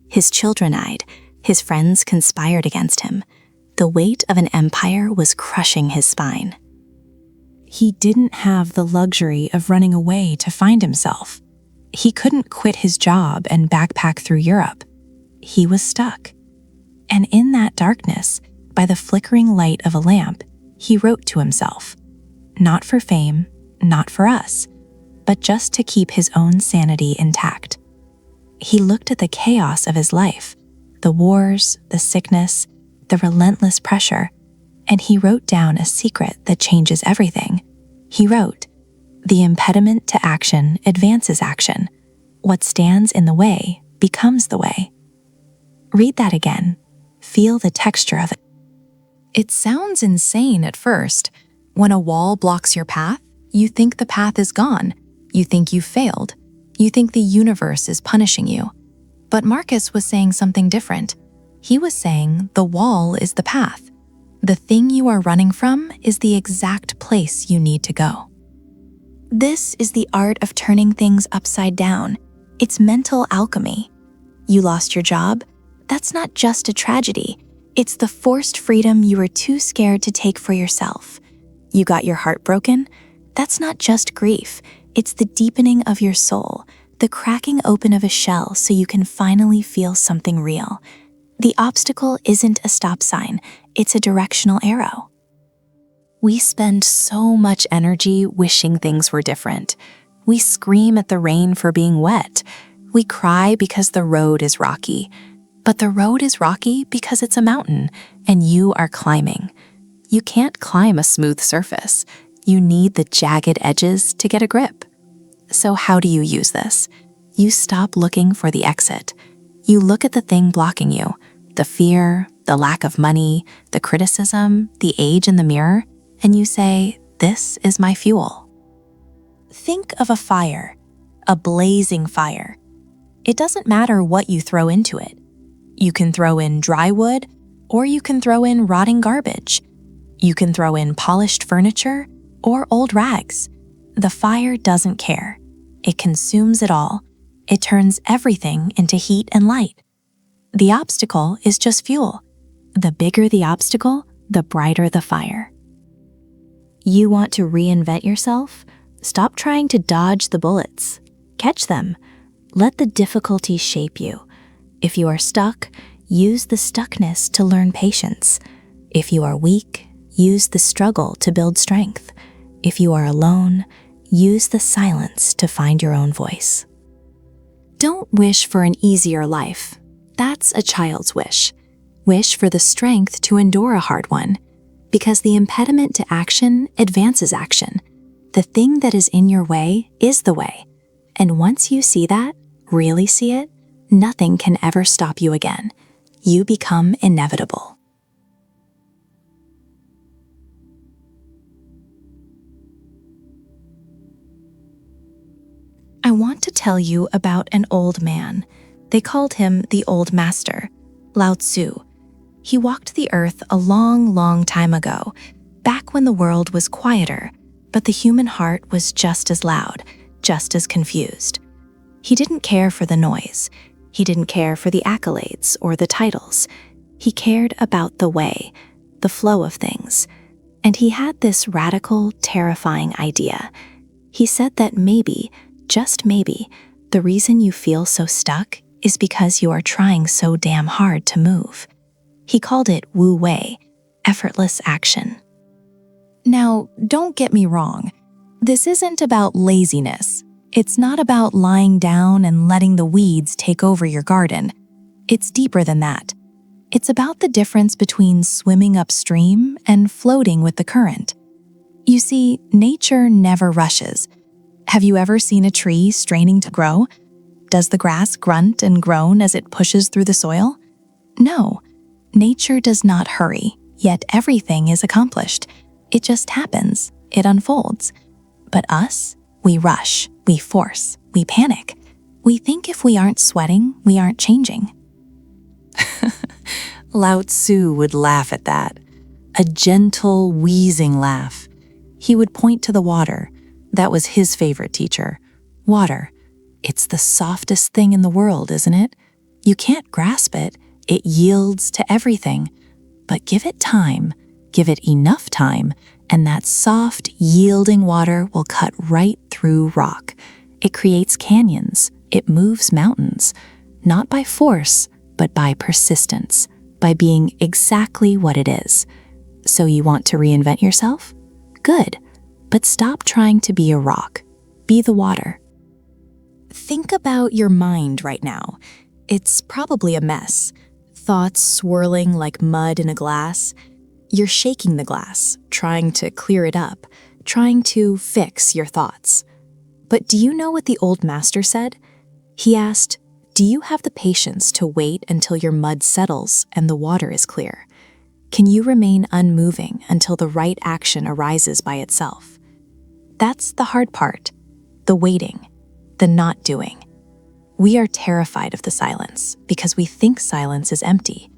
His children died. His friends conspired against him. The weight of an empire was crushing his spine. He didn't have the luxury of running away to find himself. He couldn't quit his job and backpack through Europe. He was stuck. And in that darkness, by the flickering light of a lamp, he wrote to himself, not for fame, not for us, but just to keep his own sanity intact. He looked at the chaos of his life, the wars, the sickness, the relentless pressure, and he wrote down a secret that changes everything. He wrote, "The impediment to action advances action. What stands in the way becomes the way." Read that again. Feel the texture of it. It sounds insane at first. When a wall blocks your path, you think the path is gone. You think you've failed. You think the universe is punishing you. But Marcus was saying something different. He was saying the wall is the path. The thing you are running from is the exact place you need to go. This is the art of turning things upside down. It's mental alchemy. You lost your job? That's not just a tragedy. It's the forced freedom you were too scared to take for yourself. You got your heart broken? That's not just grief. It's the deepening of your soul, the cracking open of a shell so you can finally feel something real. The obstacle isn't a stop sign, it's a directional arrow. We spend so much energy wishing things were different. We scream at the rain for being wet. We cry because the road is rocky. But the road is rocky because it's a mountain, and you are climbing. You can't climb a smooth surface. You need the jagged edges to get a grip. So how do you use this? You stop looking for the exit. You look at the thing blocking you, the fear, the lack of money, the criticism, the age in the mirror, and you say, "This is my fuel." Think of a fire, a blazing fire. It doesn't matter what you throw into it. You can throw in dry wood, or you can throw in rotting garbage. You can throw in polished furniture or old rags. The fire doesn't care. It consumes it all. It turns everything into heat and light. The obstacle is just fuel. The bigger the obstacle, the brighter the fire. You want to reinvent yourself? Stop trying to dodge the bullets. Catch them. Let the difficulty shape you. If you are stuck, use the stuckness to learn patience. If you are weak, use the struggle to build strength. If you are alone, use the silence to find your own voice. Don't wish for an easier life. That's a child's wish. Wish for the strength to endure a hard one, because the impediment to action advances action. The thing that is in your way is the way. And once you see that, really see it, nothing can ever stop you again. You become inevitable. I want to tell you about an old man. They called him the Old Master, Lao Tzu. He walked the earth a long, long time ago, back when the world was quieter, but the human heart was just as loud, just as confused. He didn't care for the noise. He didn't care for the accolades or the titles. He cared about the way, the flow of things. And he had this radical, terrifying idea. He said that maybe, just maybe, the reason you feel so stuck is because you are trying so damn hard to move. He called it Wu Wei, effortless action. Now, don't get me wrong. This isn't about laziness. It's not about lying down and letting the weeds take over your garden. It's deeper than that. It's about the difference between swimming upstream and floating with the current. You see, nature never rushes. Have you ever seen a tree straining to grow? Does the grass grunt and groan as it pushes through the soil? No, nature does not hurry, yet everything is accomplished. It just happens, it unfolds. But us, we rush, we force, we panic. We think if we aren't sweating, we aren't changing. Lao Tzu would laugh at that. A gentle, wheezing laugh. He would point to the water. That was his favorite teacher. Water. It's the softest thing in the world, isn't it? You can't grasp it. It yields to everything. But give it time, give it enough time, and that soft, yielding water will cut right through rock. It creates canyons. It moves mountains. Not by force, but by persistence, by being exactly what it is. So you want to reinvent yourself? Good. But stop trying to be a rock. Be the water. Think about your mind right now. It's probably a mess. Thoughts swirling like mud in a glass. You're shaking the glass, trying to clear it up, trying to fix your thoughts. But do you know what the old master said? He asked, do you have the patience to wait until your mud settles and the water is clear? Can you remain unmoving until the right action arises by itself? That's the hard part, the waiting, the not doing. We are terrified of the silence because we think silence is empty,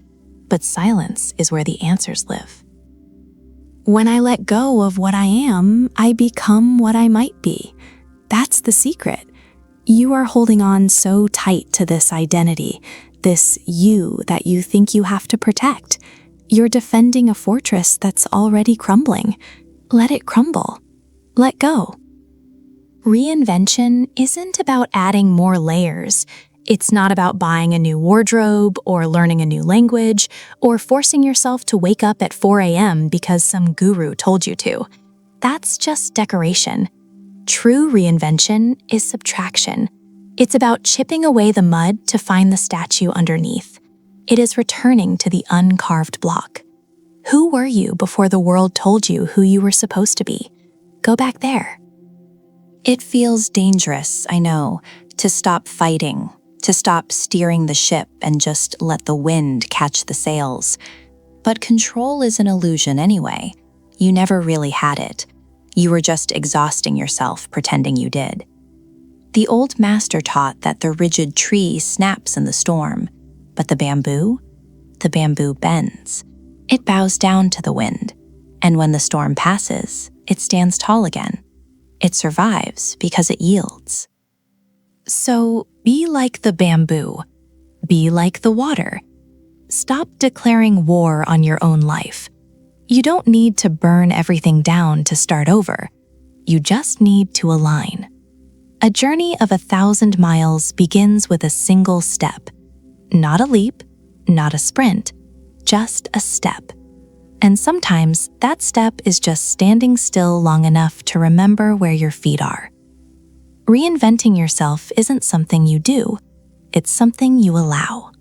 but silence is where the answers live. When I let go of what I am, I become what I might be. That's the secret. You are holding on so tight to this identity, this you that you think you have to protect. You're defending a fortress that's already crumbling. Let it crumble. Let go. Reinvention isn't about adding more layers. It's not about buying a new wardrobe or learning a new language or forcing yourself to wake up at 4 a.m. because some guru told you to. That's just decoration. True reinvention is subtraction. It's about chipping away the mud to find the statue underneath. It is returning to the uncarved block. Who were you before the world told you who you were supposed to be? Go back there. It feels dangerous, I know, to stop fighting, to stop steering the ship and just let the wind catch the sails. But control is an illusion anyway. You never really had it. You were just exhausting yourself pretending you did. The old master taught that the rigid tree snaps in the storm, but the bamboo bends. It bows down to the wind, and when the storm passes, it stands tall again. It survives because it yields. So be like the bamboo. Be like the water. Stop declaring war on your own life. You don't need to burn everything down to start over. You just need to align. A journey of 1,000 miles begins with a single step. Not a leap, not a sprint, just a step. And sometimes that step is just standing still long enough to remember where your feet are. Reinventing yourself isn't something you do, it's something you allow.